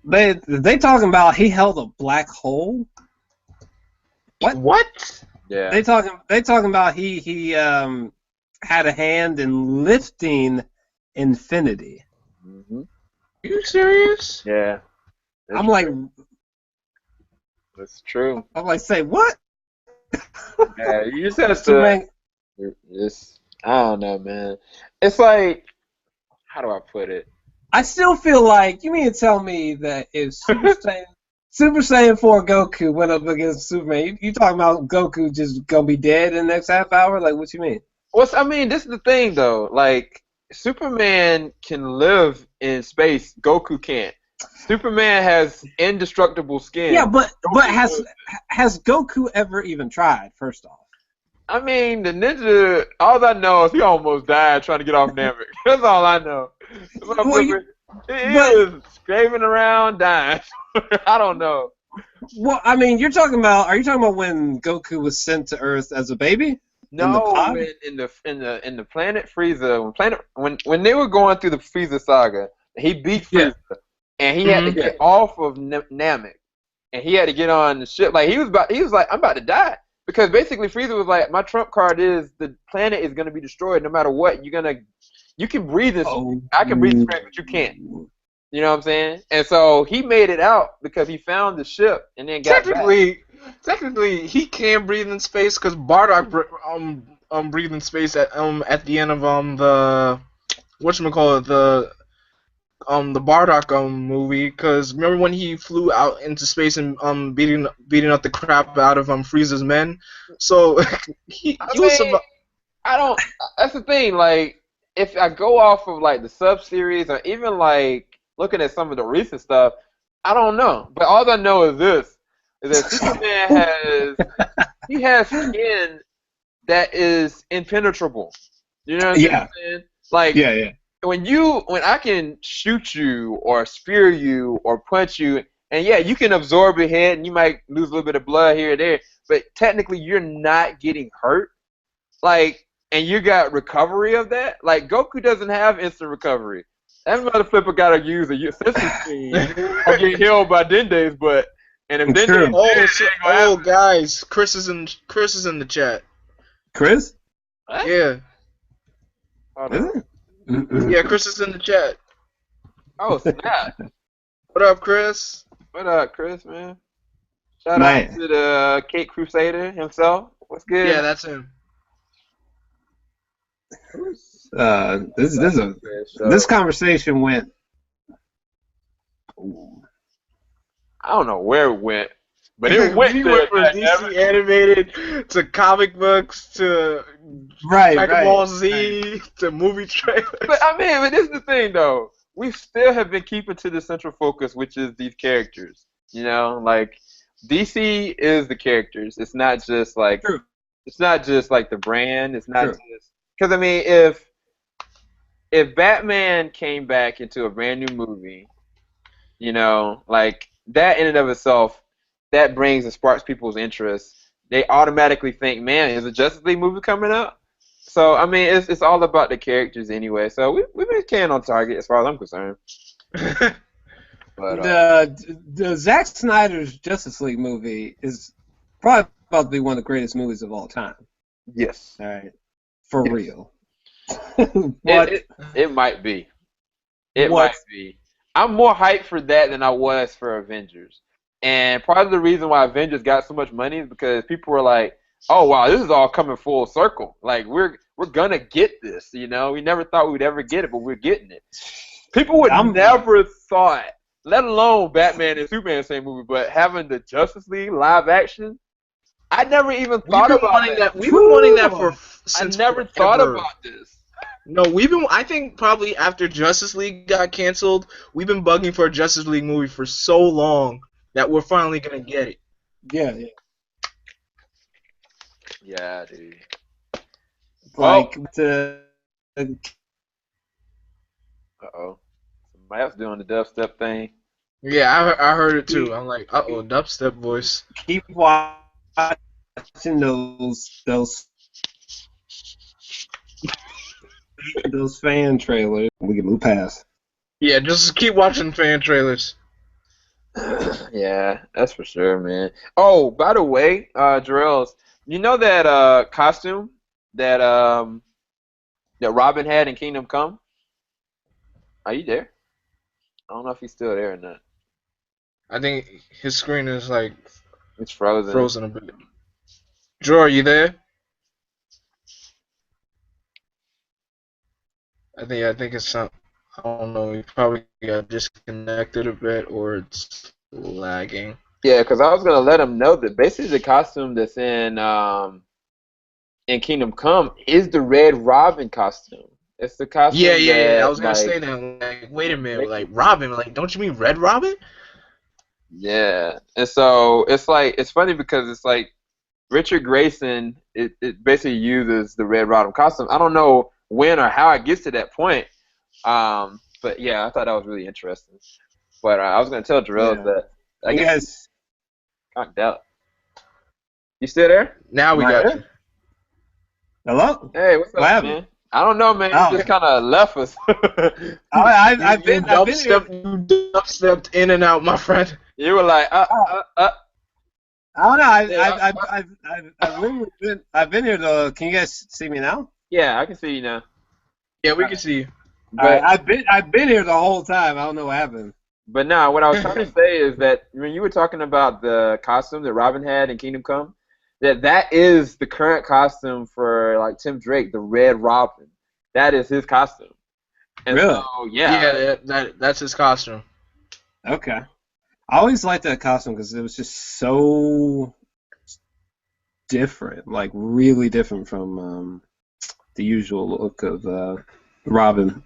S4: They talking about he held a black hole.
S2: What?
S1: Yeah.
S4: They talking about he had a hand in lifting infinity.
S1: Mm-hmm.
S2: Are you serious?
S1: Yeah.
S4: I'm like,
S1: that's true.
S4: I'm like, say what?
S1: Yeah, you just have to. I don't know, man. It's like, how do I put it?
S4: I still feel like you mean to tell me that if Super Saiyan Super Saiyan 4 Goku went up against Superman. You talking about Goku just gonna be dead in the next half hour? Like, what you mean?
S1: I mean, this is the thing though. Like, Superman can live in space. Goku can't. Superman has indestructible skin.
S4: Yeah, but
S1: Goku
S4: has Goku ever even tried? First off,
S1: I mean, the ninja. All I know is he almost died trying to get off Namek. That's all I know.
S4: Well,
S1: He
S4: but
S1: was scraping around, dying. I don't know.
S4: well, I mean, you're talking about. Are you talking about when Goku was sent to Earth as a baby in the
S1: No,
S4: pod?
S1: when in the planet Frieza, when they were going through the Frieza saga, he beat
S4: Yeah.
S1: Frieza, and he had to get off of Namek, and he had to get on the ship. Like he was like, I'm about to die, because basically Frieza was like, my trump card is the planet is gonna be destroyed no matter what. You can breathe this.
S4: Oh.
S1: I can breathe straight, but you can't. You know what I'm saying? And so he made it out because he found the ship and then got back.
S2: Technically, he can breathe in space because Bardock breathed in space at the end of the whatchamacallit, the Bardock movie, because remember when he flew out into space and beating up the crap out of Frieza's men. So he was
S1: mean, I don't. That's the thing. Like, if I go off of like the sub series or even like looking at some of the recent stuff, I don't know. But all I know is this: is that Superman has skin that is impenetrable. You know what I'm saying? Like,
S4: yeah.
S1: when I can shoot you or spear you or punch you, and yeah, you can absorb your head and you might lose a little bit of blood here or there, but technically you're not getting hurt. Like, and you got recovery of that. Like, Goku doesn't have instant recovery. That motherfucker gotta use a system scene or get healed by Dende's, but and if Dende's
S2: guys, Chris is in the chat.
S4: Chris?
S1: What?
S2: Yeah.
S4: Is it?
S2: Yeah, Chris is in the chat.
S1: Oh snap!
S2: What up, Chris?
S1: What up, Chris, man? Shout out to the Cake Crusader himself. What's good?
S2: Yeah, that's him.
S4: This conversation went.
S1: I don't know where it went, but it went.
S2: We went from DC animated to comic books to Dragon Ball Z to movie trailers.
S1: But I mean, but this is the thing though. We still have been keeping to the central focus, which is these characters. You know, like DC is the characters. It's not just like it's not just like the brand. It's not just because I mean, if Batman came back into a brand new movie, you know, like that in and of itself, that brings and sparks people's interest. They automatically think, man, is a Justice League movie coming up? So I mean, it's all about the characters anyway. So we've been staying on target as far as I'm concerned. But
S4: the Zack Snyder's Justice League movie is probably about to be one of the greatest movies of all time.
S1: Yes.
S4: All right. For real.
S1: It might be. It might be. I'm more hyped for that than I was for Avengers. And part of the reason why Avengers got so much money is because people were like, oh wow, this is all coming full circle. Like we're gonna get this, you know. We never thought we'd ever get it, but we're getting it. People would never thought, let alone Batman and Superman in the same movie, but having the Justice League live action, I never even thought about that.
S2: We've been wanting that since
S1: I never thought about this.
S2: No, I think probably after Justice League got canceled, we've been bugging for a Justice League movie for so long that we're finally gonna get it.
S4: Yeah.
S1: Yeah, dude.
S4: Like
S1: uh-oh. Somebody else doing the dubstep thing.
S2: Yeah, I heard it too. I'm like, uh-oh, dubstep voice.
S4: Keep watching those fan trailers. We can move past.
S2: Yeah, just keep watching fan trailers.
S1: Yeah, that's for sure, man. Oh, by the way, Jarrell's, you know that costume that that Robin had in Kingdom Come? Are you there? I don't know if he's still there or not.
S2: I think his screen is like
S1: it's frozen
S2: a bit. Joe, are you there? I think it's some. I don't know. He probably got disconnected a bit, or it's lagging.
S1: Yeah, because I was gonna let him know that basically the costume that's in Kingdom Come is the Red Robin costume. It's the
S2: Yeah,
S1: costume
S2: yeah, yeah. I
S1: that
S2: was gonna say
S1: like
S2: that. Like, wait a minute,
S1: makes
S2: like
S1: it.
S2: Robin. Like, don't you mean Red Robin?
S1: Yeah, and so it's like it's funny because it's like Richard Grayson. It basically uses the Red Robin costume. I don't know when or how it gets to that point. But yeah, I thought that was really interesting. But I was gonna tell Jarrell
S4: Yeah.
S1: that I
S4: You
S1: guess
S4: guys,
S1: knocked out. You still there?
S2: Now we
S4: am I
S2: got you.
S4: here? Hello?
S1: Hey, what's
S4: What
S1: up,
S4: happened?
S1: man? I don't know, man. You
S4: Oh,
S1: just kind of left us.
S4: I've been here.
S2: You dubstepped in and out, my friend.
S1: You were like,
S4: I don't know.
S1: Yeah,
S4: I've literally been here though. Can you guys see me now?
S1: yeah, I can see you now.
S2: Yeah, we can see you.
S1: But
S4: I've been here the whole time. I don't know what happened.
S1: but now, what I was trying to say is that when you were talking about the costume that Robin had in Kingdom Come, that is the current costume for like Tim Drake, the Red Robin. That is his costume. And
S4: Really?
S1: so, yeah.
S2: Yeah, that's his costume.
S4: Okay. I always liked that costume because it was just so different, like really different from the usual look of Robin.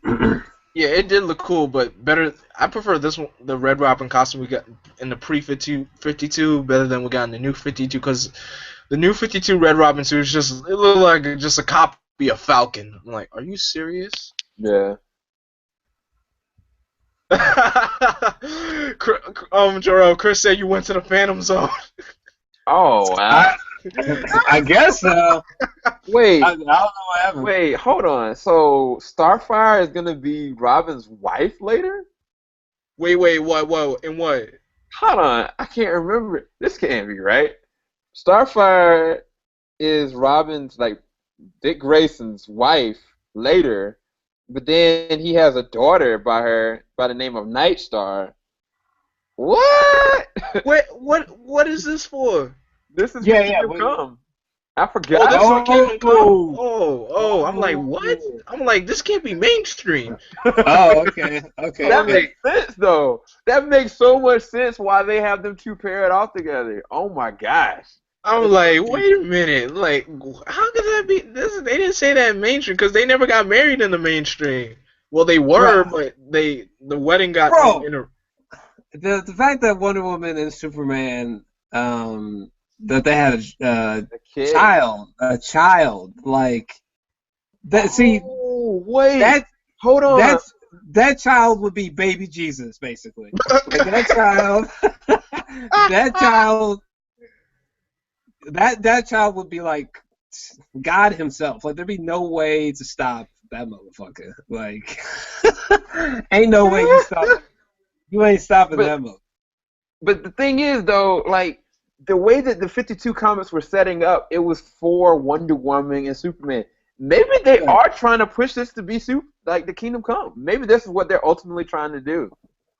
S2: Yeah, it did look cool, but better. I prefer this one, the Red Robin costume we got in the pre-52, better than we got in the new 52, because the new 52 Red Robin suit is it looked like just a copy of Falcon. I'm like, are you serious?
S1: Yeah.
S2: Jarrell, Chris said you went to the Phantom Zone.
S1: Oh, wow.
S4: I guess so.
S1: Wait.
S4: I don't know what happened.
S1: Wait, hold on. So Starfire is gonna be Robin's wife later?
S2: Wait, what? And what?
S1: Hold on, I can't remember. This can't be right. Starfire is Robin's like Dick Grayson's wife later, but then he has a daughter by the name of Nightstar. What?
S2: What is this for?
S1: This is
S4: Yeah,
S1: Kingdom
S4: yeah,
S1: Come. I
S2: Oh,
S1: forgot.
S2: that's what Kingdom Come.
S4: Oh.
S2: Oh, I'm like, what? I'm like, this can't be mainstream.
S4: Oh, okay.
S1: That makes sense, though. That makes so much sense why they have them two paired off together. Oh my gosh.
S2: I'm like, wait a minute. Like, how could that be? They didn't say that in mainstream because they never got married in the mainstream. Well, they were, but the wedding got
S4: The fact that Wonder Woman and Superman that they had a child like that. See,
S1: wait, hold on.
S4: That child would be baby Jesus, basically. Like that child, that child would be like God himself. Like there'd be no way to stop that motherfucker. Like, ain't no way you ain't stopping that motherfucker.
S1: But the thing is, though, like the way that the 52 comics were setting up, it was for Wonder Woman and Superman. Maybe they are trying to push this to be like the Kingdom Come. Maybe this is what they're ultimately trying to do.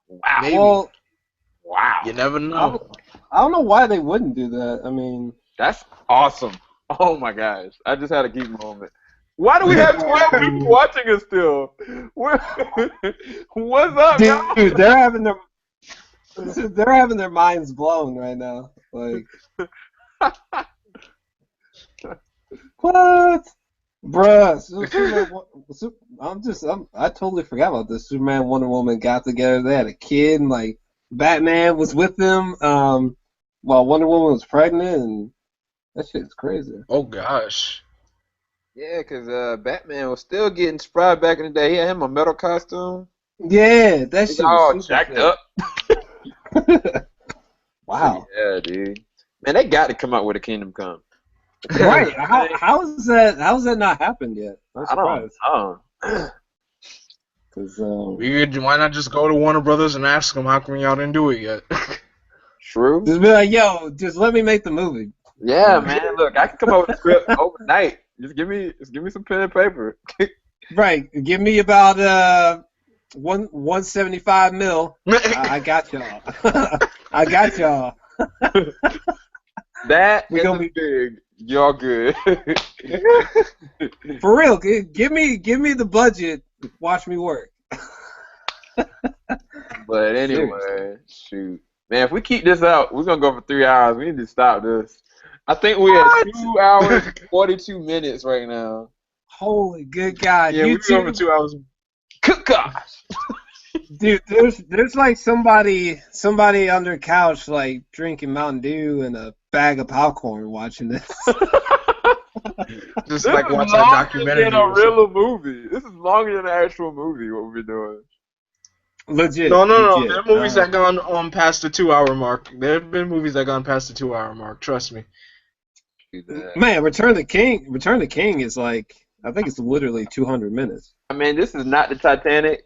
S1: Wow.
S2: Maybe.
S4: Well,
S2: wow. You never know.
S4: I don't know why they wouldn't do that. I mean,
S1: that's awesome. Oh my gosh. I just had a geek moment. Why do we have 12 people watching us still? What's up, y'all?
S4: Dude, they're having their minds blown right now. Like, what? Bruh, I totally forgot about this. Superman and Wonder Woman got together. They had a kid, and like Batman was with them while Wonder Woman was pregnant, and that shit's crazy.
S2: Oh gosh.
S1: Yeah, because Batman was still getting spry back in the day. He had him a metal costume.
S4: Yeah, that shit
S1: all
S4: was
S1: jacked up.
S4: Wow.
S1: Yeah, dude. Man, they got to come out with a Kingdom Come.
S4: Right. How's that not happened yet? I'm surprised.
S1: I don't know.
S4: Cause
S2: why not just go to Warner Brothers and ask them how come y'all didn't do it yet?
S1: True.
S4: Just be like, yo, just let me make the movie.
S1: Yeah, man. Look, I can come up with a script overnight. Just give me some pen and paper.
S4: Right. Give me about 175 mil. I got y'all. I got y'all.
S1: That is gonna be big. Y'all good.
S4: For real, give me the budget. Watch me work.
S1: But anyway, shoot. Man, if we keep this up, we're gonna go for 3 hours. We need to stop this. I think we're at 2 hours 42 minutes right now.
S4: Holy good God!
S2: Yeah,
S4: You
S2: we were over
S4: two,
S2: 2 hours.
S1: Good gosh.
S4: dude. There's like somebody under couch like drinking Mountain Dew and a bag of popcorn watching this.
S2: Just
S1: This
S2: like
S1: is
S2: watching a
S1: longer
S2: documentary.
S1: than a real movie. This is longer than an actual movie. What we're doing.
S4: Legit.
S2: No.
S4: legit.
S2: There are movies that gone past the 2 hour mark. There have been movies that gone past the 2 hour mark. Trust me.
S4: Man, Return of the King is like, I think it's literally 200 minutes.
S1: I mean, this is not the Titanic.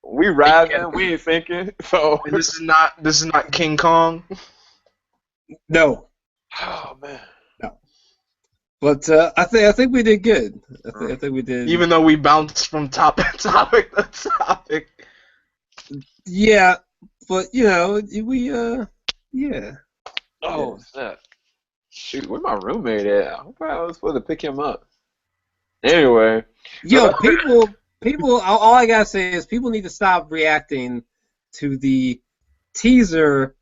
S1: We rising, we ain't sinking. So
S2: And this is not King Kong.
S4: No,
S1: oh man.
S4: but I think we did good. I think we did.
S2: Even though we bounced from topic to topic.
S4: Yeah, but we yeah.
S1: Oh snap. Shoot, where my roommate at? I hope I was supposed to pick him up. Anyway.
S4: Yo, people. All I gotta say is people need to stop reacting to the teaser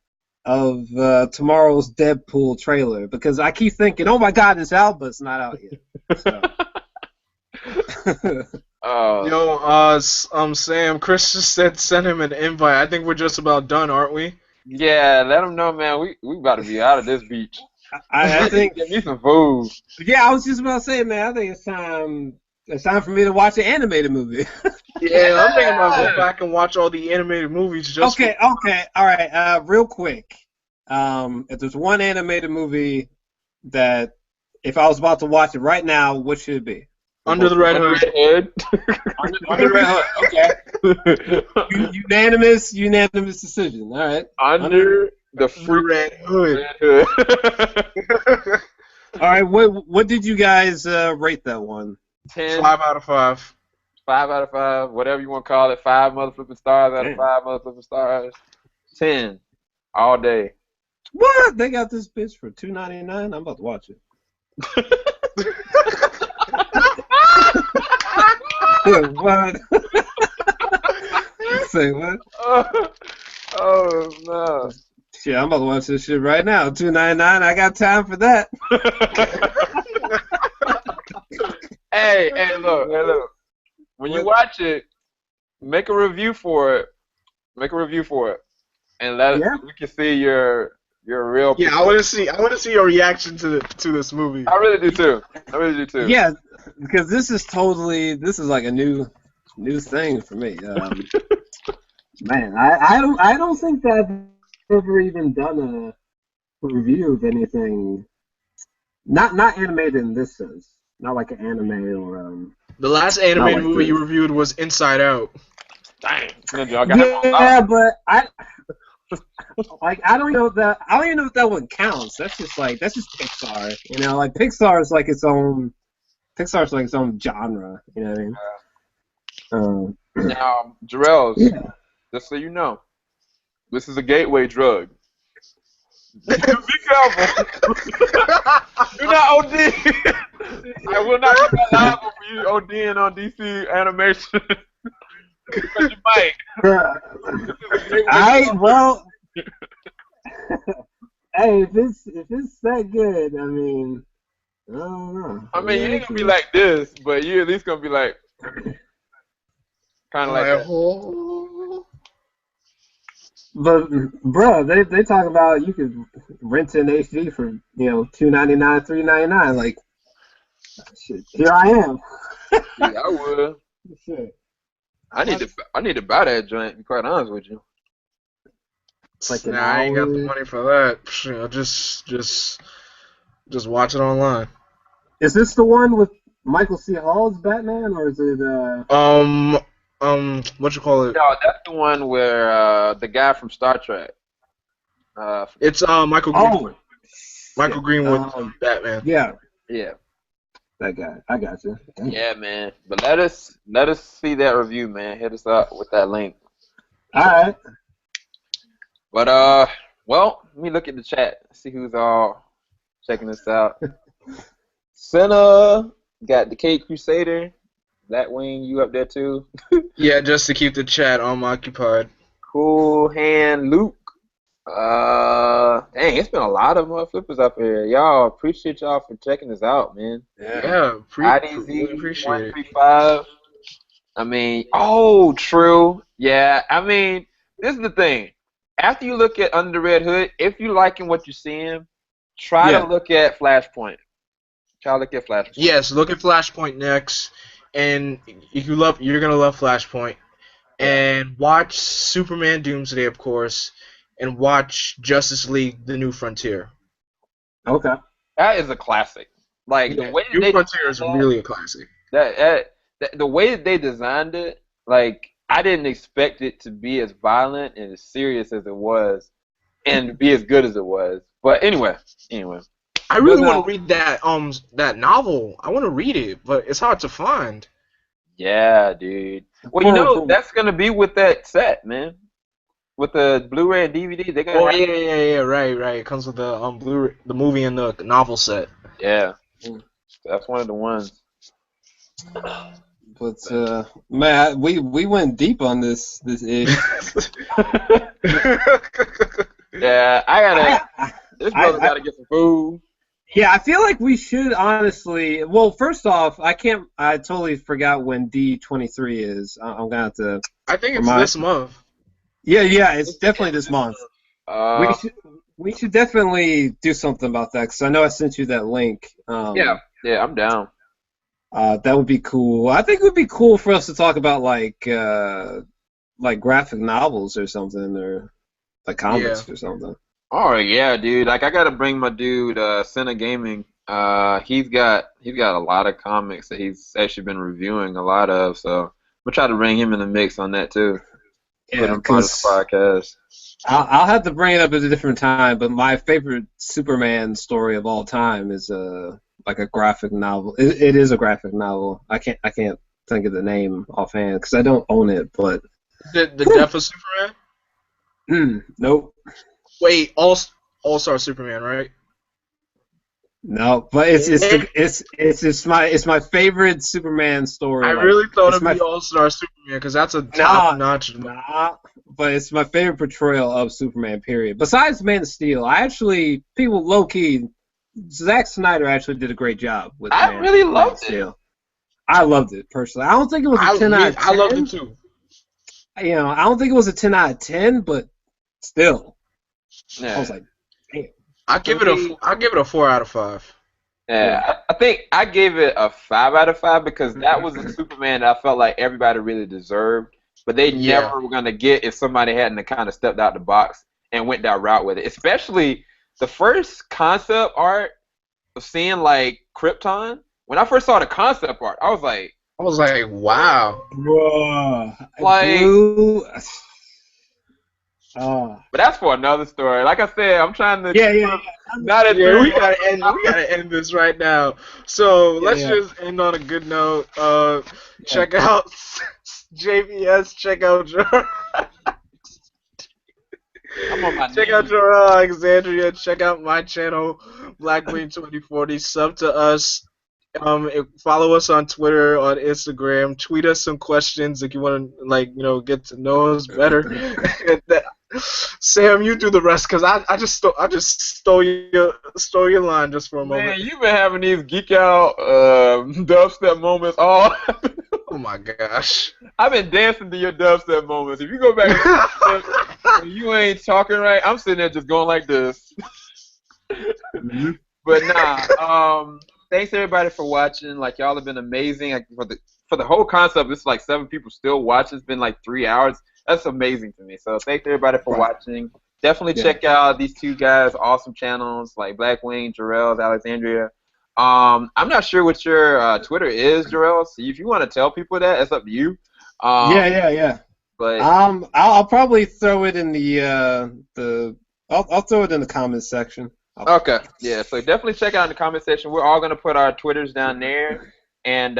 S4: of tomorrow's Deadpool trailer because I keep thinking, oh my God, it's out, but it's not out yet. So.
S2: Sam, Chris just said send him an invite. I think we're just about done, aren't we?
S1: Yeah, let him know, man. We about to be out of this beach.
S4: I think.
S1: Give me some food.
S4: Yeah, I was just about to say, man. I think it's time. It's time for me to watch an animated movie.
S2: Yeah, I'm thinking about going back and watch all the animated movies.
S4: Okay, all right. Real quick, if there's one animated movie that, if I was about to watch it right now, what should it be?
S2: Under the Red Hood.
S4: Under the Red Hood. Okay. Unanimous decision. All right.
S1: Under the
S2: Red Hood.
S4: All right. What did you guys rate that one?
S1: 10.
S2: 5 out of 5.
S1: 5 out of 5. Whatever you want to call it. 5 motherfucking stars out of 5 motherfucking stars. 10. All day.
S4: What? They got this bitch for $2.99. I'm about to watch it. What? Say what?
S1: Oh no.
S4: Shit, I'm about to watch this shit right now. $2.99. I got time for that.
S1: Hey, look. When you watch it, make a review for it. And let us, we can see your real.
S2: Yeah, I want to see your reaction to this movie.
S1: I really do too.
S4: Yeah, because this is like a new thing for me. Man, I don't think that I've ever even done a review of anything. Not animated in this sense. Not like an anime or
S2: The last animated movie you reviewed was Inside Out.
S1: Dang.
S4: Yeah, but I don't know that. I don't even know if that one counts. That's just Pixar. You know, like Pixar is like its own. Pixar's like its own genre. You know what I mean?
S1: Now, Jarrell, just so you know, this is a gateway drug. Be careful. Do not OD. I will not be liable for you ODing on DC animation. Because you might.
S4: Hey, if it's that good, I mean, I don't know.
S1: I mean, you ain't gonna be like this, but you at least gonna be like, kind of like that.
S4: But bro, they talk about you could rent in HD for $2.99, $3.99. Like, shit, here I am.
S1: Yeah, I would.
S4: Shit.
S1: I need to buy that joint. To be quite honest with you.
S4: It's like
S2: I ain't got the money for that. Just watch it online.
S4: Is this the one with Michael C. Hall's Batman, or is it
S2: what you call it?
S1: No, that's the one where the guy from Star Trek.
S2: It's Michael Greenwood. Michael Greenwood, Batman.
S4: Yeah.
S1: Yeah.
S4: That guy. I got you. Damn.
S1: Yeah, man. But let us see that review, man. Hit us up with that link.
S4: All right.
S1: But well, let me look at the chat. See who's all checking this out. Senna got the Cape Crusader. BlackWing, you up there too?
S2: Yeah, just to keep the chat occupied.
S1: Cool Hand Luke. Dang, it's been a lot of flippers up here. Y'all, appreciate y'all for checking this out, man.
S2: Yeah, really appreciate it.
S1: IDZ135. I mean, oh, true. Yeah, I mean, this is the thing. After you look at Under the Red Hood, if you liking what you're seeing, try to look at Flashpoint. Try to look at Flashpoint.
S2: Yes, look at Flashpoint next, and if you're gonna love Flashpoint, and watch Superman Doomsday, of course, and watch Justice League: The New Frontier.
S4: Okay.
S1: That is a classic. Like the way
S2: New Frontier is really a classic.
S1: The way that they designed it, like I didn't expect it to be as violent and as serious as it was, and be as good as it was. But anyway.
S2: I really want to read that novel. I want to read it, but it's hard to find.
S1: Yeah, dude. Well, that's gonna be with that set, man. With the Blu-ray and DVD, they're gonna.
S2: Oh yeah, right. It comes with the Blu-ray, the movie and the novel set.
S1: Yeah, that's one of the ones.
S4: But man, we went deep on this ish.
S1: Yeah, this brother gotta get some food.
S4: Yeah, I feel like we should honestly. Well, first off, I totally forgot when D23 is. I'm gonna have to.
S2: I think it's this month.
S4: Yeah, it's definitely this month. We should definitely do something about that because I know I sent you that link.
S1: Yeah, I'm down.
S4: That would be cool. I think it would be cool for us to talk about like graphic novels or something, or like comics or something.
S1: Oh yeah, dude. Like I gotta bring my dude, Senna Gaming. He's got a lot of comics that he's actually been reviewing a lot of. So we'll try to bring him in the mix on that too.
S4: Yeah, because podcast. I'll have to bring it up at a different time. But my favorite Superman story of all time is like a graphic novel. It is a graphic novel. I can't think of the name offhand because I don't own it. But
S2: the Death of Superman.
S4: Nope.
S2: Wait, All-Star Superman, right?
S4: No, but it's my favorite Superman story.
S2: I really thought it'd be All-Star Superman because that's a top-notch.
S4: But it's my favorite portrayal of Superman. Period. Besides Man of Steel, people low key, Zack Snyder actually did a great job with.
S1: I really loved it.
S4: I loved it personally. I don't think it was a 10 out of 10.
S2: I loved it too.
S4: You know, I don't think it was a 10 out of 10, but still.
S1: Yeah.
S4: I was like, damn.
S2: I give it a 4 out of 5.
S1: Yeah, I think I gave it a 5 out of 5 because that was a Superman that I felt like everybody really deserved, but they never were gonna get if somebody hadn't kind of stepped out the box and went that route with it. Especially the first concept art of seeing like Krypton. When I first saw the concept art, I was like,
S2: wow,
S4: bro,
S2: like.
S4: Oh.
S1: But that's for another story. Like I said, I'm trying to.
S4: Yeah.
S2: We gotta end this right now. So let's just end on a good note. Check out JVS. Check out check out Jorel Alexandria. Check out my channel, BlackWing2040. Sub to us. Follow us on Twitter, on Instagram. Tweet us some questions if you want to, get to know us better. Sam, you do the rest because I just stole your line just for a moment.
S1: Man, you've been having these geek out dubstep moments all.
S2: Oh my gosh!
S1: I've been dancing to your dubstep moments. If you go back, and you ain't talking right. I'm sitting there just going like this. But nah. Thanks everybody for watching. Like y'all have been amazing. For the whole concept, it's like 7 people still watching. It's been like 3 hours. That's amazing to me. So thanks everybody for watching. Definitely check out these two guys' awesome channels like Blackwing, Jorel, Alexandria. I'm not sure what your Twitter is, Jorel. So if you want to tell people that, it's up to you.
S4: Yeah. But I'll probably throw it in I'll throw it in the comments section.
S1: Okay. Yeah. So definitely check out in the comment section. We're all gonna put our Twitters down there, and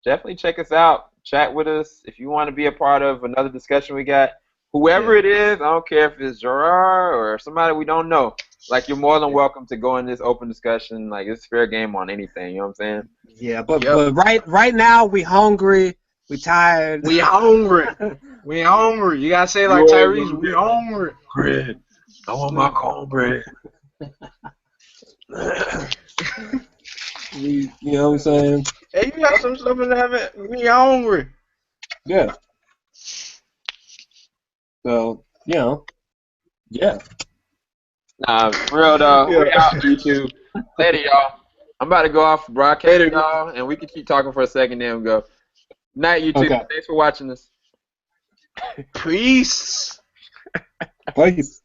S1: definitely check us out. Chat with us if you want to be a part of another discussion we got. Whoever it is, I don't care if it's Gerard or somebody we don't know. Like, you're more than welcome to go in this open discussion. Like, it's fair game on anything. You know what I'm saying?
S4: Yeah, but right now we hungry. We tired.
S2: We hungry. We hungry. You gotta say it like Tyrese. We hungry.
S1: Bread. I want my cornbread.
S4: You know what I'm saying?
S2: Hey, you got some stuff in the heaven. We hungry.
S4: Yeah. So, you know, yeah.
S1: Nah, for real though.
S2: Yeah.
S1: We out YouTube. Later, y'all. I'm about to go off broadcast,
S2: Later.
S1: y'all, and we can keep talking for a second, then we go. Night, YouTube.
S4: Okay.
S1: Thanks for watching this.
S2: Peace.
S4: Peace.